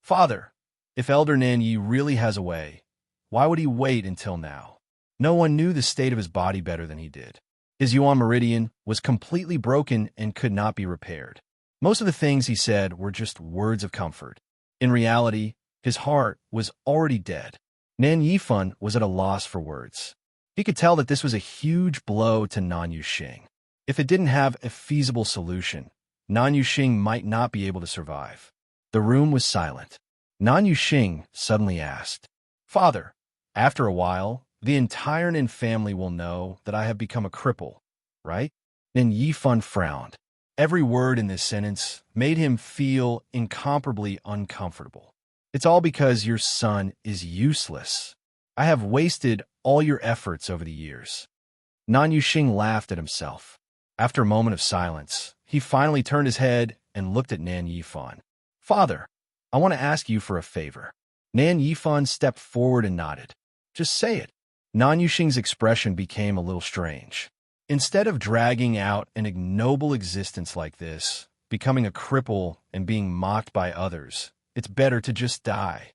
Father, if Elder Nan Yi really has a way, why would he wait until now? No one knew the state of his body better than he did. His Yuan meridian was completely broken and could not be repaired. Most of the things he said were just words of comfort. In reality, his heart was already dead. Nan Yifan was at a loss for words. He could tell that this was a huge blow to Nan Yuxing. If it didn't have a feasible solution, Nan Yuxing might not be able to survive. The room was silent. Nan Yuxing suddenly asked, Father, after a while, the entire Nin family will know that I have become a cripple, right? Nin Yifan frowned. Every word in this sentence made him feel incomparably uncomfortable. It's all because your son is useless. I have wasted all your efforts over the years. Nan Yuxing laughed at himself. After a moment of silence, he finally turned his head and looked at Nan Yifan. Father, I want to ask you for a favor. Nan Yifan stepped forward and nodded. Just say it. Nan Yuxing's expression became a little strange. Instead of dragging out an ignoble existence like this, becoming a cripple and being mocked by others, it's better to just die.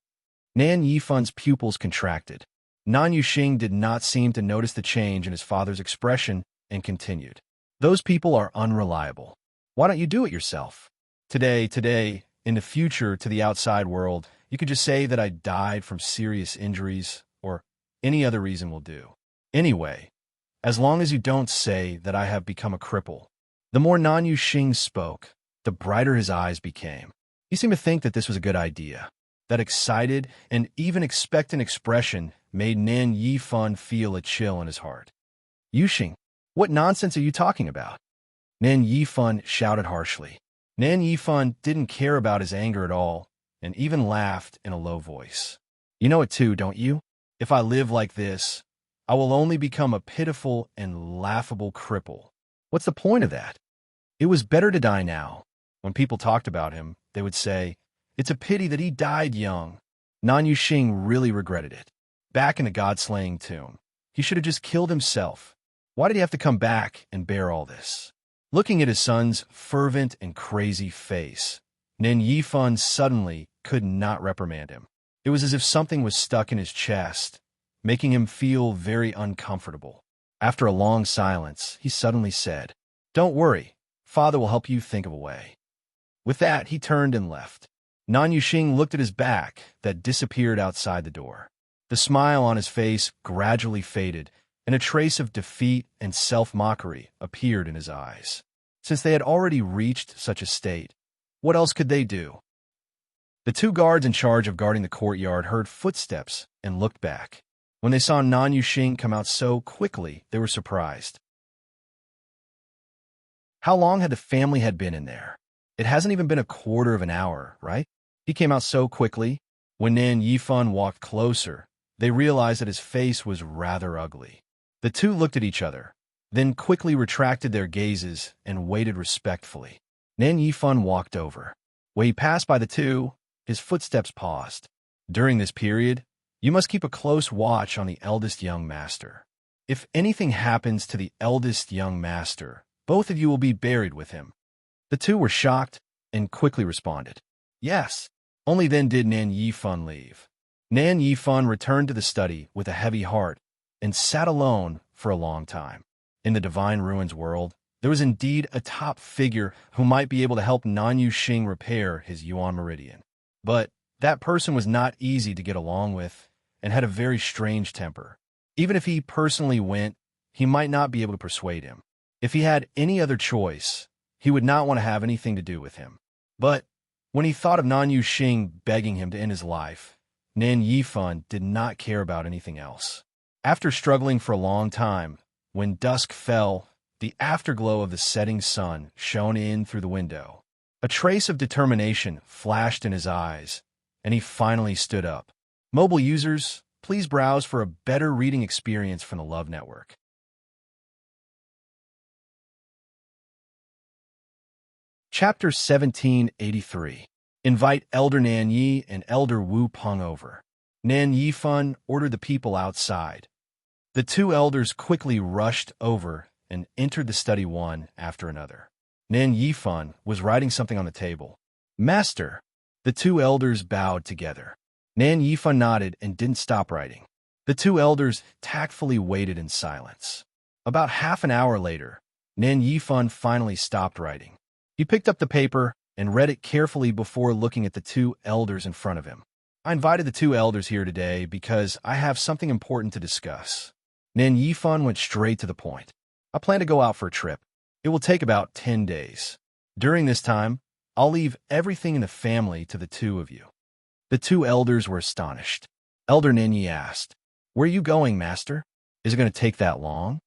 Nan Yifan's pupils contracted. Nan Yuxing did not seem to notice the change in his father's expression and continued. Those people are unreliable. Why don't you do it yourself? Today, in the future to the outside world, you could just say that I died from serious injuries or any other reason will do. Anyway, as long as you don't say that I have become a cripple. The more Nan Yuxing spoke, the brighter his eyes became. He seemed to think that this was a good idea. That excited and even expectant expression made Nan Yifan feel a chill in his heart. Yuxing, what nonsense are you talking about? Nan Yifan shouted harshly. Nan Yifan didn't care about his anger at all and even laughed in a low voice. You know it too, don't you? If I live like this, I will only become a pitiful and laughable cripple. What's the point of that? It was better to die now. When people talked about him, they would say, it's a pity that he died young. Nan Yuxing really regretted it. Back in the god-slaying tomb, he should have just killed himself. Why did he have to come back and bear all this? Looking at his son's fervent and crazy face, Nan Yifan suddenly could not reprimand him. It was as if something was stuck in his chest, making him feel very uncomfortable. After a long silence, he suddenly said, Don't worry, Father will help you think of a way. With that, he turned and left. Nan Yuxing looked at his back that disappeared outside the door. The smile on his face gradually faded, and a trace of defeat and self-mockery appeared in his eyes. Since they had already reached such a state, what else could they do? The two guards in charge of guarding the courtyard heard footsteps and looked back. When they saw Nan Yuxing come out so quickly, they were surprised. How long had the family had been in there? It hasn't even been a quarter of an hour, right? He came out so quickly. When Nan Yifan walked closer, they realized that his face was rather ugly. The two looked at each other, then quickly retracted their gazes and waited respectfully. Nan Yifan walked over. When he passed by the two, his footsteps paused. During this period, you must keep a close watch on the eldest young master. If anything happens to the eldest young master, both of you will be buried with him. The two were shocked and quickly responded, Yes. Only then did Nan Yifan leave. Nan Yifan returned to the study with a heavy heart and sat alone for a long time. In the Divine Ruins world, there was indeed a top figure who might be able to help Nan Yuxing repair his Yuan meridian. But that person was not easy to get along with and had a very strange temper. Even if he personally went, he might not be able to persuade him. If he had any other choice, he would not want to have anything to do with him. But when he thought of Nan Yuxing begging him to end his life, Nan Yifan did not care about anything else. After struggling for a long time, when dusk fell, the afterglow of the setting sun shone in through the window. A trace of determination flashed in his eyes, and he finally stood up. Mobile users, please browse for a better reading experience from the Love Network. Chapter 1783. Invite Elder Nan Yi and Elder Wu Peng over. Nan Yifan ordered the people outside. The two elders quickly rushed over and entered the study one after another. Nan Yifan was writing something on the table. Master! The two elders bowed together. Nan Yifan nodded and didn't stop writing. The two elders tactfully waited in silence. About half an hour later, Nan Yifan finally stopped writing. He picked up the paper and read it carefully before looking at the two elders in front of him. I invited the two elders here today because I have something important to discuss. Nan Yifan went straight to the point. I plan to go out for a trip. It will take about 10 days. During this time, I'll leave everything in the family to the two of you. The two elders were astonished. Elder Nan Yi asked, "Where are you going, Master? Is it going to take that long?"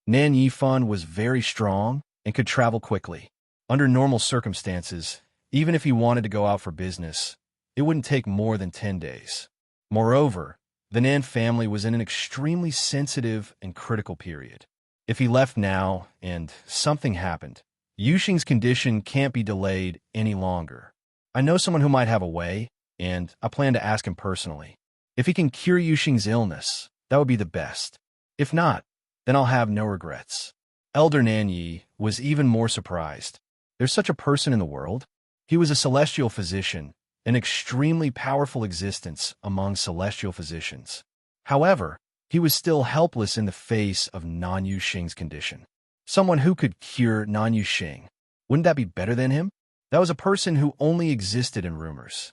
Nan Yifan was very strong and could travel quickly. Under normal circumstances, even if he wanted to go out for business, it wouldn't take more than 10 days. Moreover, the Nan family was in an extremely sensitive and critical period. If he left now and something happened, Yuxing's condition can't be delayed any longer. I know someone who might have a way, and I plan to ask him personally. If he can cure Yuxing's illness, that would be the best. If not, then I'll have no regrets. Elder Nan Yi was even more surprised. There's such a person in the world? He was a celestial physician, an extremely powerful existence among celestial physicians. However, he was still helpless in the face of Nan Yuxing's condition. Someone who could cure Nan Yuxing. Wouldn't that be better than him? That was a person who only existed in rumors.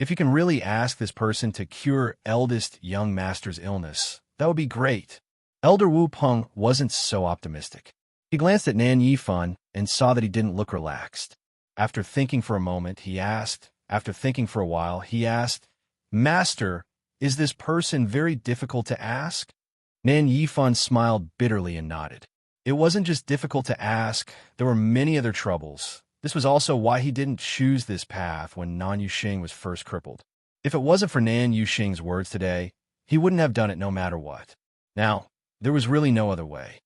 If you can really ask this person to cure eldest young master's illness, that would be great. Elder Wu Peng wasn't so optimistic. He glanced at Nan Yifan and saw that he didn't look relaxed. After thinking for a moment, he asked, "Master, is this person very difficult to ask?" Nan Yifan smiled bitterly and nodded. It wasn't just difficult to ask, there were many other troubles. This was also why he didn't choose this path when Nan Yuxing was first crippled. If it wasn't for Nan Yuxing's words today, he wouldn't have done it no matter what. Now, there was really no other way.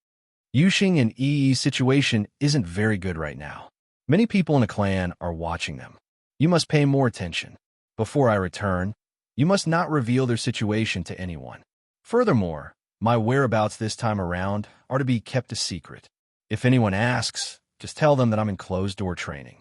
Yuxing and Yi's situation isn't very good right now. Many people in a clan are watching them. You must pay more attention. Before I return, you must not reveal their situation to anyone. Furthermore, my whereabouts this time around are to be kept a secret. If anyone asks, just tell them that I'm in closed-door training.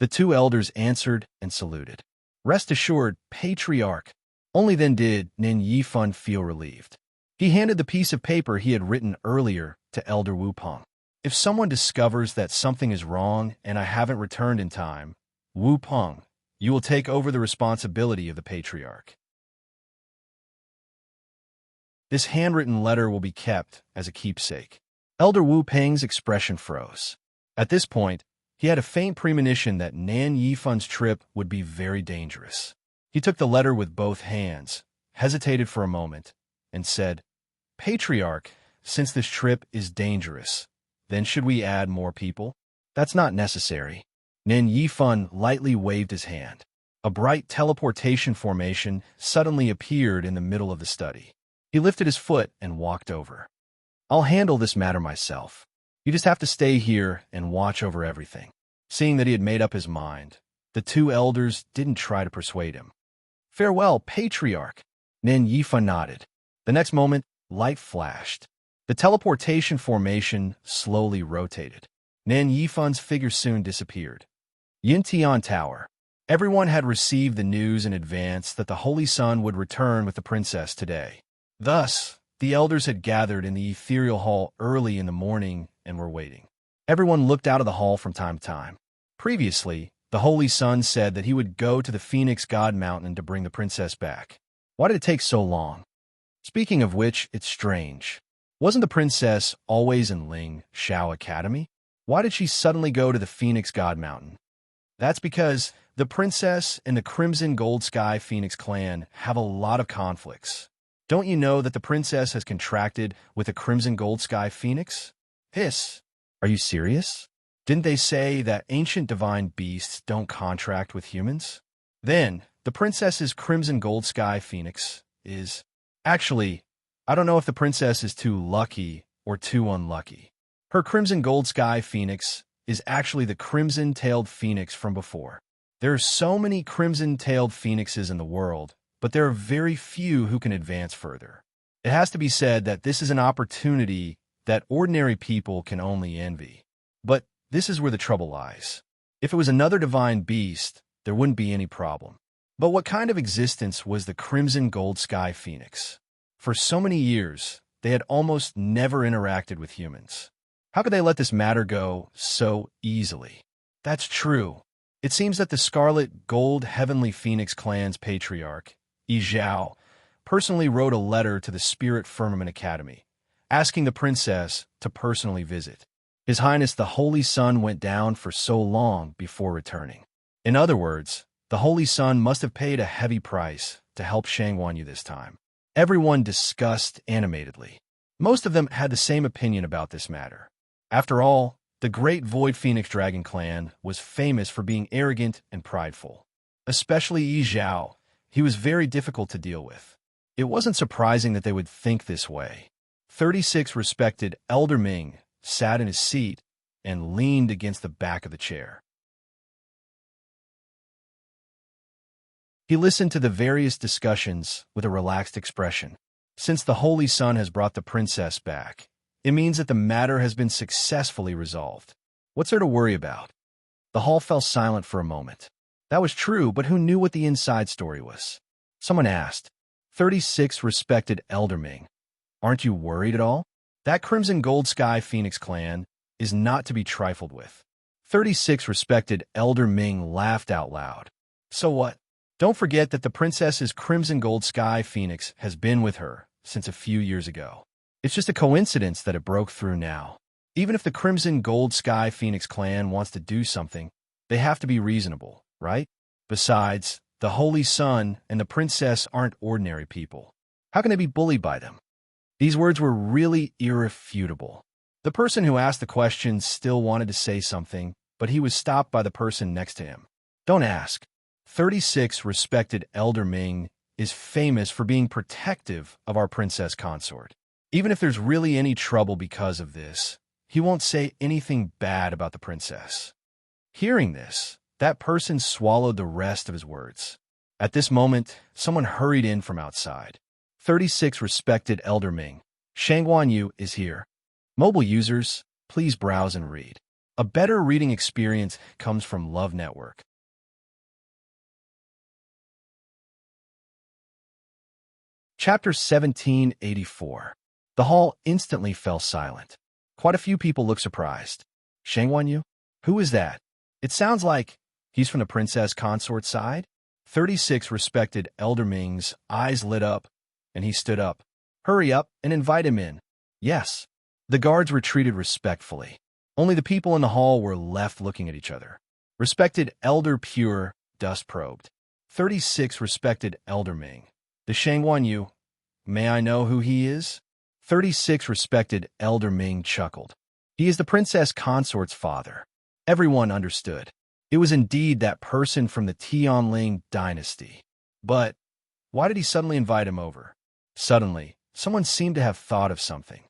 The two elders answered and saluted. Rest assured, Patriarch. Only then did Nan Yifan feel relieved. He handed the piece of paper he had written earlier to Elder Wu Peng. If someone discovers that something is wrong and I haven't returned in time, Wu Peng, you will take over the responsibility of the Patriarch. This handwritten letter will be kept as a keepsake. Elder Wu Peng's expression froze. At this point, he had a faint premonition that Nan Yifan's trip would be very dangerous. He took the letter with both hands, hesitated for a moment, and said, "Patriarch, since this trip is dangerous, then should we add more people?" "That's not necessary." Nan Yifan lightly waved his hand. A bright teleportation formation suddenly appeared in the middle of the study. He lifted his foot and walked over. "I'll handle this matter myself. You just have to stay here and watch over everything." Seeing that he had made up his mind, the two elders didn't try to persuade him. "Farewell, Patriarch." Nan Yifan nodded. The next moment, light flashed. The teleportation formation slowly rotated. Nan Yifan's figure soon disappeared. Yintian Tower. Everyone had received the news in advance that the Holy Sun would return with the princess today. Thus, the elders had gathered in the ethereal hall early in the morning and were waiting. Everyone looked out of the hall from time to time. Previously, the Holy Sun said that he would go to the Phoenix God Mountain to bring the princess back. Why did it take so long? Speaking of which, it's strange. Wasn't the princess always in Ling Xiao Academy? Why did she suddenly go to the Phoenix God Mountain? That's because the princess and the Crimson Gold Sky Phoenix clan have a lot of conflicts. Don't you know that the princess has contracted with the Crimson Gold Sky Phoenix? Are you serious? Didn't they say that ancient divine beasts don't contract with humans? Then, the princess's Crimson Gold Sky Phoenix is... Actually, I don't know if the princess is too lucky or too unlucky. Her Crimson Gold Sky Phoenix is actually the Crimson-tailed Phoenix from before. There are so many Crimson-tailed Phoenixes in the world, but there are very few who can advance further. It has to be said that this is an opportunity that ordinary people can only envy. But this is where the trouble lies. If it was another divine beast, there wouldn't be any problem. But what kind of existence was the Crimson Gold Sky Phoenix? For so many years, they had almost never interacted with humans. How could they let this matter go so easily? That's true. It seems that the Scarlet Gold Heavenly Phoenix clan's patriarch, Yi Zhao, personally wrote a letter to the Spirit Firmament Academy, asking the princess to personally visit. His Highness the Holy Sun went down for so long before returning. In other words, the Holy Sun must have paid a heavy price to help Shang Wanyu this time. Everyone discussed animatedly. Most of them had the same opinion about this matter. After all, the great Void Phoenix Dragon clan was famous for being arrogant and prideful. Especially Yi Zhao, he was very difficult to deal with. It wasn't surprising that they would think this way. 36 respected Elder Ming sat in his seat and leaned against the back of the chair. He listened to the various discussions with a relaxed expression. Since the Holy Sun has brought the princess back, it means that the matter has been successfully resolved. What's there to worry about? The hall fell silent for a moment. That was true, but who knew what the inside story was? Someone asked. 36 respected Elder Ming. Aren't you worried at all? That Crimson Gold Sky Phoenix clan is not to be trifled with. 36 respected Elder Ming laughed out loud. So what? Don't forget that the princess's Crimson Gold Sky Phoenix has been with her since a few years ago. It's just a coincidence that it broke through now. Even if the Crimson Gold Sky Phoenix clan wants to do something, they have to be reasonable, right? Besides, the Holy Sun and the princess aren't ordinary people. How can they be bullied by them? These words were really irrefutable. The person who asked the question still wanted to say something, but he was stopped by the person next to him. Don't ask. 36 respected Elder Ming is famous for being protective of our princess consort. Even if there's really any trouble because of this, he won't say anything bad about the princess. Hearing this, that person swallowed the rest of his words. At this moment, someone hurried in from outside. 36 respected Elder Ming. Shang Wanyu is here. Mobile users, please browse and read. A better reading experience comes from Love Network. Chapter 1784. The hall instantly fell silent. Quite a few people looked surprised. Shang Wanyu? Who is that? It sounds like he's from the princess consort side. 36 respected Elder Ming's eyes lit up, and he stood up. Hurry up and invite him in. Yes. The guards retreated respectfully. Only the people in the hall were left looking at each other. Respected Elder Pure dust probed. 36 respected Elder Ming. The Shang Wanyu, may I know who he is? 36 respected Elder Ming chuckled. He is the princess consort's father. Everyone understood. It was indeed that person from the Tianling dynasty. But why did he suddenly invite him over? Suddenly, someone seemed to have thought of something.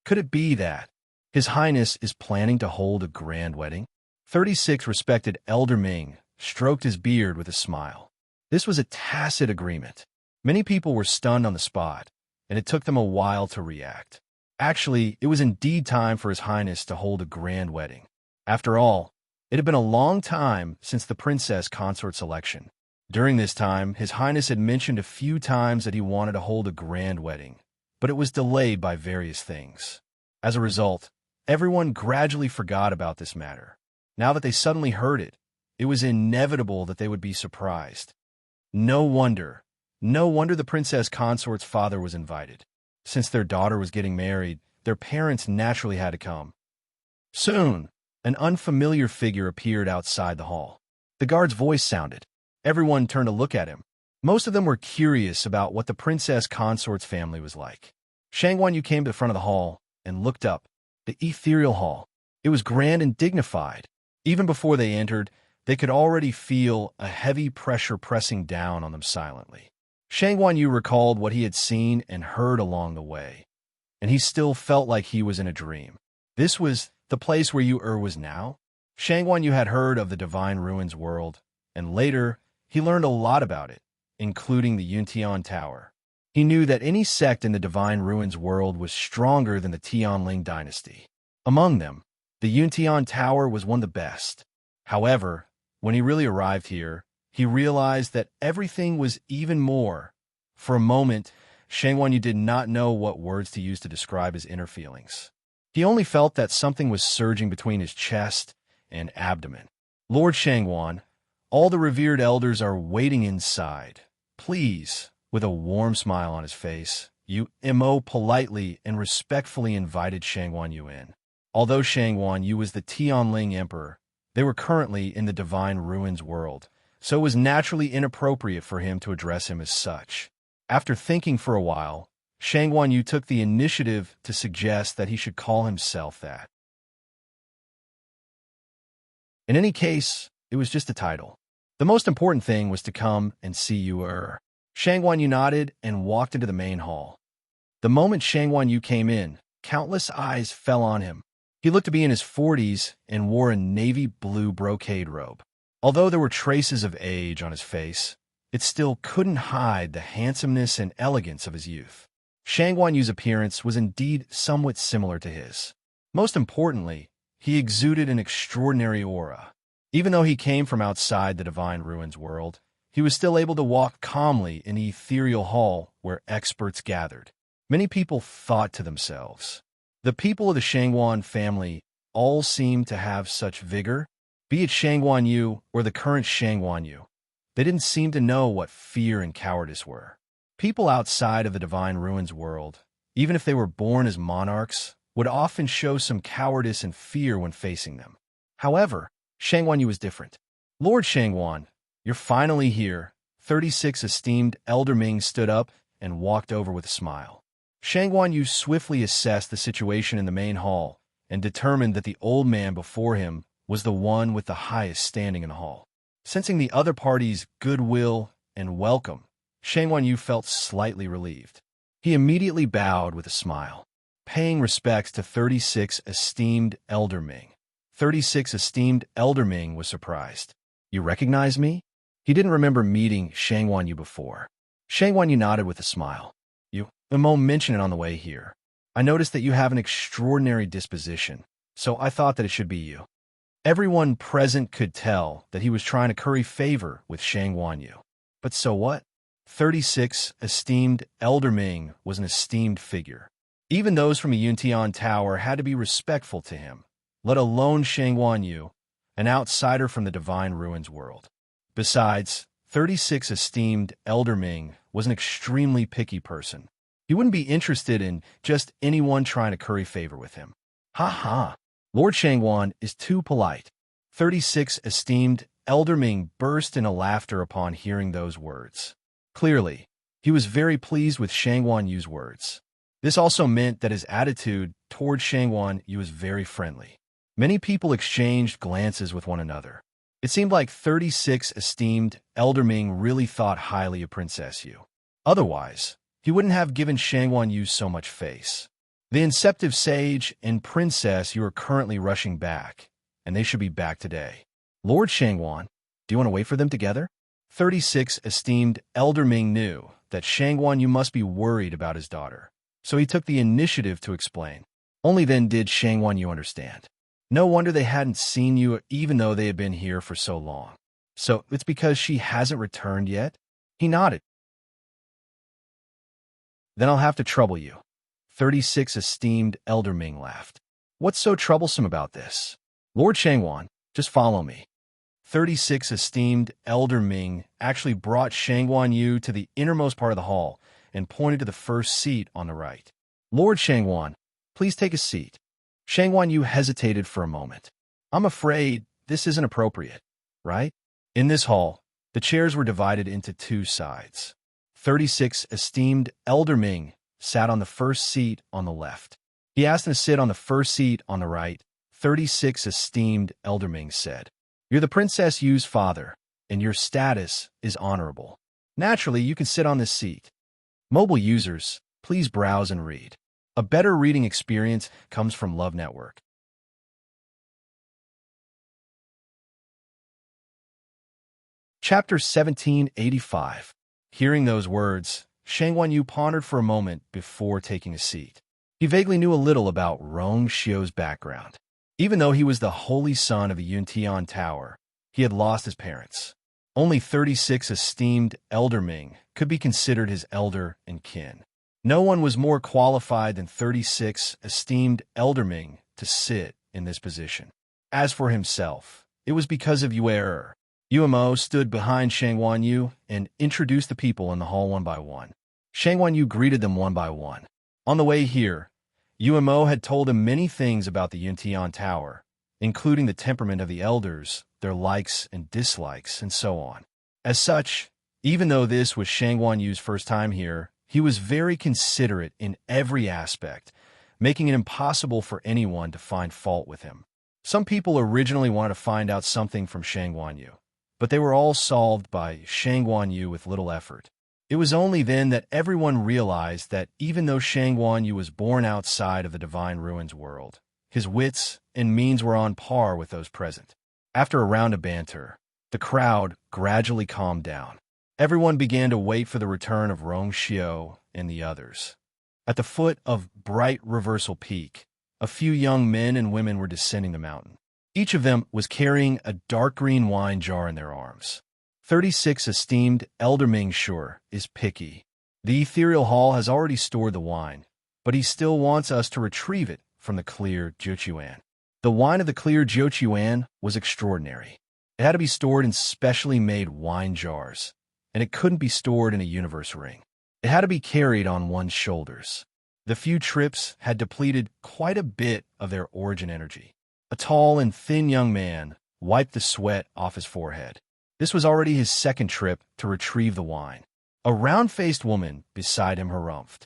Could it be that His Highness is planning to hold a grand wedding? 36 respected Elder Ming stroked his beard with a smile. This was a tacit agreement. Many people were stunned on the spot, and it took them a while to react. Actually, it was indeed time for His Highness to hold a grand wedding. After all, it had been a long time since the princess consort's election. During this time, His Highness had mentioned a few times that he wanted to hold a grand wedding, but it was delayed by various things. As a result, everyone gradually forgot about this matter. Now that they suddenly heard it, it was inevitable that they would be surprised. No wonder No wonder the princess consort's father was invited. Since their daughter was getting married, their parents naturally had to come. Soon, an unfamiliar figure appeared outside the hall. The guard's voice sounded. Everyone turned to look at him. Most of them were curious about what the princess consort's family was like. Shang Yu came to the front of the hall and looked up. The ethereal hall. It was grand and dignified. Even before they entered, they could already feel a heavy pressure pressing down on them silently. Shang Yu recalled what he had seen and heard along the way, and he still felt like he was in a dream. This was the place where Yu was now? Shang Yu had heard of the Divine Ruins world, and later, he learned a lot about it, including the Yuntian Tower. He knew that any sect in the Divine Ruins world was stronger than the Tianling dynasty. Among them, the Yuntian Tower was one of the best. However, when he really arrived here, he realized that everything was even more. For a moment, Shang Yu did not know what words to use to describe his inner feelings. He only felt that something was surging between his chest and abdomen. Lord Shangwan, all the revered elders are waiting inside. Please, with a warm smile on his face, Mo politely and respectfully invited Shang Yu in. Although Shang Yu was the Tianling emperor, they were currently in the Divine Ruins world, so it was naturally inappropriate for him to address him as such. After thinking for a while, Shang Yu took the initiative to suggest that he should call himself that. In any case, it was just a title. The most important thing was to come and see Yu. Shang Yu nodded and walked into the main hall. The moment Shang Yu came in, countless eyes fell on him. He looked to be in his 40s and wore a navy blue brocade robe. Although there were traces of age on his face, it still couldn't hide the handsomeness and elegance of his youth. Shang Yu's appearance was indeed somewhat similar to his. Most importantly, he exuded an extraordinary aura. Even though he came from outside the Divine Ruins world, he was still able to walk calmly in the ethereal hall where experts gathered. Many people thought to themselves, the people of the Shangwan family all seem to have such vigor, be it Shang Yu or the current Shang Yu. They didn't seem to know what fear and cowardice were. People outside of the Divine Ruins world, even if they were born as monarchs, would often show some cowardice and fear when facing them. However, Shang Yu was different. Lord Shangwan, you're finally here. 36 esteemed Elder Ming stood up and walked over with a smile. Shang Yu swiftly assessed the situation in the main hall and determined that the old man before him was the one with the highest standing in the hall. Sensing the other party's goodwill and welcome, Shang Yu felt slightly relieved. He immediately bowed with a smile, paying respects to 36 esteemed Elder Ming. 36 esteemed Elder Ming was surprised. You recognize me? He didn't remember meeting Shang Yu before. Shang Yu nodded with a smile. Mo mentioned it on the way here. I noticed that you have an extraordinary disposition, so I thought that it should be you. Everyone present could tell that he was trying to curry favor with Shang Yu. But so what? 36 esteemed Elder Ming was an esteemed figure. Even those from the Yuntian Tower had to be respectful to him, let alone Shang Yu, an outsider from the Divine Ruins world. Besides, 36 esteemed Elder Ming was an extremely picky person. He wouldn't be interested in just anyone trying to curry favor with him. Ha ha! Lord Shangwan is too polite. 36 esteemed Elder Ming burst into laughter upon hearing those words. Clearly, he was very pleased with Shang Yu's words. This also meant that his attitude toward Shang Yu was very friendly. Many people exchanged glances with one another. It seemed like 36 esteemed Elder Ming really thought highly of Princess Yu. Otherwise, he wouldn't have given Shang Yu so much face. The Inceptive Sage and Princess Yu are currently rushing back, and they should be back today. Lord Shangwan, do you want to wait for them together? 36 esteemed Elder Ming knew that Shangwan Yu must be worried about his daughter, so he took the initiative to explain. Only then did Shangwan Yu understand. No wonder they hadn't seen you even though they had been here for so long. So it's because she hasn't returned yet? He nodded. Then I'll have to trouble you. 36 esteemed Elder Ming laughed. What's so troublesome about this? Lord Shangwan, just follow me. 36 esteemed Elder Ming actually brought Shangguan Yu to the innermost part of the hall and pointed to the first seat on the right. Lord Shangguan, please take a seat. Shangguan Yu hesitated for a moment. I'm afraid this isn't appropriate, right? In this hall, the chairs were divided into two sides. 36 esteemed Elder Ming sat on the first seat on the left. He asked him to sit on the first seat on the right. 36 esteemed Elder Ming said, "You're the Princess Yu's father, and your status is honorable. Naturally, you can sit on this seat. Mobile users, please browse and read. A better reading experience comes from Love Network." Chapter 1785. Hearing those words, Shangguan Yu pondered for a moment before taking a seat. He vaguely knew a little about Rong Xiu's background. Even though he was the holy son of the Yuntian Tower, he had lost his parents. Only 36 esteemed Elder Ming could be considered his elder and kin. No one was more qualified than 36 esteemed Elder Ming to sit in this position. As for himself, it was because of Yuer. Yumo stood behind Shangguan Yu and introduced the people in the hall one by one. Shangguan Yu greeted them one by one. On the way here, Yumo had told him many things about the Yuntian Tower, including the temperament of the elders, their likes and dislikes, and so on. As such, even though this was Shangguan Yu's first time here, he was very considerate in every aspect, making it impossible for anyone to find fault with him. Some people originally wanted to find out something from Shangguan Yu, but they were all solved by Shangguan Yu with little effort. It was only then that everyone realized that even though Shangguan Yu was born outside of the Divine Ruins world, his wits and means were on par with those present. After a round of banter, the crowd gradually calmed down. Everyone began to wait for the return of Rong Xiu and the others. At the foot of Bright Reversal Peak, a few young men and women were descending the mountain. Each of them was carrying a dark green wine jar in their arms. 36 esteemed Elder Ming sure is picky. The ethereal hall has already stored the wine, but he still wants us to retrieve it from the clear Jiuquan. The wine of the clear Jiuquan was extraordinary. It had to be stored in specially made wine jars, and it couldn't be stored in a universe ring. It had to be carried on one's shoulders. The few trips had depleted quite a bit of their origin energy. A tall and thin young man wiped the sweat off his forehead. This was already his second trip to retrieve the wine. A round-faced woman beside him harumphed.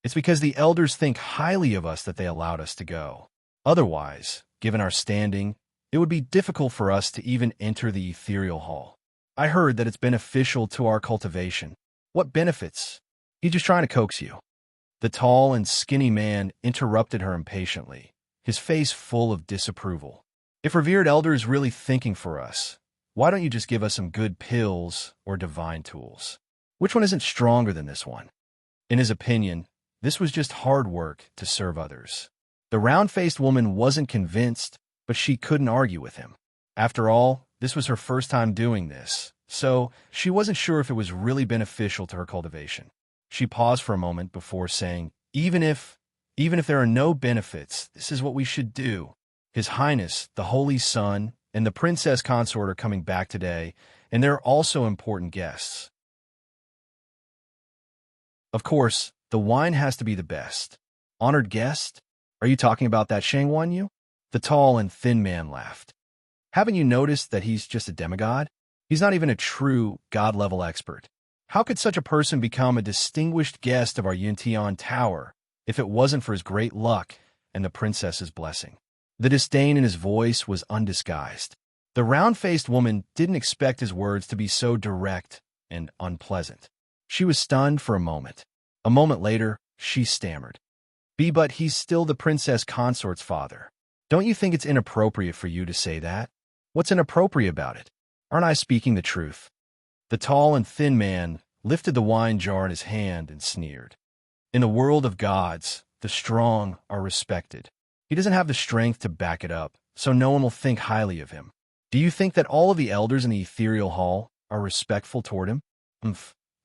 "It's because the elders think highly of us that they allowed us to go. Otherwise, given our standing, it would be difficult for us to even enter the ethereal hall. I heard that it's beneficial to our cultivation." "What benefits?" "He's just trying to coax you." The tall and skinny man interrupted her impatiently, his face full of disapproval. "If revered elder is really thinking for us, why don't you just give us some good pills or divine tools? Which one isn't stronger than this one?" In his opinion, this was just hard work to serve others. The round-faced woman wasn't convinced, but she couldn't argue with him. After all, this was her first time doing this, so she wasn't sure if it was really beneficial to her cultivation. She paused for a moment before saying, even if there are no benefits, this is what we should do. His Highness, the Holy Sun, and the Princess Consort are coming back today, and they're also important guests. Of course, the wine has to be the best. Honored guest? Are you talking about that Shangguan Yu? The tall and thin man laughed. Haven't you noticed that he's just a demigod? He's not even a true god-level expert. How could such a person become a distinguished guest of our Yuntian Tower if it wasn't for his great luck and the princess's blessing? The disdain in his voice was undisguised. The round-faced woman didn't expect his words to be so direct and unpleasant. She was stunned for a moment. A moment later, she stammered. But he's still the princess consort's father. Don't you think it's inappropriate for you to say that? What's inappropriate about it? Aren't I speaking the truth?" The tall and thin man lifted the wine jar in his hand and sneered. "In the world of gods, the strong are respected. He doesn't have the strength to back it up, so no one will think highly of him. Do you think that all of the elders in the ethereal hall are respectful toward him?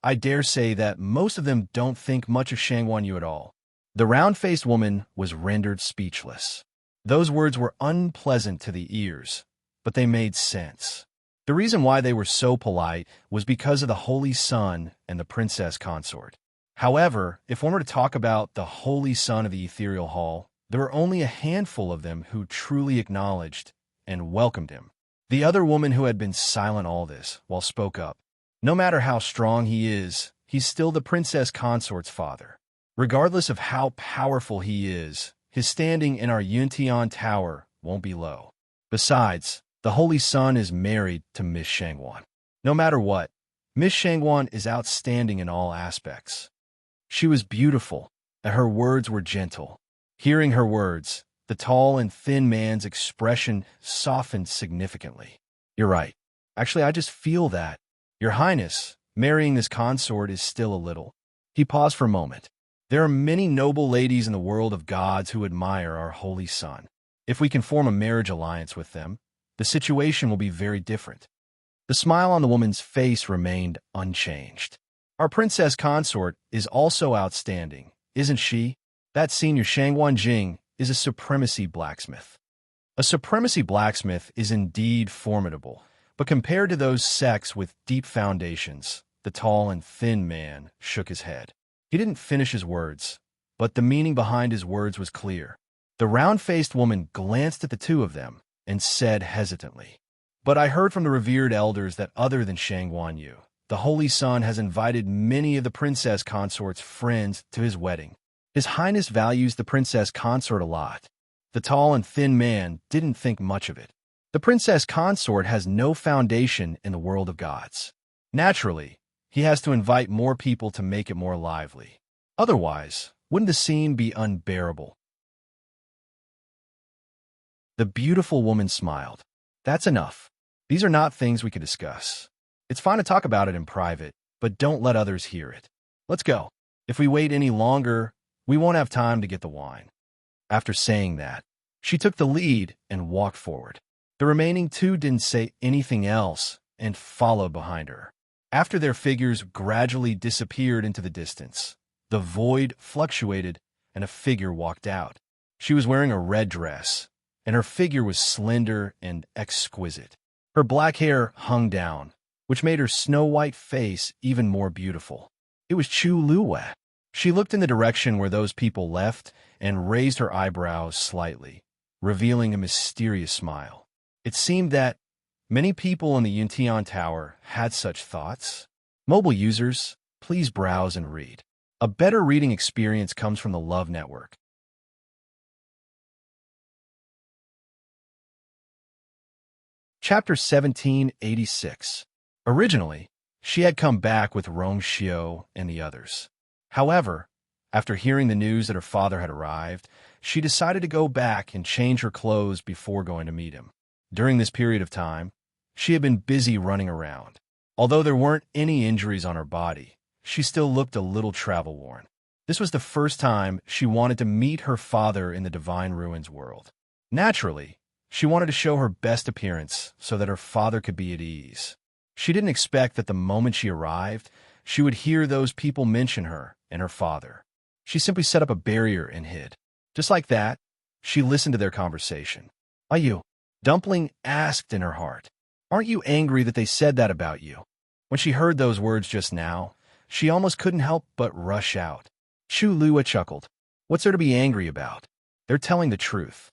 I dare say that most of them don't think much of Shangguan Yu at all." The round-faced woman was rendered speechless. Those words were unpleasant to the ears, but they made sense. The reason why they were so polite was because of the Holy Son and the princess consort. However, if one were to talk about the Holy Son of the Ethereal Hall, there were only a handful of them who truly acknowledged and welcomed him. The other woman who had been silent all this, while spoke up. No matter how strong he is, he's still the princess consort's father. Regardless of how powerful he is, his standing in our Yuntian Tower won't be low. Besides, the Holy Son is married to Miss Shangwan. No matter what, Miss Shangwan is outstanding in all aspects. She was beautiful, and her words were gentle. Hearing her words, the tall and thin man's expression softened significantly. You're right. Actually, I just feel that. Your Highness, marrying this consort is still a little. He paused for a moment. There are many noble ladies in the world of gods who admire our Holy Son. If we can form a marriage alliance with them, the situation will be very different. The smile on the woman's face remained unchanged. Our princess consort is also outstanding, isn't she? That senior Shangwan Jing is a supremacy blacksmith. A supremacy blacksmith is indeed formidable, but compared to those sects with deep foundations, the tall and thin man shook his head. He didn't finish his words, but the meaning behind his words was clear. The round-faced woman glanced at the two of them and said hesitantly, "But I heard from the revered elders that other than Shangwan Yu, the Holy Son has invited many of the princess consort's friends to his wedding. His Highness values the princess consort a lot." The tall and thin man didn't think much of it. The princess consort has no foundation in the world of gods. Naturally, he has to invite more people to make it more lively. Otherwise, wouldn't the scene be unbearable? The beautiful woman smiled. "That's enough. These are not things we could discuss. It's fine to talk about it in private, but don't let others hear it. Let's go. If we wait any longer, we won't have time to get the wine." After saying that, she took the lead and walked forward. The remaining two didn't say anything else and followed behind her. After their figures gradually disappeared into the distance, the void fluctuated and a figure walked out. She was wearing a red dress, and her figure was slender and exquisite. Her black hair hung down, which made her snow-white face even more beautiful. It was Chu Luwe. She looked in the direction where those people left and raised her eyebrows slightly, revealing a mysterious smile. It seemed that many people in the Yuntian Tower had such thoughts. Mobile users, please browse and read. A better reading experience comes from the Love Network. Chapter 1786. Originally, she had come back with Rong Xiao and the others. However, after hearing the news that her father had arrived, she decided to go back and change her clothes before going to meet him. During this period of time, she had been busy running around. Although there weren't any injuries on her body, she still looked a little travel-worn. This was the first time she wanted to meet her father in the Divine Ruins world. Naturally, she wanted to show her best appearance so that her father could be at ease. She didn't expect that the moment she arrived, she would hear those people mention her and her father. She simply set up a barrier and hid. Just like that, she listened to their conversation. "Are you?" Dumpling asked in her heart. "Aren't you angry that they said that about you?" When she heard those words just now, she almost couldn't help but rush out. Chu Lua chuckled. "What's there to be angry about? They're telling the truth."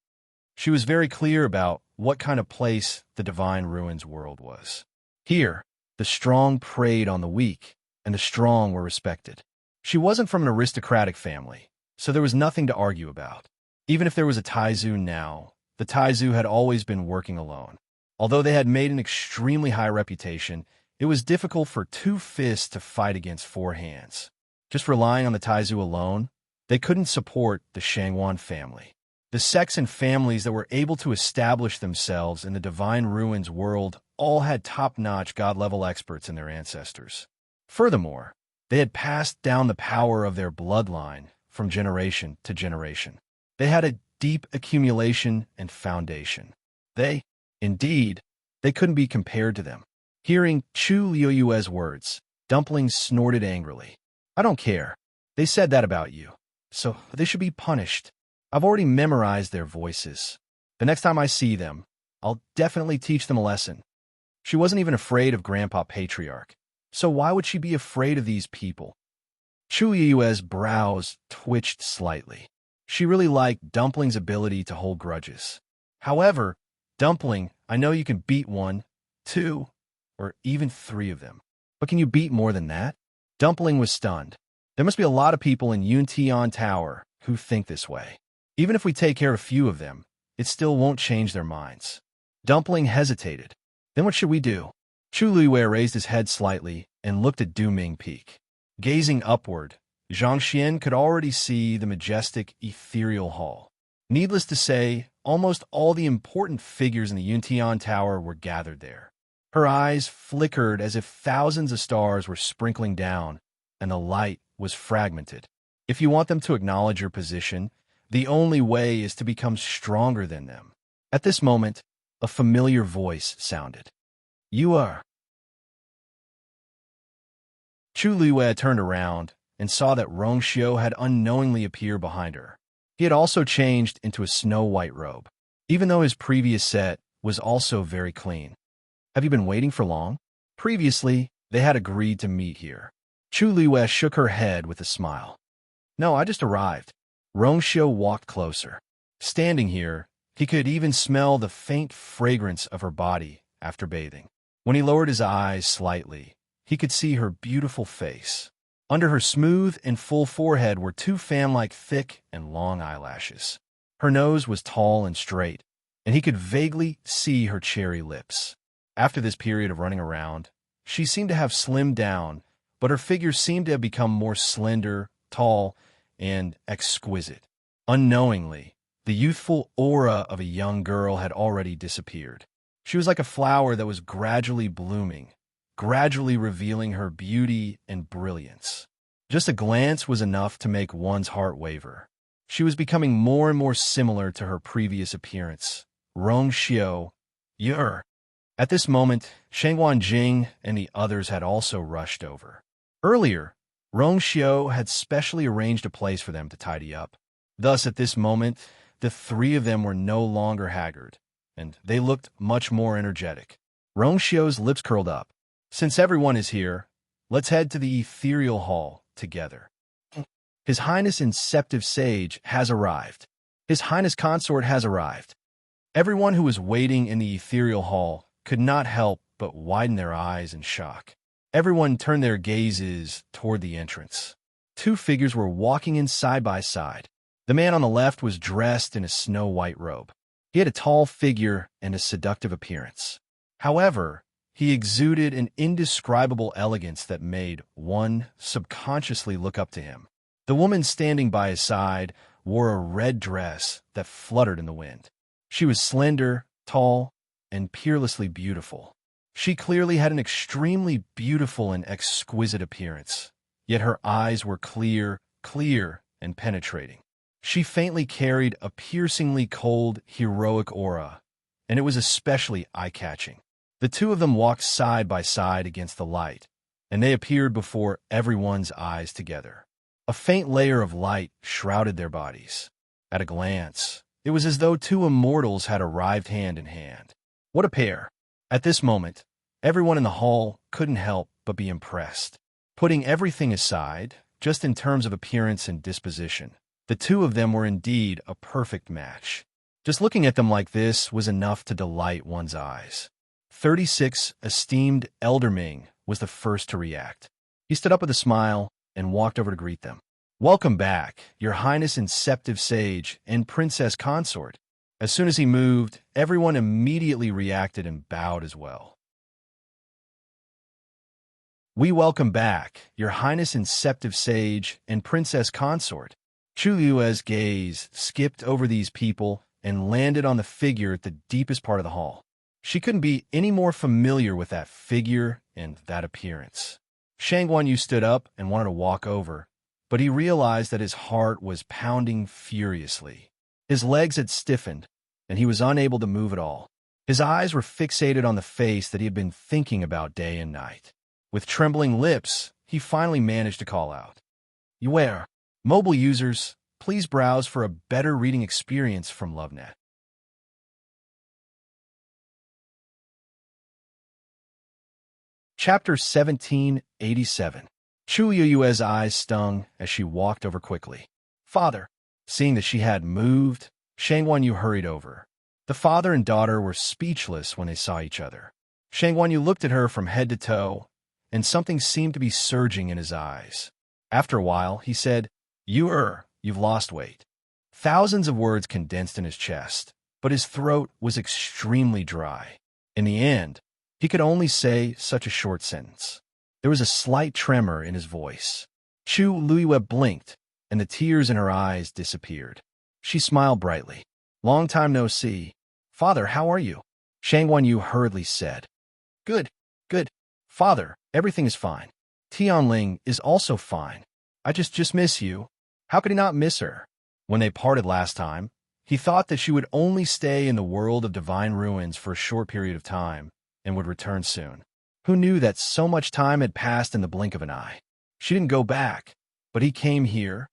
She was very clear about what kind of place the Divine Ruins world was. Here, the strong preyed on the weak, and the strong were respected. She wasn't from an aristocratic family, so there was nothing to argue about. Even if there was a Taizu now, the Taizu had always been working alone. Although they had made an extremely high reputation, it was difficult for two fists to fight against four hands. Just relying on the Taizu alone, they couldn't support the Shangwan family. The sects and families that were able to establish themselves in the Divine Ruins world all had top-notch god-level experts in their ancestors. Furthermore, they had passed down the power of their bloodline from generation to generation. They had a deep accumulation and foundation. Indeed, they couldn't be compared to them. Hearing Chu Liuyue's words, Dumpling snorted angrily. "I don't care. They said that about you, so they should be punished. I've already memorized their voices. The next time I see them, I'll definitely teach them a lesson." She wasn't even afraid of Grandpa Patriarch. So why would she be afraid of these people? Chu Yue's brows twitched slightly. She really liked Dumpling's ability to hold grudges. However, Dumpling, I know you can beat 1, 2, or even 3 of them. But can you beat more than that? Dumpling was stunned. There must be a lot of people in Yuntian Tower who think this way. Even if we take care of a few of them, it still won't change their minds. Dumpling hesitated. Then what should we do? Chu Luiwei raised his head slightly and looked at Duming Peak. Gazing upward, Zhang Xian could already see the majestic ethereal hall. Needless to say, almost all the important figures in the Yuntian Tower were gathered there. Her eyes flickered as if thousands of stars were sprinkling down, and the light was fragmented. If you want them to acknowledge your position, the only way is to become stronger than them. At this moment, a familiar voice sounded. You are. Chu Luiwei turned around and saw that Rongxiu had unknowingly appeared behind her. He had also changed into a snow-white robe, even though his previous set was also very clean. Have you been waiting for long? Previously, they had agreed to meet here. Chu Luiwei shook her head with a smile. No, I just arrived. Rongxiu walked closer. Standing here, he could even smell the faint fragrance of her body after bathing. When he lowered his eyes slightly, he could see her beautiful face. Under her smooth and full forehead were 2 fan-like thick and long eyelashes. Her nose was tall and straight, and he could vaguely see her cherry lips. After this period of running around, she seemed to have slimmed down, but her figure seemed to have become more slender, tall, and exquisite. Unknowingly, the youthful aura of a young girl had already disappeared. She was like a flower that was gradually blooming, gradually revealing her beauty and brilliance. Just a glance was enough to make one's heart waver. She was becoming more and more similar to her previous appearance. Rongxiu, you're... At this moment, Shangguan Jing and the others had also rushed over. Earlier, Rongxiu had specially arranged a place for them to tidy up. Thus, at this moment, the 3 of them were no longer haggard, and they looked much more energetic. Rongxiu's lips curled up. Since everyone is here, let's head to the ethereal hall together. His Highness Inceptive Sage has arrived. His Highness Consort has arrived. Everyone who was waiting in the ethereal hall could not help but widen their eyes in shock. Everyone turned their gazes toward the entrance. 2 figures were walking in side by side. The man on the left was dressed in a snow-white robe. He had a tall figure and a seductive appearance. However, he exuded an indescribable elegance that made one subconsciously look up to him. The woman standing by his side wore a red dress that fluttered in the wind. She was slender, tall, and peerlessly beautiful. She clearly had an extremely beautiful and exquisite appearance, yet her eyes were clear, and penetrating. She faintly carried a piercingly cold, heroic aura, and it was especially eye-catching. The 2 of them walked side by side against the light, and they appeared before everyone's eyes together. A faint layer of light shrouded their bodies. At a glance, it was as though 2 immortals had arrived hand in hand. What a pair! At this moment, everyone in the hall couldn't help but be impressed. Putting everything aside, just in terms of appearance and disposition, the 2 of them were indeed a perfect match. Just looking at them like this was enough to delight one's eyes. 36 esteemed Elder Ming was the first to react. He stood up with a smile and walked over to greet them. Welcome back, Your Highness Inceptive Sage and Princess Consort. As soon as he moved, everyone immediately reacted and bowed as well. We welcome back, Your Highness Inceptive Sage and Princess Consort. Chu Yue's gaze skipped over these people and landed on the figure at the deepest part of the hall. She couldn't be any more familiar with that figure and that appearance. Shangguan Yu stood up and wanted to walk over, but he realized that his heart was pounding furiously. His legs had stiffened, and he was unable to move at all. His eyes were fixated on the face that he had been thinking about day and night. With trembling lips, he finally managed to call out, "Beware! Mobile users, please browse for a better reading experience from LoveNet." Chapter 1787. Chu Yue's eyes stung as she walked over quickly. Father. Seeing that she had moved, Shang Wanyu hurried over. The father and daughter were speechless when they saw each other. Shang Wanyu looked at her from head to toe, and something seemed to be surging in his eyes. After a while, he said, You've lost weight. Thousands of words condensed in his chest, but his throat was extremely dry. In the end, he could only say such a short sentence. There was a slight tremor in his voice. Chu Luiyue blinked, and the tears in her eyes disappeared. She smiled brightly. Long time no see. Father, how are you? Shang Wanyu hurriedly said. Good. Father, everything is fine. Tianling is also fine. I just miss you. How could he not miss her? When they parted last time, he thought that she would only stay in the world of divine ruins for a short period of time and would return soon. Who knew that so much time had passed in the blink of an eye? She didn't go back, but he came here.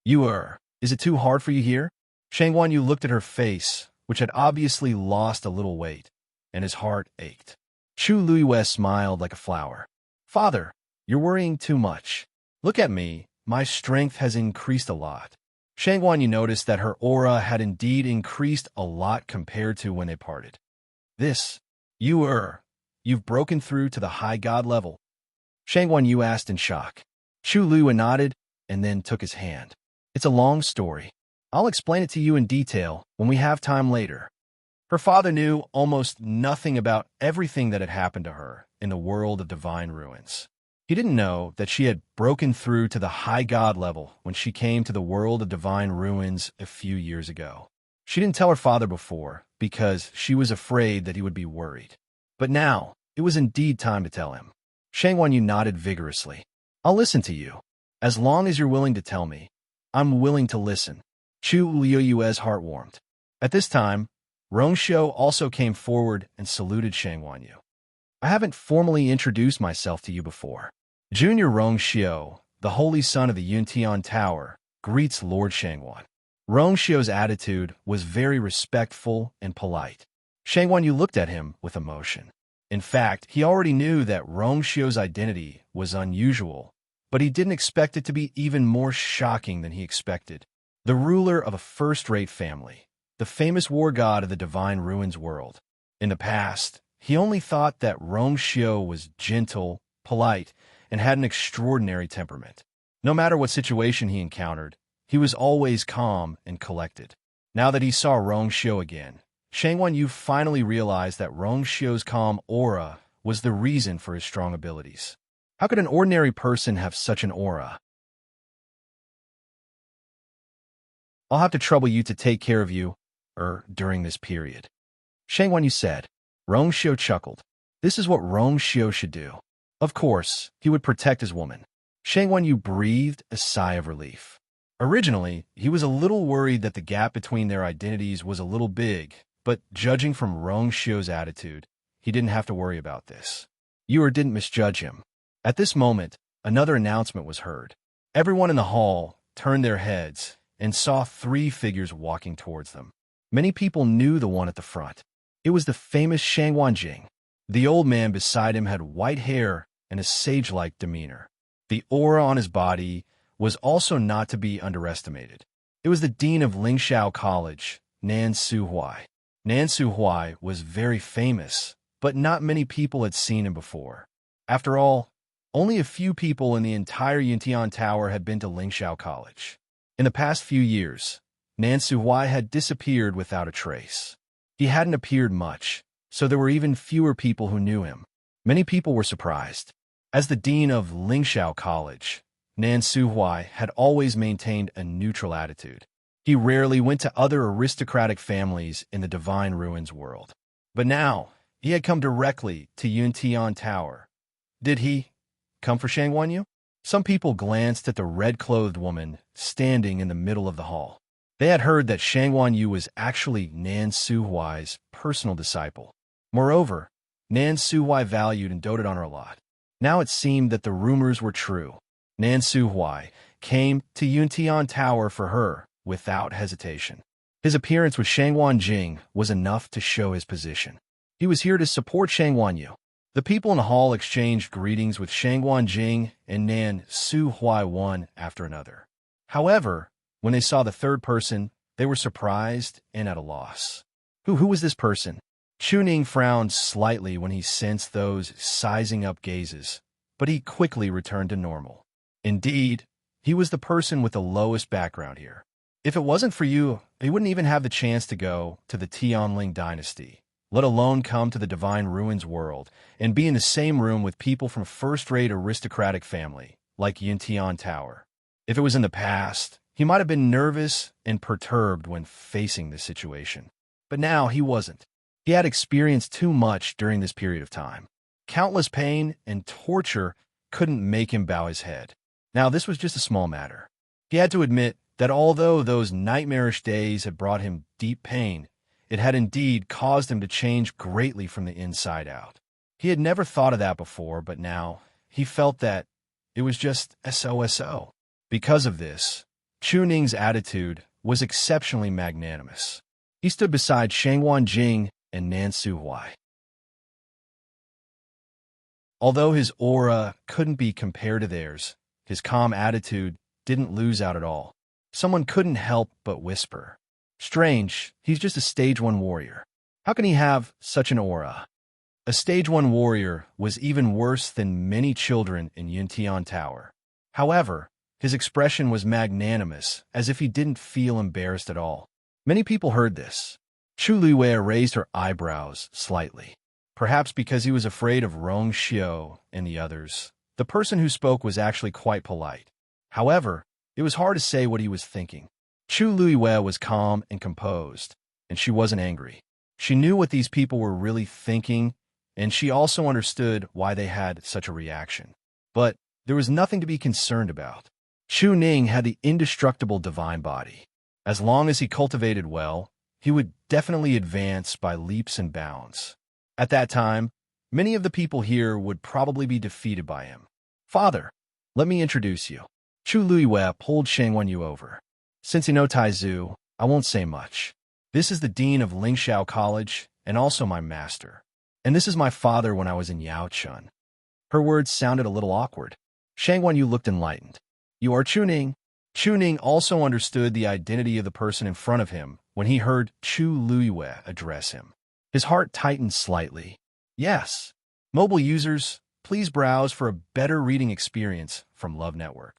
Is it too hard for you here? Shang Wanyu looked at her face, which had obviously lost a little weight, and his heart ached. Chu Luiyue smiled like a flower. Father, you're worrying too much. Look at me, my strength has increased a lot. Shang Wanyu noticed that her aura had indeed increased a lot compared to when they parted. You've broken through to the high god level. Shang Wanyu asked in shock. Chu Luiyue nodded and then took his hand. It's a long story. I'll explain it to you in detail when we have time later. Her father knew almost nothing about everything that had happened to her in the world of divine ruins. He didn't know that she had broken through to the high god level when she came to the world of divine ruins a few years ago. She didn't tell her father before because she was afraid that he would be worried. But now, it was indeed time to tell him. Shang Wanyu nodded vigorously. I'll listen to you. As long as you're willing to tell me, I'm willing to listen. Chu Luiyue's heart warmed. At this time, Rongxiu also came forward and saluted Shang Wanyu. I haven't formally introduced myself to you before. Junior Rongxiu, the holy son of the Yuntian Tower, greets Lord Shangwan. Rongxiu's attitude was very respectful and polite. Shang Wanyu looked at him with emotion. In fact, he already knew that Rongxiu's identity was unusual, but he didn't expect it to be even more shocking than he expected. The ruler of a first-rate family, the famous war god of the divine ruins world. In the past, he only thought that Rongxiu was gentle, polite, and had an extraordinary temperament. No matter what situation he encountered, he was always calm and collected. Now that he saw Rongxiu again, Shang Wanyu finally realized that Rongxiu's calm aura was the reason for his strong abilities. How could an ordinary person have such an aura? I'll have to trouble you to take care of you, during this period. Shang Wanyu said. Rongxiu chuckled. This is what Rongxiu should do. Of course, he would protect his woman. Shang Wanyu breathed a sigh of relief. Originally, he was a little worried that the gap between their identities was a little big, but judging from Rongxiu's attitude, he didn't have to worry about this. Yuer didn't misjudge him. At this moment, another announcement was heard. Everyone in the hall turned their heads and saw 3 figures walking towards them. Many people knew the one at the front. It was the famous Shang Wanjing. The old man beside him had white hair and a sage-like demeanor. The aura on his body was also not to be underestimated. It was the dean of Lingxiao College, Nan Suhuai. Nan Suhuai was very famous, but not many people had seen him before. After all, only a few people in the entire Yuntian Tower had been to Lingxiao College. In the past few years, Nan Suhuai had disappeared without a trace. He hadn't appeared much, so there were even fewer people who knew him. Many people were surprised. As the dean of Lingxiao College, Nan Suhuai had always maintained a neutral attitude. He rarely went to other aristocratic families in the Divine Ruins world. But now, he had come directly to Yuntian Tower. Did he come for Shang Wanyu? Some people glanced at the red-clothed woman standing in the middle of the hall. They had heard that Shang Wanyu was actually Nan Suhuai's personal disciple. Moreover, Nan Suhuai valued and doted on her a lot. Now it seemed that the rumors were true. Nan Suhuai came to Yuntian Tower for her without hesitation. His appearance with Shang Wanjing was enough to show his position. He was here to support Shang Wanyu. The people in the hall exchanged greetings with Shangguan Jing and Nan Su Huai one after another. However, when they saw the third person, they were surprised and at a loss. Who was this person? Chu Ning frowned slightly when he sensed those sizing up gazes, but he quickly returned to normal. Indeed, he was the person with the lowest background here. If it wasn't for you, he wouldn't even have the chance to go to the Tianling dynasty, let alone come to the Divine Ruins world and be in the same room with people from first-rate aristocratic family, like Yuntian Tower. If it was in the past, he might have been nervous and perturbed when facing this situation. But now he wasn't. He had experienced too much during this period of time. Countless pain and torture couldn't make him bow his head. Now, this was just a small matter. He had to admit that although those nightmarish days had brought him deep pain, it had indeed caused him to change greatly from the inside out. He had never thought of that before, but now he felt that it was just SOSO. Because of this, Chu Ning's attitude was exceptionally magnanimous. He stood beside Shangguan Jing and Nan Su Huai. Although his aura couldn't be compared to theirs, his calm attitude didn't lose out at all. Someone couldn't help but whisper, "Strange, he's just a Stage 1 warrior. How can he have such an aura?" A Stage 1 warrior was even worse than many children in Yuntian Tower. However, his expression was magnanimous, as if he didn't feel embarrassed at all. Many people heard this. Chu Luiwei raised her eyebrows slightly. Perhaps because he was afraid of Rong Xiao and the others, the person who spoke was actually quite polite. However, it was hard to say what he was thinking. Chu Luiwei was calm and composed, and she wasn't angry. She knew what these people were really thinking, and she also understood why they had such a reaction. But there was nothing to be concerned about. Chu Ning had the indestructible divine body. As long as he cultivated well, he would definitely advance by leaps and bounds. At that time, many of the people here would probably be defeated by him. "Father, let me introduce you." Chu Luiwei pulled Shangguan Yu over. "Since you know Taizu, I won't say much. This is the dean of Lingxiao College and also my master. And this is my father when I was in Yaochun." Her words sounded a little awkward. Shangguan Yu looked enlightened. "You are Chu Ning." Chu Ning also understood the identity of the person in front of him when he heard Chu Luiwei address him. His heart tightened slightly. Yes. Mobile users, please browse for a better reading experience from Love Network.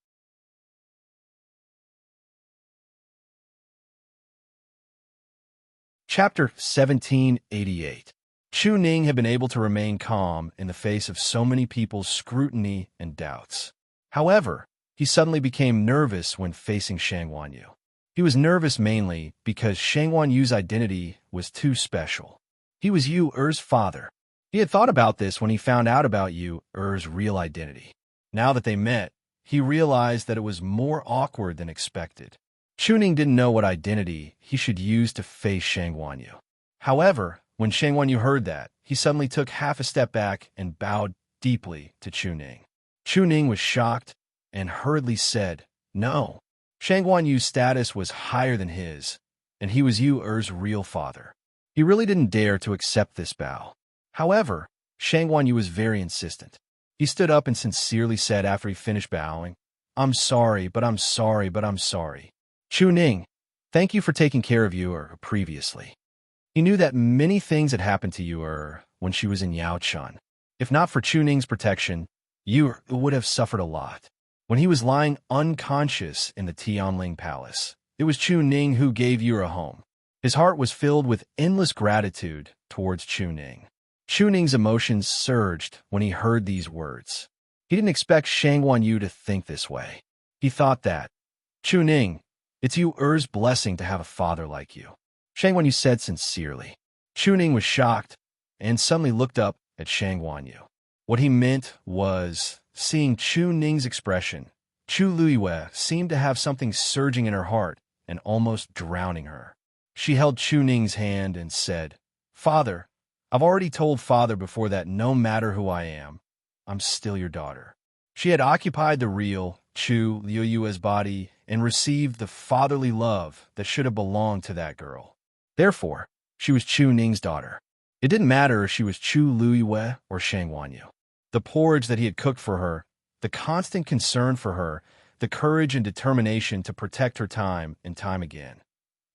Chapter 1788. Chu Ning had been able to remain calm in the face of so many people's scrutiny and doubts. However, he suddenly became nervous when facing Shangguan Yu. He was nervous mainly because Shangguan Yu's identity was too special. He was Yu Er's father. He had thought about this when he found out about Yu Er's real identity. Now that they met, he realized that it was more awkward than expected. Chu Ning didn't know what identity he should use to face Shangguan Yu. However, when Shangguan Yu heard that, he suddenly took half a step back and bowed deeply to Chu Ning. Chu Ning was shocked and hurriedly said, "No." Shangguan Yu's status was higher than his, and he was Yu Er's real father. He really didn't dare to accept this bow. However, Shangguan Yu was very insistent. He stood up and sincerely said after he finished bowing, "I'm sorry, but I'm sorry, but I'm sorry. Chu Ning, thank you for taking care of Yu previously." He knew that many things had happened to Yu when she was in Yaochun. If not for Chu Ning's protection, Yu would have suffered a lot. When he was lying unconscious in the Tianling Palace, it was Chu Ning who gave Yu a home. His heart was filled with endless gratitude towards Chu Ning. Chu Ning's emotions surged when he heard these words. He didn't expect Shangguan Yu to think this way. He thought that, "Chu Ning, it's Yu Er's blessing to have a father like you," Shangguan Yu said sincerely. Chu Ning was shocked and suddenly looked up at Shangguan Yu. What he meant was, seeing Chu Ning's expression, Chu Luiwei seemed to have something surging in her heart and almost drowning her. She held Chu Ning's hand and said, "Father, I've already told Father before that no matter who I am, I'm still your daughter." She had occupied the real Chu Luiwei's body and received the fatherly love that should have belonged to that girl. Therefore, she was Chu Ning's daughter. It didn't matter if she was Chu Luiyue or Shang Wanyu. The porridge that he had cooked for her, the constant concern for her, the courage and determination to protect her time and time again.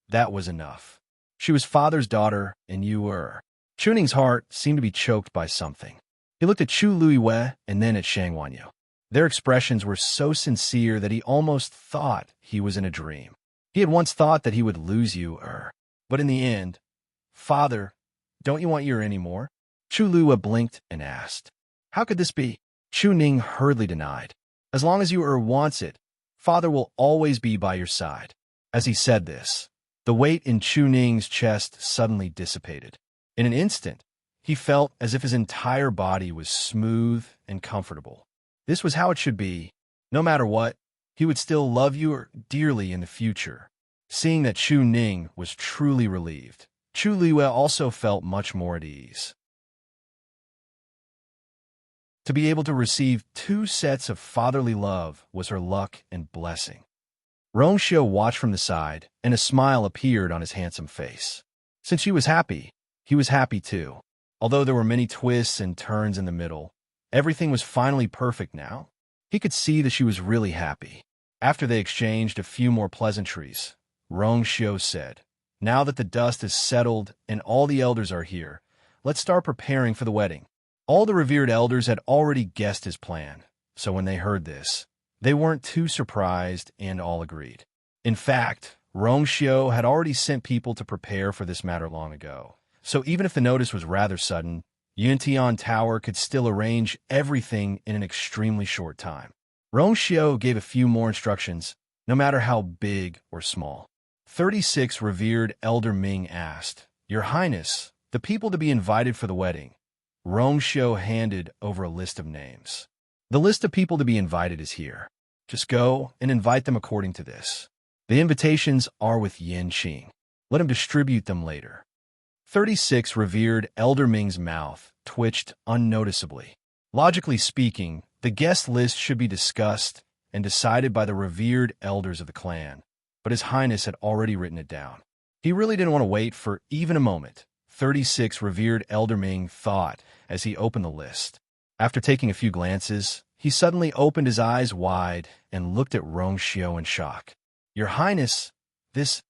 That was enough. She was father's daughter, and you were. Chuning's heart seemed to be choked by something. He looked at Chu Luiyue and then at Shang Wanyu. Their expressions were so sincere that he almost thought he was in a dream. He had once thought that he would lose you, but in the end, "Father, don't you want your anymore?" Chu Luiyue blinked and asked. "How could this be?" Chu Ning hurriedly denied. "As long as you wants it, Father will always be by your side." As he said this, the weight in Chu Ning's chest suddenly dissipated. In an instant, he felt as if his entire body was smooth and comfortable. This was how it should be. No matter what, he would still love you dearly in the future. Seeing that Chu Ning was truly relieved, Chu Luiyue also felt much more at ease. To be able to receive 2 sets of fatherly love was her luck and blessing. Rongxiu watched from the side, and a smile appeared on his handsome face. Since she was happy, he was happy too. Although there were many twists and turns in the middle, everything was finally perfect now. He could see that she was really happy. After they exchanged a few more pleasantries, Rongxiu said, "Now that the dust is settled and all the elders are here, let's start preparing for the wedding." All the revered elders had already guessed his plan, so when they heard this, they weren't too surprised and all agreed. In fact, Rongxiu had already sent people to prepare for this matter long ago. So even if the notice was rather sudden, Yuntian Tower could still arrange everything in an extremely short time. Rongxiu gave a few more instructions, no matter how big or small. 36 revered Elder Ming asked, "Your Highness, the people to be invited for the wedding." Rongxiu handed over a list of names. "The list of people to be invited is here. Just go and invite them according to this. The invitations are with Yin Qing. Let him distribute them later." 36 revered Elder Ming's mouth twitched unnoticeably. Logically speaking, the guest list should be discussed and decided by the revered elders of the clan, but His Highness had already written it down. He really didn't want to wait for even a moment. 36 revered Elder Ming thought as he opened the list. After taking a few glances, he suddenly opened his eyes wide and looked at Rongxiu in shock. "Your Highness, this..."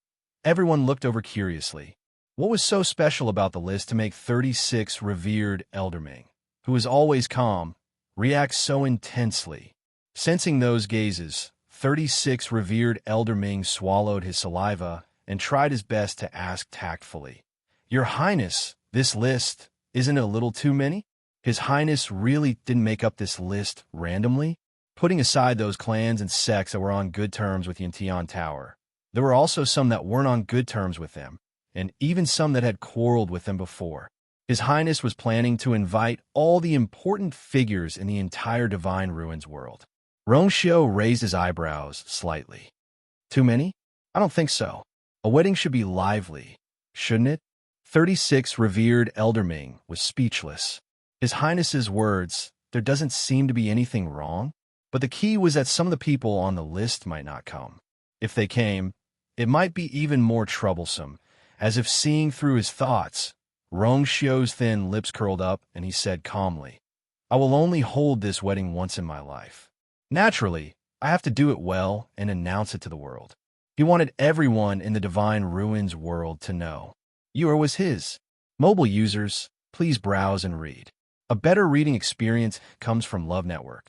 Everyone looked over curiously. What was so special about the list to make 36 revered Elder Ming, who was always calm, react so intensely? Sensing those gazes, 36 revered Elder Ming swallowed his saliva and tried his best to ask tactfully, "Your Highness, this list, isn't it a little too many?" His Highness really didn't make up this list randomly. Putting aside those clans and sects that were on good terms with Yuntian Tower, there were also some that weren't on good terms with them, and even some that had quarreled with them before. His Highness was planning to invite all the important figures in the entire Divine Ruins world. Rongxiu raised his eyebrows slightly. "Too many? I don't think so. A wedding should be lively, shouldn't it?" 36 revered Elder Ming was speechless. His Highness's words, "There doesn't seem to be anything wrong," but the key was that some of the people on the list might not come. If they came, it might be even more troublesome. As if seeing through his thoughts, Rongxiu's thin lips curled up and he said calmly, "I will only hold this wedding once in my life. Naturally, I have to do it well and announce it to the world." He wanted everyone in the Divine Ruins world to know. Yura was his. Mobile users, please browse and read. A better reading experience comes from Love Network.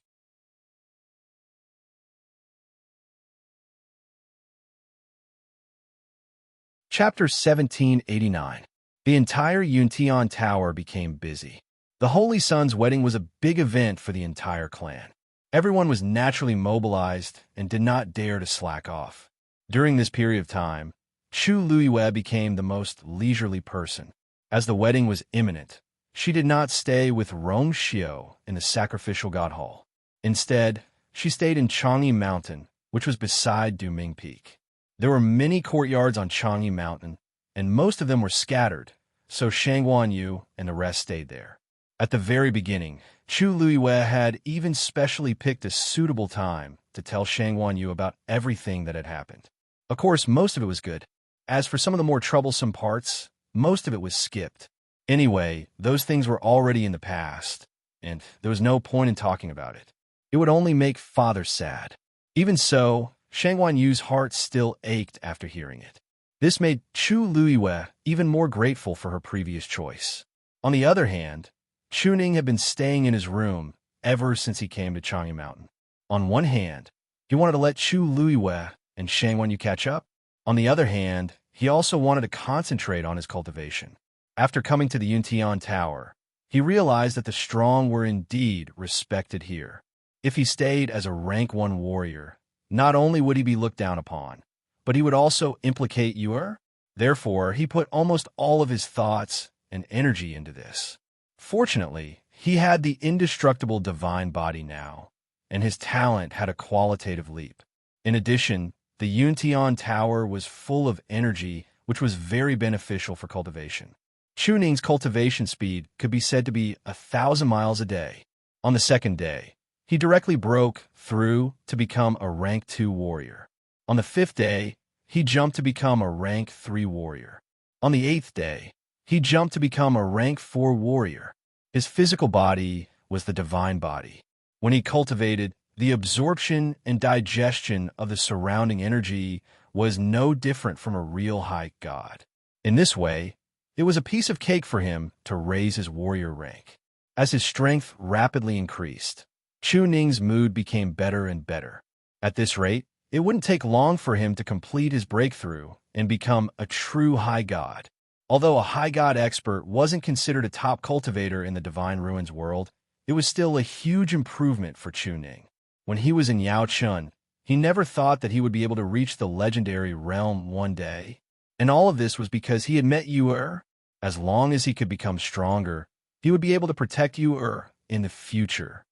Chapter 1789. The entire Yuntian Tower became busy. The Holy Sun's wedding was a big event for the entire clan. Everyone was naturally mobilized and did not dare to slack off. During this period of time, Chu Luiyue became the most leisurely person. As the wedding was imminent, she did not stay with Rongxiu in the sacrificial god hall. Instead, she stayed in Chang'e Mountain, which was beside Duming Peak. There were many courtyards on Chang'e Mountain, and most of them were scattered, so Shang Wanyu and the rest stayed there. At the very beginning, Chu Luiyue had even specially picked a suitable time to tell Shang Wanyu about everything that had happened. Of course, most of it was good. As for some of the more troublesome parts, most of it was skipped. Anyway, those things were already in the past, and there was no point in talking about it. It would only make father sad. Even so, Shang Yu's heart still ached after hearing it. This made Chu Luiyue even more grateful for her previous choice. On the other hand, Chu Ning had been staying in his room ever since he came to Chang'e Mountain. On one hand, he wanted to let Chu Luiyue and Shang Yu catch up. On the other hand, he also wanted to concentrate on his cultivation. After coming to the Yuntian Tower, he realized that the strong were indeed respected here. If he stayed as a rank 1 warrior, not only would he be looked down upon, but he would also implicate Yu'er. Therefore, he put almost all of his thoughts and energy into this. Fortunately, he had the indestructible divine body now, and his talent had a qualitative leap. In addition, the Yuntian Tower was full of energy, which was very beneficial for cultivation. Chu Ning's cultivation speed could be said to be 1,000 miles a day. On the second day, he directly broke through to become a rank 2 warrior. On the 5th day, he jumped to become a rank 3 warrior. On the 8th day, he jumped to become a rank 4 warrior. His physical body was the divine body. When he cultivated, the absorption and digestion of the surrounding energy was no different from a real high god. In this way, it was a piece of cake for him to raise his warrior rank. As his strength rapidly increased, Chu Ning's mood became better and better. At this rate, it wouldn't take long for him to complete his breakthrough and become a true high god. Although a high god expert wasn't considered a top cultivator in the Divine Ruins world, it was still a huge improvement for Chu Ning. When he was in Yaochun, he never thought that he would be able to reach the legendary realm one day. And all of this was because he had met Yu'er. As long as he could become stronger, he would be able to protect Yu'er in the future.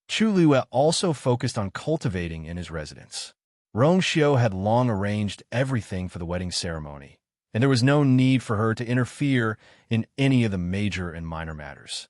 Chu Luiyue also focused on cultivating in his residence. Rong Xiu had long arranged everything for the wedding ceremony, and there was no need for her to interfere in any of the major and minor matters.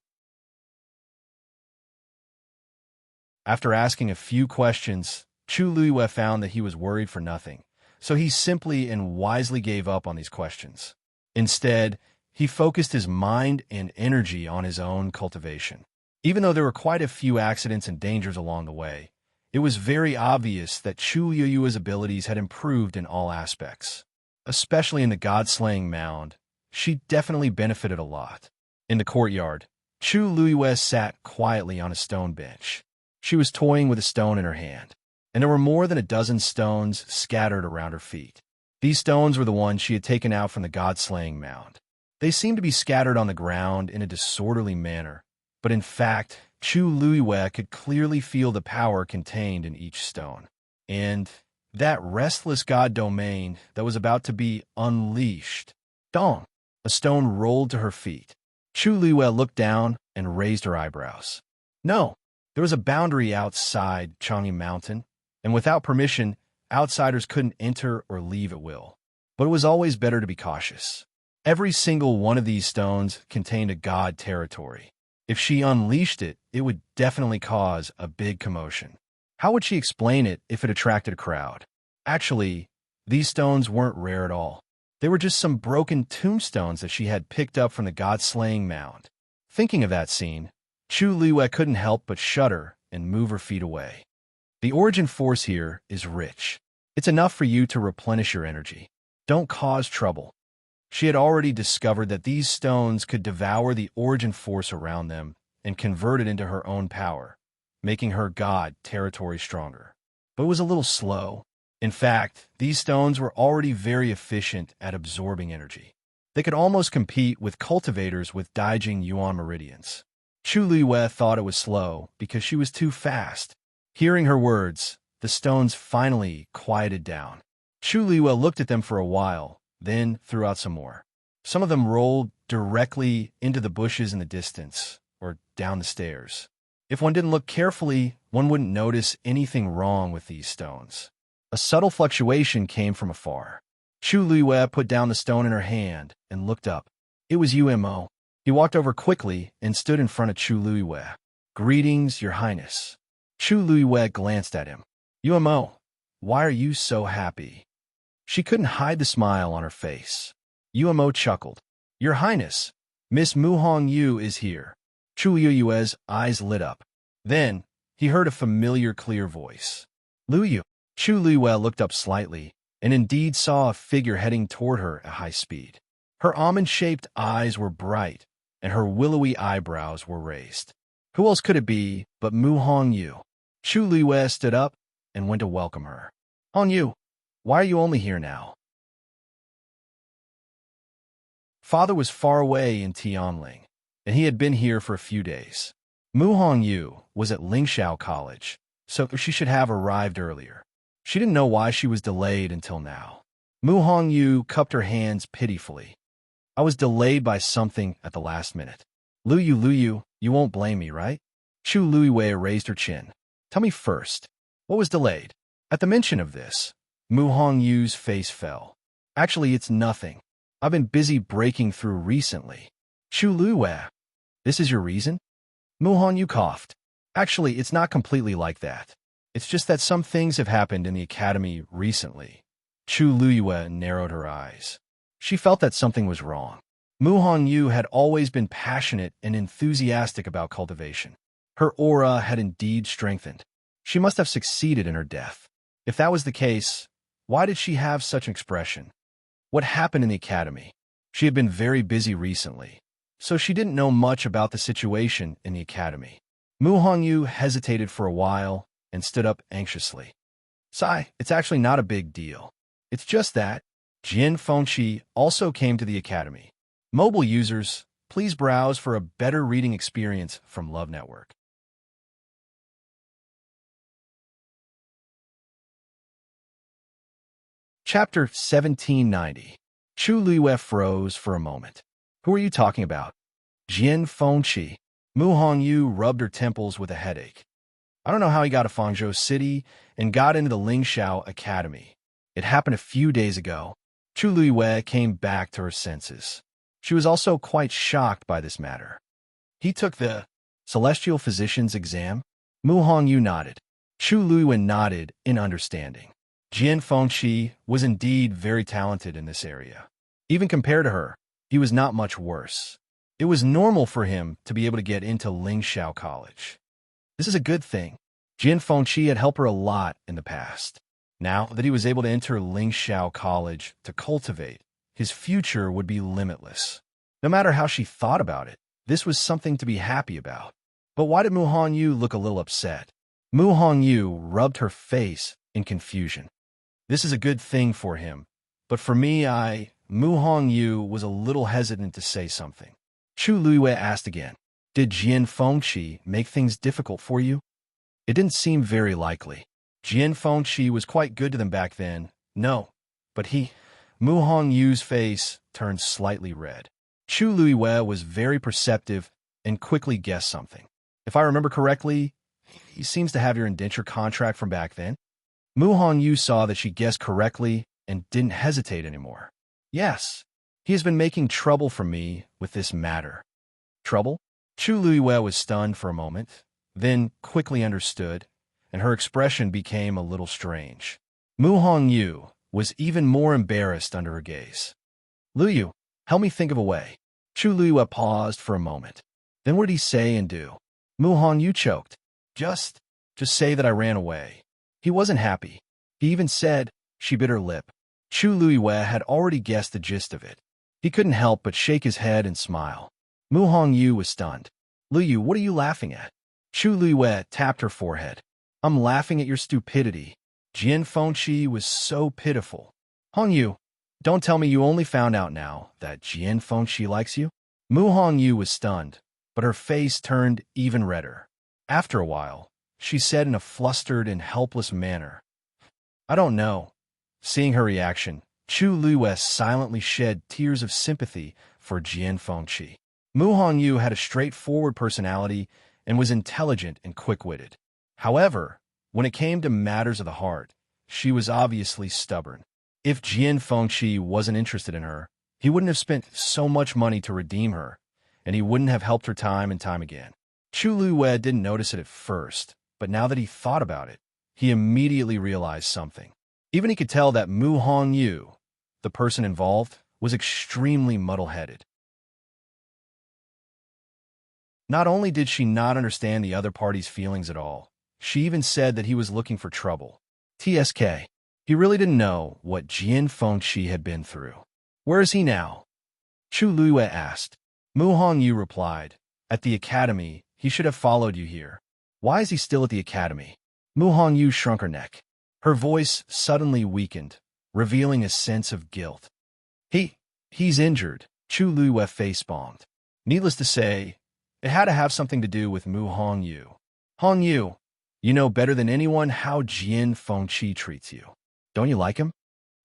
After asking a few questions, Chu Luiyue found that he was worried for nothing, so he simply and wisely gave up on these questions. Instead, he focused his mind and energy on his own cultivation. Even though there were quite a few accidents and dangers along the way, it was very obvious that Chu Luiyue's abilities had improved in all aspects. Especially in the god-slaying mound, she definitely benefited a lot. In the courtyard, Chu Luiyue sat quietly on a stone bench. She was toying with a stone in her hand, and there were more than a dozen stones scattered around her feet. These stones were the ones she had taken out from the god-slaying mound. They seemed to be scattered on the ground in a disorderly manner, but in fact, Chu Luiyue could clearly feel the power contained in each stone. And that restless god domain that was about to be unleashed. Dong! A stone rolled to her feet. Chu Luiyue looked down and raised her eyebrows. No, there was a boundary outside Chang'e Mountain, and without permission, outsiders couldn't enter or leave at will. But it was always better to be cautious. Every single one of these stones contained a god territory. If she unleashed it, it would definitely cause a big commotion. How would she explain it if it attracted a crowd? Actually, these stones weren't rare at all. They were just some broken tombstones that she had picked up from the god-slaying mound. Thinking of that scene, Chu Luiyue couldn't help but shudder and move her feet away. The origin force here is rich. It's enough for you to replenish your energy. Don't cause trouble. She had already discovered that these stones could devour the origin force around them and convert it into her own power, making her god territory stronger. But it was a little slow. In fact, these stones were already very efficient at absorbing energy. They could almost compete with cultivators with Daijing Yuan meridians. Chu Luiyue thought it was slow because she was too fast. Hearing her words, the stones finally quieted down. Chu Luiyue looked at them for a while, then threw out some more. Some of them rolled directly into the bushes in the distance, or down the stairs. If one didn't look carefully, one wouldn't notice anything wrong with these stones. A subtle fluctuation came from afar. Chu Luiyue put down the stone in her hand and looked up. It was Umo. He walked over quickly and stood in front of Chu Luiyue. "Greetings, Your Highness." Chu Luiyue glanced at him. "Umo, why are you so happy?" She couldn't hide the smile on her face. Umo chuckled. "Your Highness, Miss Mu Hongyu is here. Chu Liyue's eyes lit up. Then, he heard a familiar, clear voice. Luyu. Chu Liyue looked up slightly, and indeed saw a figure heading toward her at high speed. Her almond-shaped eyes were bright, and her willowy eyebrows were raised. Who else could it be but Mu Hongyu? Chu Liyue stood up and went to welcome her. Hongyu, why are you only here now? Father was far away in Tianling, and he had been here for a few days. Mu Hongyu was at Lingxiao College, so she should have arrived earlier. She didn't know why she was delayed until now. Mu Hongyu cupped her hands pitifully. I was delayed by something at the last minute. Luyu, you won't blame me, right? Chu Liyue raised her chin. Tell me first, what was delayed? At the mention of this, Mu Hongyu's face fell. Actually, it's nothing. I've been busy breaking through recently. Chu Liyue, this is your reason? Mu Hongyu coughed. Actually, it's not completely like that. It's just that some things have happened in the academy recently. Chu Liyue narrowed her eyes. She felt that something was wrong. Mu Hongyu had always been passionate and enthusiastic about cultivation. Her aura had indeed strengthened. She must have succeeded in her death. If that was the case, why did she have such an expression? What happened in the academy? She had been very busy recently, so she didn't know much about the situation in the academy. Mu Hongyu hesitated for a while and stood up anxiously. Sai, it's actually not a big deal. It's just that Jian Fengqi also came to the academy. Mobile users, please browse for a better reading experience from Love Network. Chapter 1790. Chu Liyue froze for a moment. Who are you talking about? Jian Fengqi. Mu Hongyu rubbed her temples with a headache. I don't know how he got to Fangzhou City and got into the Lingxiao Academy. It happened a few days ago. Chu Liyue came back to her senses. She was also quite shocked by this matter. He took the Celestial Physician's exam? Mu Hongyu nodded. Chu Liyue nodded in understanding. Jian Fengqi was indeed very talented in this area. Even compared to her, he was not much worse. It was normal for him to be able to get into Lingxiao College. This is a good thing. Jian Fengqi had helped her a lot in the past. Now that he was able to enter Lingxiao College to cultivate, his future would be limitless. No matter how she thought about it, this was something to be happy about. But why did Mu Hongyu look a little upset? Mu Hongyu rubbed her face in confusion. This is a good thing for him, but for me, Mu Hongyu was a little hesitant to say something. Chu Liyue asked again, did Jian Fengqi make things difficult for you? It didn't seem very likely. Jian Fengqi was quite good to them back then. No, but Mu Hongyu's face turned slightly red. Chu Liyue was very perceptive and quickly guessed something. If I remember correctly, he seems to have your indenture contract from back then. Mu Hongyu saw that she guessed correctly and didn't hesitate anymore. Yes, he has been making trouble for me with this matter. Trouble? Chu Liyue was stunned for a moment, then quickly understood, and her expression became a little strange. Mu Hongyu was even more embarrassed under her gaze. Luyu, help me think of a way. Chu Liyue paused for a moment. Then what did he say and do? Mu Hongyu choked. Just say that I ran away. He wasn't happy. He even said, she bit her lip. Chu Liyue had already guessed the gist of it. He couldn't help but shake his head and smile. Mu Hongyu was stunned. Luyu, what are you laughing at? Chu Liyue tapped her forehead. I'm laughing at your stupidity. Jian Fengqi was so pitiful. Hongyu, don't tell me you only found out now that Jian Fengqi likes you? Mu Hongyu was stunned, but her face turned even redder. After a while, she said in a flustered and helpless manner, I don't know. Seeing her reaction, Chu Liyue silently shed tears of sympathy for Jian Fengqi. Mu Hongyu had a straightforward personality and was intelligent and quick-witted. However, when it came to matters of the heart, she was obviously stubborn. If Jian Fengqi wasn't interested in her, he wouldn't have spent so much money to redeem her, and he wouldn't have helped her time and time again. Chu Liyue didn't notice it at first, but now that he thought about it, he immediately realized something. Even he could tell that Mu Hongyu, the person involved, was extremely muddle-headed. Not only did she not understand the other party's feelings at all, she even said that he was looking for trouble. TSK. He really didn't know what Jian Fengqi had been through. Where is he now? Chu Luiyue asked. Mu Hongyu replied, at the academy. He should have followed you here. Why is he still at the academy? Mu Hongyu shrunk her neck. Her voice suddenly weakened, revealing a sense of guilt. He's injured. Chu Luiyue face-bombed. Needless to say, it had to have something to do with Mu Hongyu. Hongyu, you know better than anyone how Jian Fengqi treats you. Don't you like him?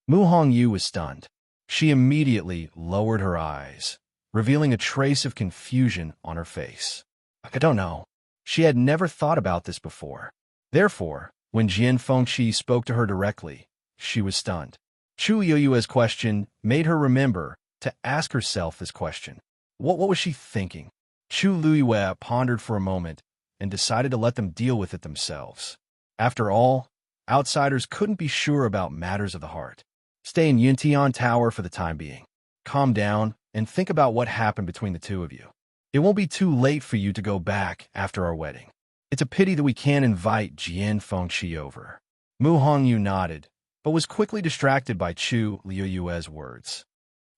Mu Hongyu was stunned. She immediately lowered her eyes, revealing a trace of confusion on her face. I don't know. She had never thought about this before. Therefore, when Jian Fengqi spoke to her directly, she was stunned. Chu Luiyue's question made her remember to ask herself this question. What was she thinking? Chu Luiyue pondered for a moment and decided to let them deal with it themselves. After all, outsiders couldn't be sure about matters of the heart. Stay in Yuntian Tower for the time being. Calm down and think about what happened between the two of you. It won't be too late for you to go back after our wedding. It's a pity that we can't invite Jian Fengqi over. Mu Hongyu nodded, but was quickly distracted by Chu Luiyue's words.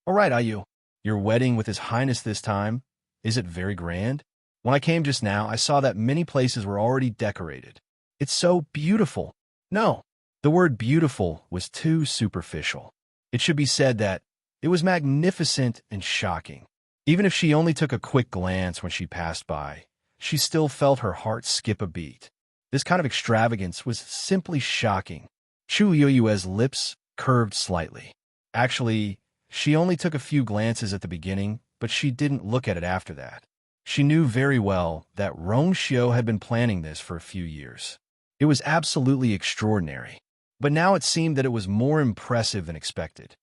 All right, Ayu. Your wedding with His Highness this time, is it very grand? When I came just now, I saw that many places were already decorated. It's so beautiful. No, the word beautiful was too superficial. It should be said that it was magnificent and shocking. Even if she only took a quick glance when she passed by, she still felt her heart skip a beat. This kind of extravagance was simply shocking. Chu Luiyue's lips curved slightly. Actually, she only took a few glances at the beginning, but she didn't look at it after that. She knew very well that Rongxiu had been planning this for a few years. It was absolutely extraordinary, but now it seemed that it was more impressive than expected.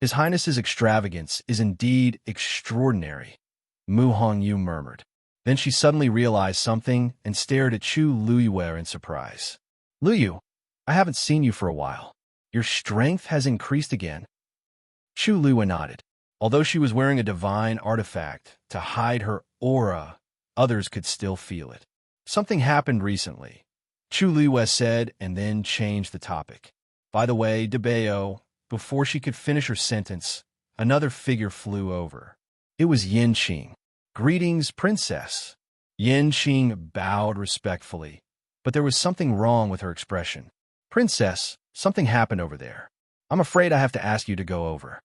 His Highness's extravagance is indeed extraordinary, Mu Hongyu murmured. Then she suddenly realized something and stared at Chu Luiyue in surprise. Luyu, I haven't seen you for a while. Your strength has increased again. Chu Luiyue nodded. Although she was wearing a divine artifact to hide her aura, others could still feel it. Something happened recently, Chu Luiyue said, and then changed the topic. By the way, Debeo, before she could finish her sentence, another figure flew over. It was Yin Qing. Greetings, princess. Yin Qing bowed respectfully, but there was something wrong with her expression. Princess, something happened over there. I'm afraid I have to ask you to go over.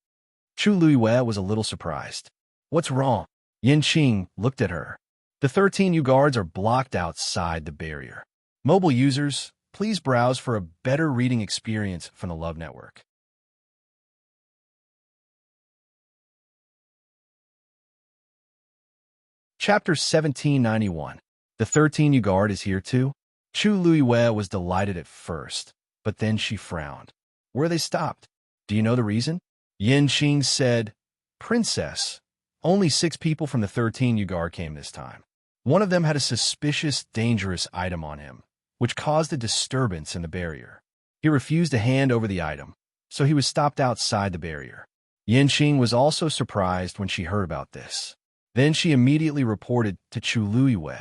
Chu Luiyue was a little surprised. What's wrong? Yin Qing looked at her. The 13 U guards are blocked outside the barrier. Mobile users, please browse for a better reading experience from the Love Network. Chapter 1791. The 13 U guard is here too? Chu Luiyue was delighted at first, but then she frowned. Where they stopped? Do you know the reason? Yin Qing said, Princess, only 6 people from the 13 U guard came this time. One of them had a suspicious, dangerous item on him, which caused a disturbance in the barrier. He refused to hand over the item, so he was stopped outside the barrier. Yin Qing was also surprised when she heard about this. Then she immediately reported to Chu Luiyue.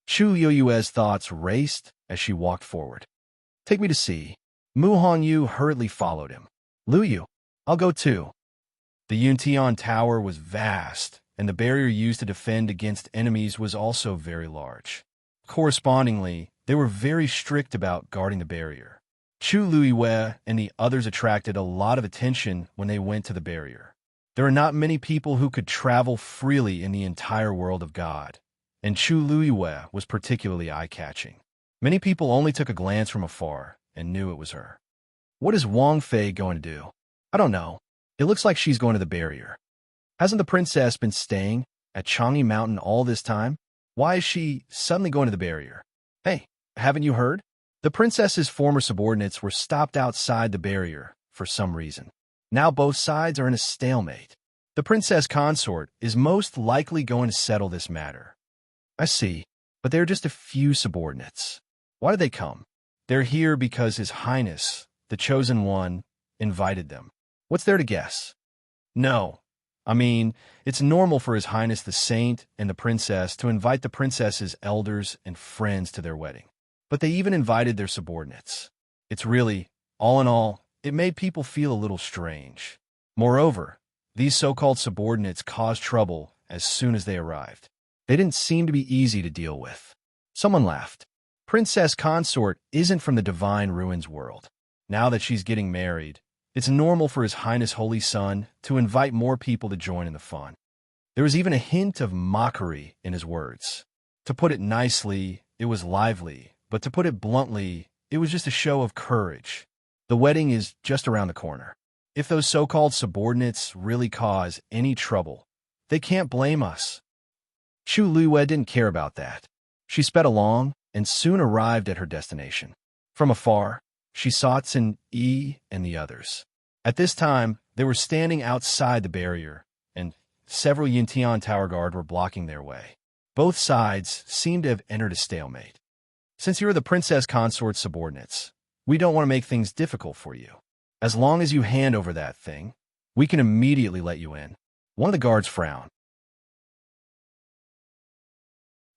Chu Luiyue's thoughts raced as she walked forward. Take me to see. Mu Hongyu hurriedly followed him. Luyu, I'll go too. The Yuntian Tower was vast, and the barrier used to defend against enemies was also very large. Correspondingly, they were very strict about guarding the barrier. Chu Luiyue and the others attracted a lot of attention when they went to the barrier. There are not many people who could travel freely in the entire world of God, and Chu Luiyue was particularly eye-catching. Many people only took a glance from afar and knew it was her. What is Wang Fei going to do? I don't know. It looks like she's going to the barrier. Hasn't the princess been staying at Changi Mountain all this time? Why is she suddenly going to the barrier? Hey, haven't you heard? The princess's former subordinates were stopped outside the barrier for some reason. Now both sides are in a stalemate. The princess consort is most likely going to settle this matter. I see, but there are just a few subordinates. Why did they come? They're here because His Highness, the Chosen One, invited them. What's there to guess? No, I mean, it's normal for His Highness the Saint and the Princess to invite the princess's elders and friends to their wedding. But they even invited their subordinates. It's really, all in all, it made people feel a little strange. Moreover, these so-called subordinates caused trouble as soon as they arrived. They didn't seem to be easy to deal with. Someone laughed. Princess Consort isn't from the Divine Ruins world. Now that she's getting married, it's normal for His Highness Holy Son to invite more people to join in the fun. There was even a hint of mockery in his words. To put it nicely, it was lively, but to put it bluntly, it was just a show of courage. The wedding is just around the corner. If those so-called subordinates really cause any trouble, they can't blame us. Chu Luiyue didn't care about that. She sped along and soon arrived at her destination. From afar, she saw Cin Yi and the others. At this time, they were standing outside the barrier, and several Yintian Tower Guard were blocking their way. Both sides seemed to have entered a stalemate. Since you are the Princess Consort's subordinates, we don't want to make things difficult for you. As long as you hand over that thing, we can immediately let you in. One of the guards frowned.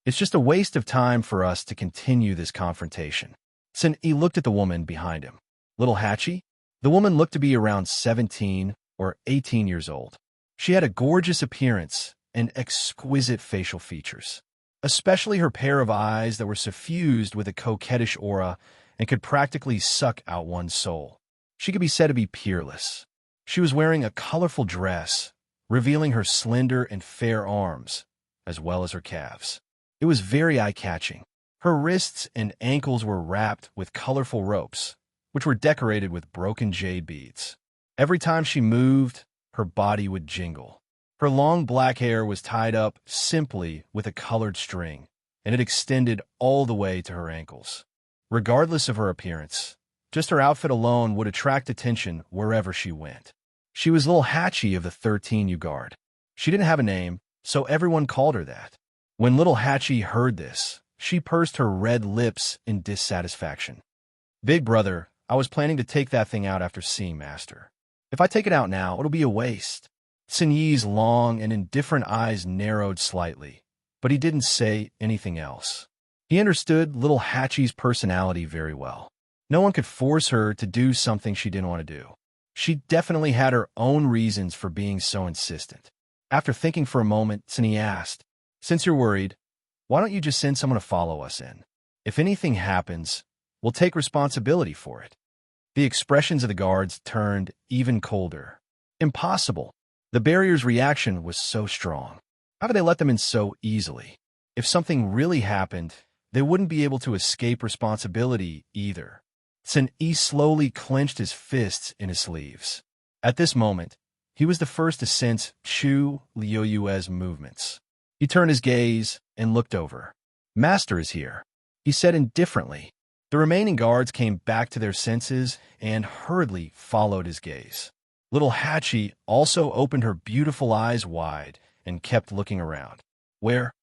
It's just a waste of time for us to continue this confrontation. Cin Yi looked at the woman behind him. Little Hachi? The woman looked to be around 17 or 18 years old. She had a gorgeous appearance and exquisite facial features, especially her pair of eyes that were suffused with a coquettish aura and could practically suck out one's soul. She could be said to be peerless. She was wearing a colorful dress, revealing her slender and fair arms, as well as her calves. It was very eye-catching. Her wrists and ankles were wrapped with colorful ropes, which were decorated with broken jade beads. Every time she moved, her body would jingle. Her long black hair was tied up simply with a colored string, and it extended all the way to her ankles. Regardless of her appearance, just her outfit alone would attract attention wherever she went. She was Little Hachi of the 13 Guard. She didn't have a name, so everyone called her that. When Little Hachi heard this, she pursed her red lips in dissatisfaction. Big brother, I was planning to take that thing out after seeing Master. If I take it out now, it'll be a waste. Cin Yi's long and indifferent eyes narrowed slightly, but he didn't say anything else. He understood Little Hachi's personality very well. No one could force her to do something she didn't want to do. She definitely had her own reasons for being so insistent. After thinking for a moment, Cin Yi asked, "Since you're worried, why don't you just send someone to follow us in? If anything happens, we'll take responsibility for it." The expressions of the guards turned even colder. Impossible. The barrier's reaction was so strong. How could they let them in so easily? If something really happened, they wouldn't be able to escape responsibility either. Cin Yi slowly clenched his fists in his sleeves. At this moment, he was the first to sense Chu Luiyue's movements. He turned his gaze and looked over. "Master is here," he said indifferently. The remaining guards came back to their senses and hurriedly followed his gaze. Little Hachi also opened her beautiful eyes wide and kept looking around. Where?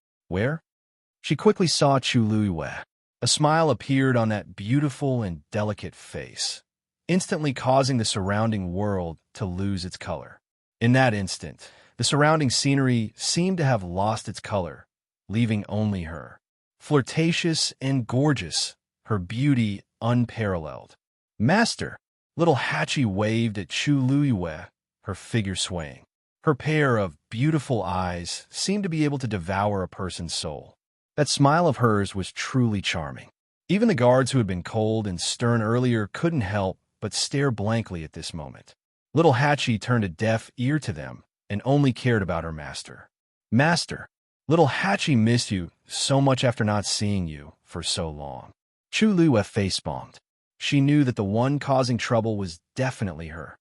She quickly saw Chu Luiyue. A smile appeared on that beautiful and delicate face, instantly causing the surrounding world to lose its color. In that instant, the surrounding scenery seemed to have lost its color, leaving only her. Flirtatious and gorgeous, her beauty unparalleled. "Master!" Little Hachi waved at Chu Luiyue, her figure swaying. Her pair of beautiful eyes seemed to be able to devour a person's soul. That smile of hers was truly charming. Even the guards who had been cold and stern earlier couldn't help but stare blankly at this moment. Little Hachi turned a deaf ear to them and only cared about her master. "Master, Little Hachi missed you so much after not seeing you for so long." Chu Luiyue face-palmed. She knew that the one causing trouble was definitely her.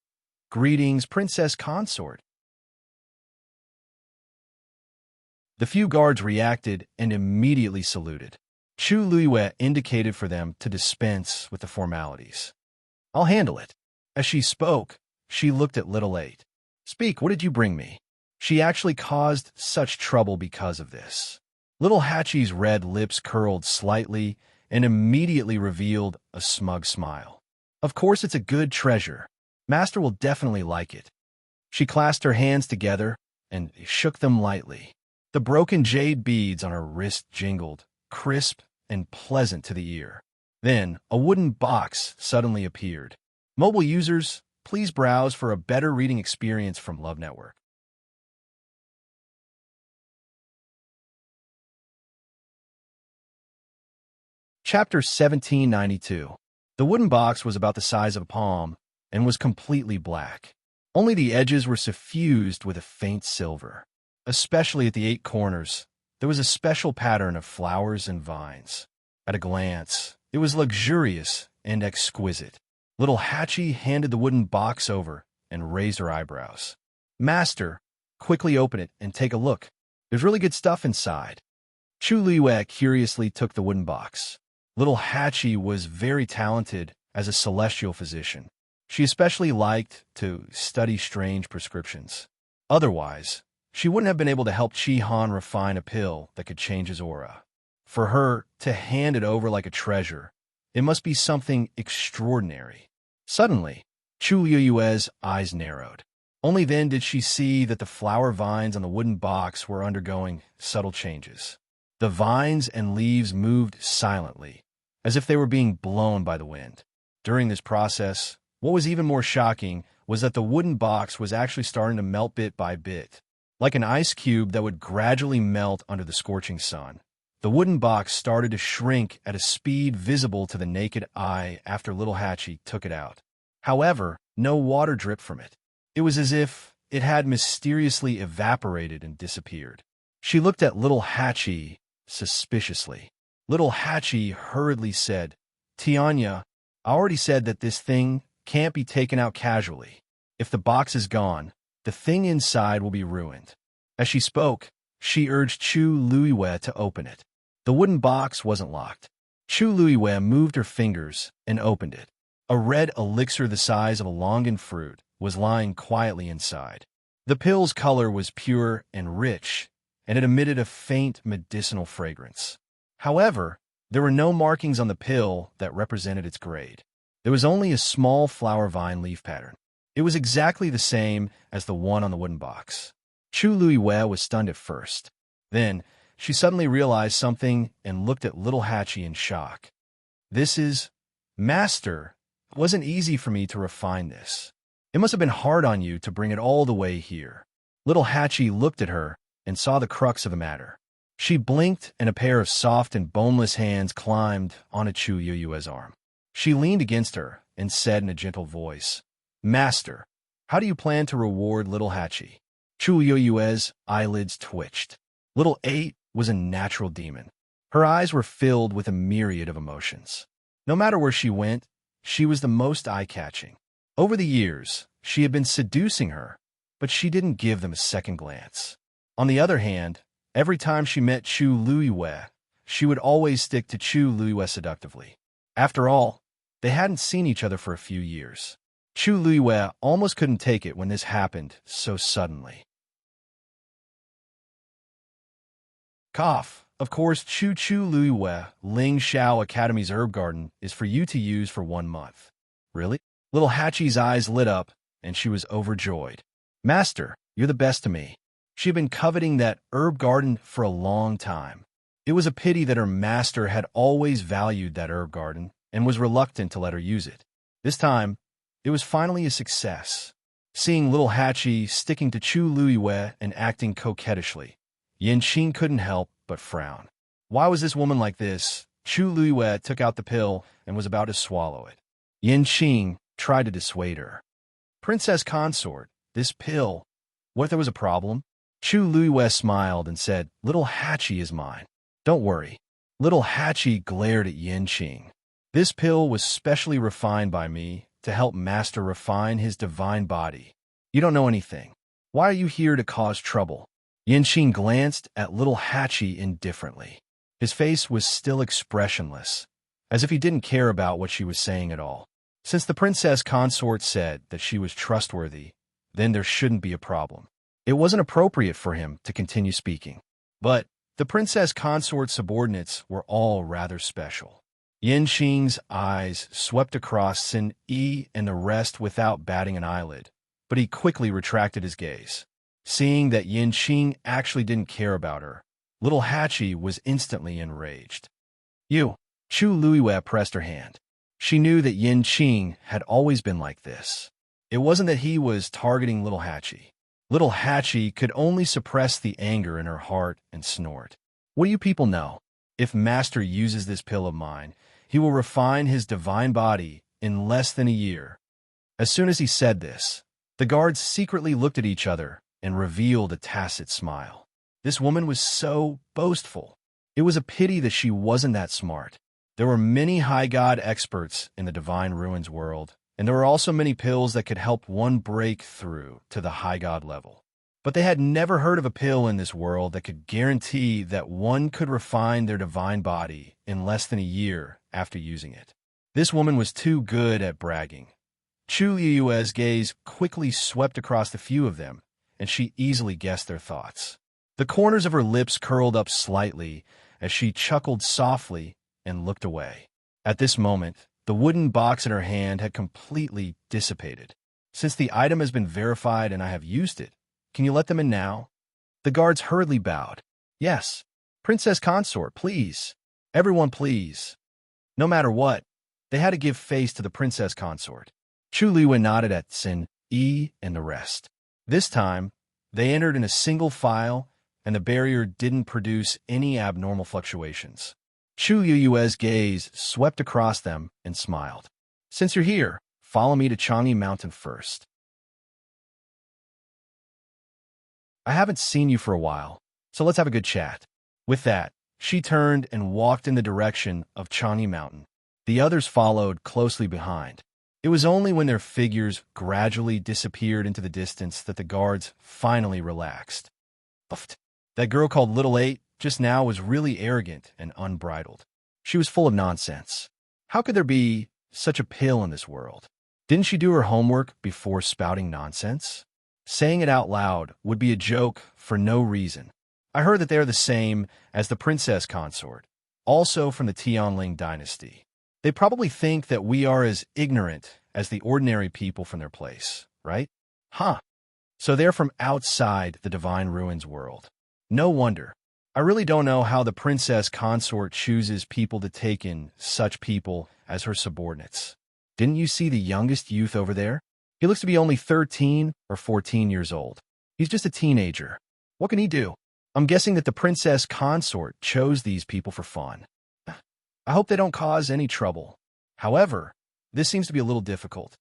"Greetings, Princess Consort." The few guards reacted and immediately saluted. Chu Luiyue indicated for them to dispense with the formalities. "I'll handle it." As she spoke, she looked at Little Eight. "Speak, what did you bring me?" She actually caused such trouble because of this. Little Hachi's red lips curled slightly and immediately revealed a smug smile. "Of course it's a good treasure. Master will definitely like it." She clasped her hands together, and shook them lightly. The broken jade beads on her wrist jingled, crisp and pleasant to the ear. Then, a wooden box suddenly appeared. Mobile users, please browse for a better reading experience from Love Network. Chapter 1792. The wooden box was about the size of a palm and was completely black. Only the edges were suffused with a faint silver. Especially at the 8 corners, there was a special pattern of flowers and vines. At a glance, it was luxurious and exquisite. Little Hatchie handed the wooden box over and raised her eyebrows. "Master, quickly open it and take a look. There's really good stuff inside." Chu Liwei curiously took the wooden box. Little Hatchie was very talented as a celestial physician. She especially liked to study strange prescriptions. Otherwise, she wouldn't have been able to help Chi Han refine a pill that could change his aura. For her to hand it over like a treasure, it must be something extraordinary. Suddenly, Chu Liu's eyes narrowed. Only then did she see that the flower vines on the wooden box were undergoing subtle changes. The vines and leaves moved silently, as if they were being blown by the wind. During this process, what was even more shocking was that the wooden box was actually starting to melt bit by bit, like an ice cube that would gradually melt under the scorching sun. The wooden box started to shrink at a speed visible to the naked eye after Little Hatchie took it out. However, no water dripped from it. It was as if it had mysteriously evaporated and disappeared. She looked at Little Hatchie suspiciously. Little Hatchie hurriedly said, "Tianya, I already said that this thing can't be taken out casually. If the box is gone, the thing inside will be ruined." As she spoke, she urged Chu Liwei to open it. The wooden box wasn't locked. Chu Liwei moved her fingers and opened it. A red elixir the size of a longan fruit was lying quietly inside. The pill's color was pure and rich, and it emitted a faint medicinal fragrance. However, there were no markings on the pill that represented its grade. There was only a small flower vine leaf pattern. It was exactly the same as the one on the wooden box. Chu Liwei was stunned at first. Then, she suddenly realized something and looked at Little Hatchie in shock. "This is... Master, it wasn't easy for me to refine this. It must have been hard on you to bring it all the way here." Little Hatchie looked at her and saw the crux of the matter. She blinked, and a pair of soft and boneless hands climbed onto Chu Liu's arm. She leaned against her and said in a gentle voice, "Master, how do you plan to reward Little Hatchie?" Chu Liu's eyelids twitched. Little 8 was a natural demon. Her eyes were filled with a myriad of emotions. No matter where she went, she was the most eye-catching. Over the years, she had been seducing her, but she didn't give them a second glance. On the other hand, every time she met Chu Liwei, she would always stick to Chu Liwei seductively. After all, they hadn't seen each other for a few years. Chu Liwei almost couldn't take it when this happened so suddenly. Cough. Of course, Chu Liwei Ling Shao Academy's herb garden is for you to use for 1 month. Really? Little Hatchie's eyes lit up, and she was overjoyed. "Master, you're the best to me." She had been coveting that herb garden for a long time. It was a pity that her master had always valued that herb garden and was reluctant to let her use it. This time, it was finally a success. Seeing Little Hatchie sticking to Chu Liwei and acting coquettishly, Yanqing couldn't help but frown. Why was this woman like this? Chu Liwei took out the pill and was about to swallow it. Yanqing tried to dissuade her. "Princess Consort, this pill, what if there was a problem?" Chu Liwei smiled and said, "Little Hatchie is mine. Don't worry." Little Hatchie glared at Yanqing. "This pill was specially refined by me to help Master refine his divine body. You don't know anything. Why are you here to cause trouble?" Yanqing glanced at Little Hatchie indifferently. His face was still expressionless, as if he didn't care about what she was saying at all. Since the princess consort said that she was trustworthy, then there shouldn't be a problem. It wasn't appropriate for him to continue speaking. But the princess consort subordinates were all rather special. Yanqing's eyes swept across Sin Yi and the rest without batting an eyelid, but he quickly retracted his gaze. Seeing that Yin Qing actually didn't care about her, little Hachi was instantly enraged. You! Chu Luiwei pressed her hand. She knew that Yin Qing had always been like this. It wasn't that he was targeting little Hachi. Little Hachi could only suppress the anger in her heart and snort. What do you people know? If Master uses this pill of mine, he will refine his divine body in less than a year. As soon as he said this, the guards secretly looked at each other and revealed a tacit smile. This woman was so boastful. It was a pity that she wasn't that smart. There were many high god experts in the Divine Ruins world, and there were also many pills that could help one break through to the high god level. But they had never heard of a pill in this world that could guarantee that one could refine their divine body in less than a year after using it. This woman was too good at bragging. Chu Yue's gaze quickly swept across the few of them, and she easily guessed their thoughts. The corners of her lips curled up slightly as she chuckled softly and looked away. At this moment, the wooden box in her hand had completely dissipated. Since the item has been verified and I have used it, can you let them in now? The guards hurriedly bowed. Yes. Princess Consort, please. Everyone, please. No matter what, they had to give face to the Princess Consort. Chu Liwen nodded at Sin, Yi, and the rest. This time, they entered in a single file, and the barrier didn't produce any abnormal fluctuations. Chu Yue's gaze swept across them and smiled. Since you're here, follow me to Changi Mountain first. I haven't seen you for a while, so let's have a good chat. With that, she turned and walked in the direction of Changi Mountain. The others followed closely behind. It was only when their figures gradually disappeared into the distance that the guards finally relaxed. That girl called Little Eight just now was really arrogant and unbridled. She was full of nonsense. How could there be such a pill in this world? Didn't she do her homework before spouting nonsense? Saying it out loud would be a joke for no reason. I heard that they are the same as the Princess Consort, also from the Tianling dynasty. They probably think that we are as ignorant as the ordinary people from their place, right? Huh. So they're from outside the Divine Ruins world. No wonder. I really don't know how the Princess Consort chooses people to take in such people as her subordinates. Didn't you see the youngest youth over there? He looks to be only 13 or 14 years old. He's just a teenager. What can he do? I'm guessing that the Princess Consort chose these people for fun. I hope they don't cause any trouble. However, this seems to be a little difficult.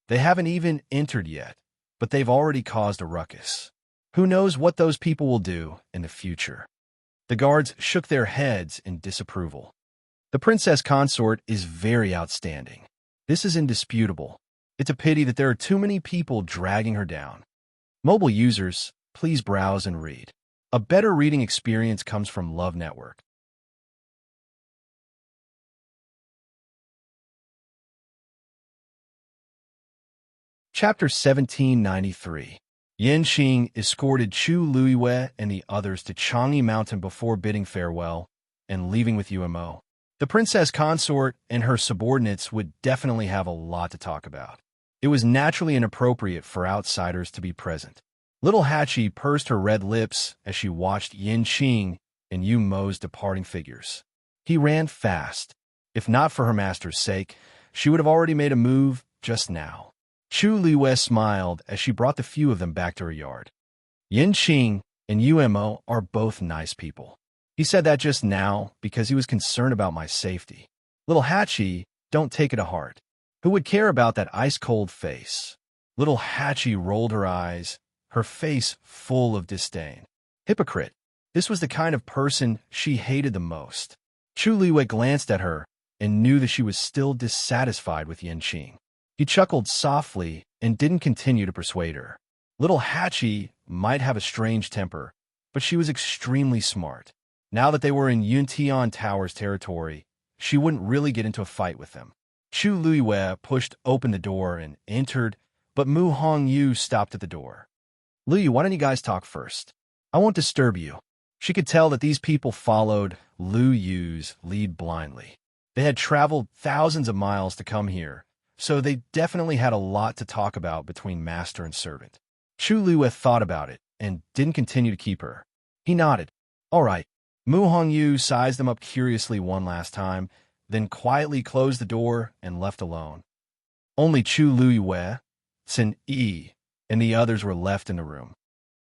They haven't even entered yet, but they've already caused a ruckus. Who knows what those people will do in the future? The guards shook their heads in disapproval. The Princess Consort is very outstanding. This is indisputable. It's a pity that there are too many people dragging her down. Mobile users, please browse and read. A better reading experience comes from Love Network. Chapter 1793. Yin Qing escorted Chu Luiwei and the others to Changi Mountain before bidding farewell and leaving with UMO. The Princess Consort and her subordinates would definitely have a lot to talk about. It was naturally inappropriate for outsiders to be present. Little Hachi pursed her red lips as she watched Yin Qing and Yu Mo's departing figures. He ran fast. If not for her master's sake, she would have already made a move just now. Chu Liwei smiled as she brought the few of them back to her yard. Yin Qing and Yu Mo are both nice people. He said that just now because he was concerned about my safety. Little Hachi, don't take it to heart. Who would care about that ice-cold face? Little Hachi rolled her eyes, her face full of disdain. Hypocrite. This was the kind of person she hated the most. Chu Liwei glanced at her and knew that she was still dissatisfied with Yin Qing. He chuckled softly and didn't continue to persuade her. Little Hachi might have a strange temper, but she was extremely smart. Now that they were in Yuntian Tower's territory, she wouldn't really get into a fight with them. Chu Luiwei pushed open the door and entered, but Mu Hongyu stopped at the door. Lu, why don't you guys talk first? I won't disturb you. She could tell that these people followed Lu Yu's lead blindly. They had traveled thousands of miles to come here, so they definitely had a lot to talk about between master and servant. Chu Luiwei thought about it and didn't continue to keep her. He nodded. All right. Mu Hongyu sized them up curiously one last time, then quietly closed the door and left alone. Only Chu Luiyue, Sin Yi, and the others were left in the room.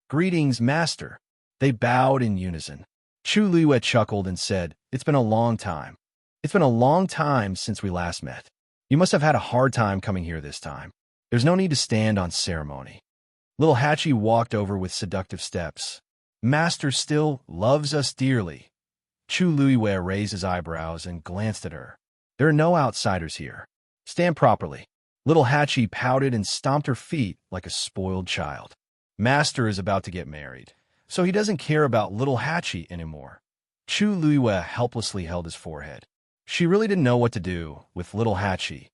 Greetings, master. They bowed in unison. Chu Luiyue chuckled and said, It's been a long time. It's been a long time since we last met. You must have had a hard time coming here this time. There's no need to stand on ceremony. Little Hachi walked over with seductive steps. Master still loves us dearly. Chu Luiyue raised his eyebrows and glanced at her. There are no outsiders here. Stand properly. Little Hachi pouted and stomped her feet like a spoiled child. Master is about to get married, so he doesn't care about little Hachi anymore. Chu Luiyue helplessly held his forehead. She really didn't know what to do with little Hachi.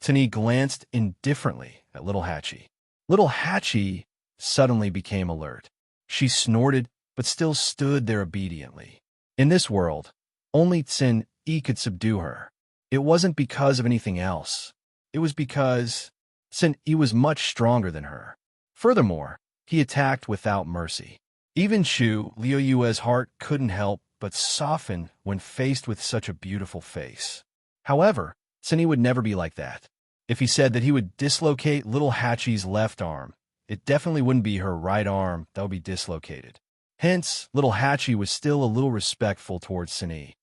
Tani glanced indifferently at little Hachi. Little Hachi suddenly became alert. She snorted, but still stood there obediently. In this world, only Tsin Yi could subdue her. It wasn't because of anything else. It was because Tsin Yi was much stronger than her. Furthermore, he attacked without mercy. Even Chu Luiyue's heart couldn't help but soften when faced with such a beautiful face. However, Tsin Yi would never be like that. If he said that he would dislocate little Hachi's left arm, it definitely wouldn't be her right arm that would be dislocated. Hence, little Hachi was still a little respectful towards Tsin Yi.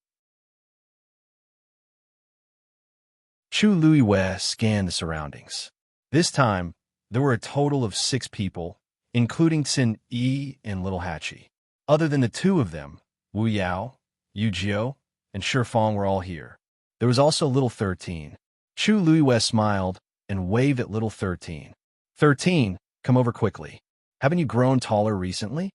Chu Luiyue scanned the surroundings. This time, there were a total of 6 people, including Tsin Yi and little Hachi. Other than the 2 of them, Wu Yao, Yu Jiu, and Shifeng were all here. There was also little 13. Chu Luiyue smiled and waved at little 13. 13, come over quickly. Haven't you grown taller recently?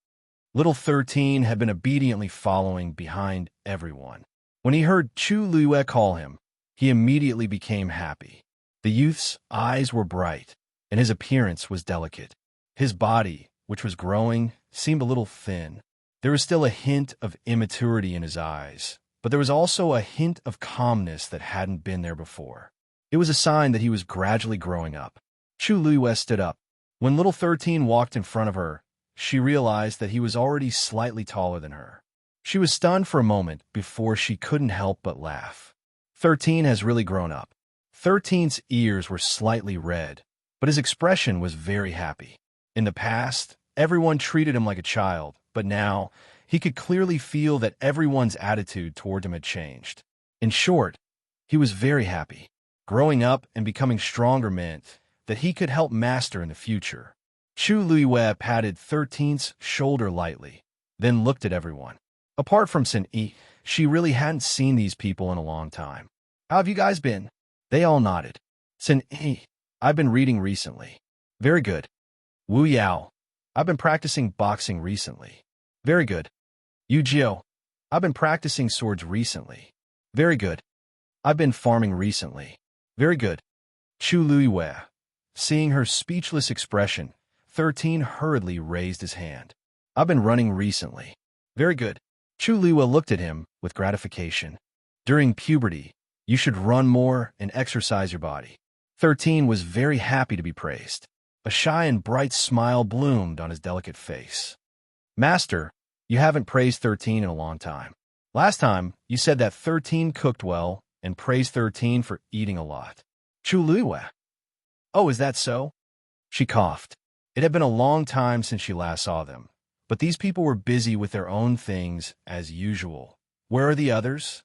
Little 13 had been obediently following behind everyone. When he heard Chu Luiyue call him, he immediately became happy. The youth's eyes were bright, and his appearance was delicate. His body, which was growing, seemed a little thin. There was still a hint of immaturity in his eyes, but there was also a hint of calmness that hadn't been there before. It was a sign that he was gradually growing up. Chu Luiyue stood up. When little 13 walked in front of her, she realized that he was already slightly taller than her. She was stunned for a moment before she couldn't help but laugh. 13 has really grown up. 13's ears were slightly red, but his expression was very happy. In the past, everyone treated him like a child, but now he could clearly feel that everyone's attitude toward him had changed. In short, he was very happy. Growing up and becoming stronger meant that he could help Master in the future. Chu Luiyue patted 13's shoulder lightly, then looked at everyone. Apart from Tsin Yi, she really hadn't seen these people in a long time. How have you guys been? They all nodded. Tsin Yi, I've been reading recently. Very good. Wu Yao, I've been practicing boxing recently. Very good. Yu Jiu, I've been practicing swords recently. Very good. I've been farming recently. Very good. Chu Luiyue, seeing her speechless expression, 13 hurriedly raised his hand. I've been running recently. Very good. Chu Luiyue looked at him with gratification. During puberty, you should run more and exercise your body. 13 was very happy to be praised. A shy and bright smile bloomed on his delicate face. Master, you haven't praised 13 in a long time. Last time, you said that 13 cooked well and praised 13 for eating a lot. Chu Luiyue. Oh, is that so? She coughed. It had been a long time since she last saw them, but these people were busy with their own things as usual. Where are the others?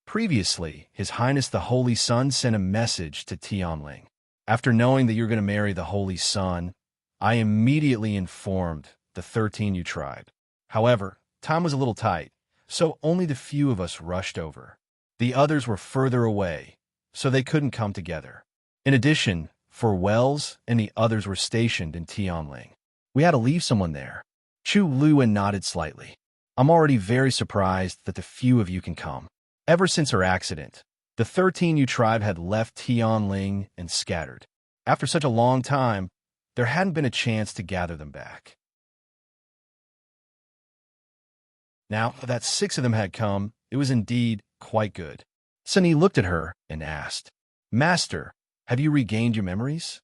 Previously, His Highness the Holy Sun sent a message to Tianling. After knowing that you're going to marry the Holy Sun, I immediately informed the 13U tribe. However, time was a little tight, so only the few of us rushed over. The others were further away, so they couldn't come together. In addition, for Wells and the others were stationed in Tianling. We had to leave someone there. Chu Luiyue nodded slightly. I'm already very surprised that the few of you can come. Ever since her accident, the 13U tribe had left Tianling and scattered. After such a long time, there hadn't been a chance to gather them back. Now that 6 of them had come, it was indeed quite good. Tsin Yi looked at her and asked, Master, have you regained your memories?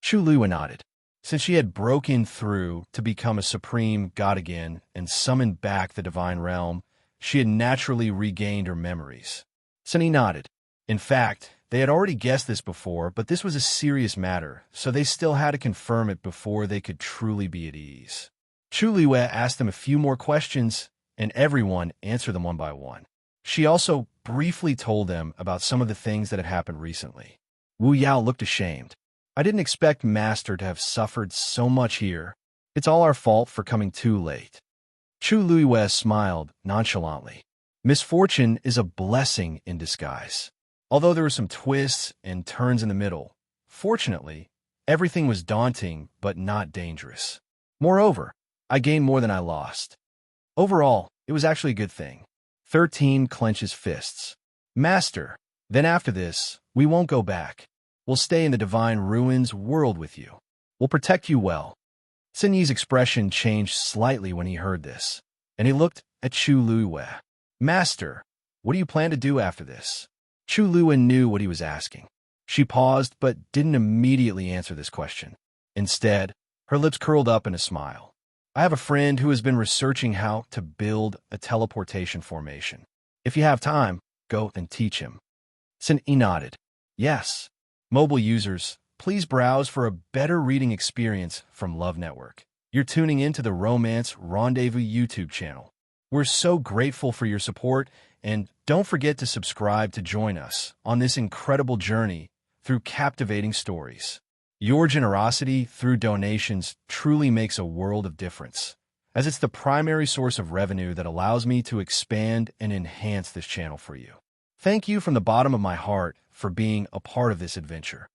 Chu Luiyue nodded. Since she had broken through to become a supreme god again and summoned back the divine realm, she had naturally regained her memories. Sunny nodded. In fact, they had already guessed this before, but this was a serious matter, so they still had to confirm it before they could truly be at ease. Chu Liwei asked them a few more questions, and everyone answered them one by one. She also briefly told them about some of the things that had happened recently. Wu Yao looked ashamed. I didn't expect Master to have suffered so much here. It's all our fault for coming too late. Chu Liwei smiled nonchalantly. Misfortune is a blessing in disguise. Although there were some twists and turns in the middle, fortunately, everything was daunting but not dangerous. Moreover, I gained more than I lost. Overall, it was actually a good thing. 13 clenches fists. Master, then after this, we won't go back. We'll stay in the Divine Ruins world with you. We'll protect you well. Sun Yi's expression changed slightly when he heard this, and he looked at Chu Liwei. Master, what do you plan to do after this? Chu Liwei knew what he was asking. She paused but didn't immediately answer this question. Instead, her lips curled up in a smile. I have a friend who has been researching how to build a teleportation formation. If you have time, go and teach him. Sun Yi nodded. Yes. Mobile users, please browse for a better reading experience from Love Network. You're tuning into the Romance Rendezvous YouTube channel. We're so grateful for your support, and don't forget to subscribe to join us on this incredible journey through captivating stories. Your generosity through donations truly makes a world of difference, as it's the primary source of revenue that allows me to expand and enhance this channel for you. Thank you from the bottom of my heart for being a part of this adventure.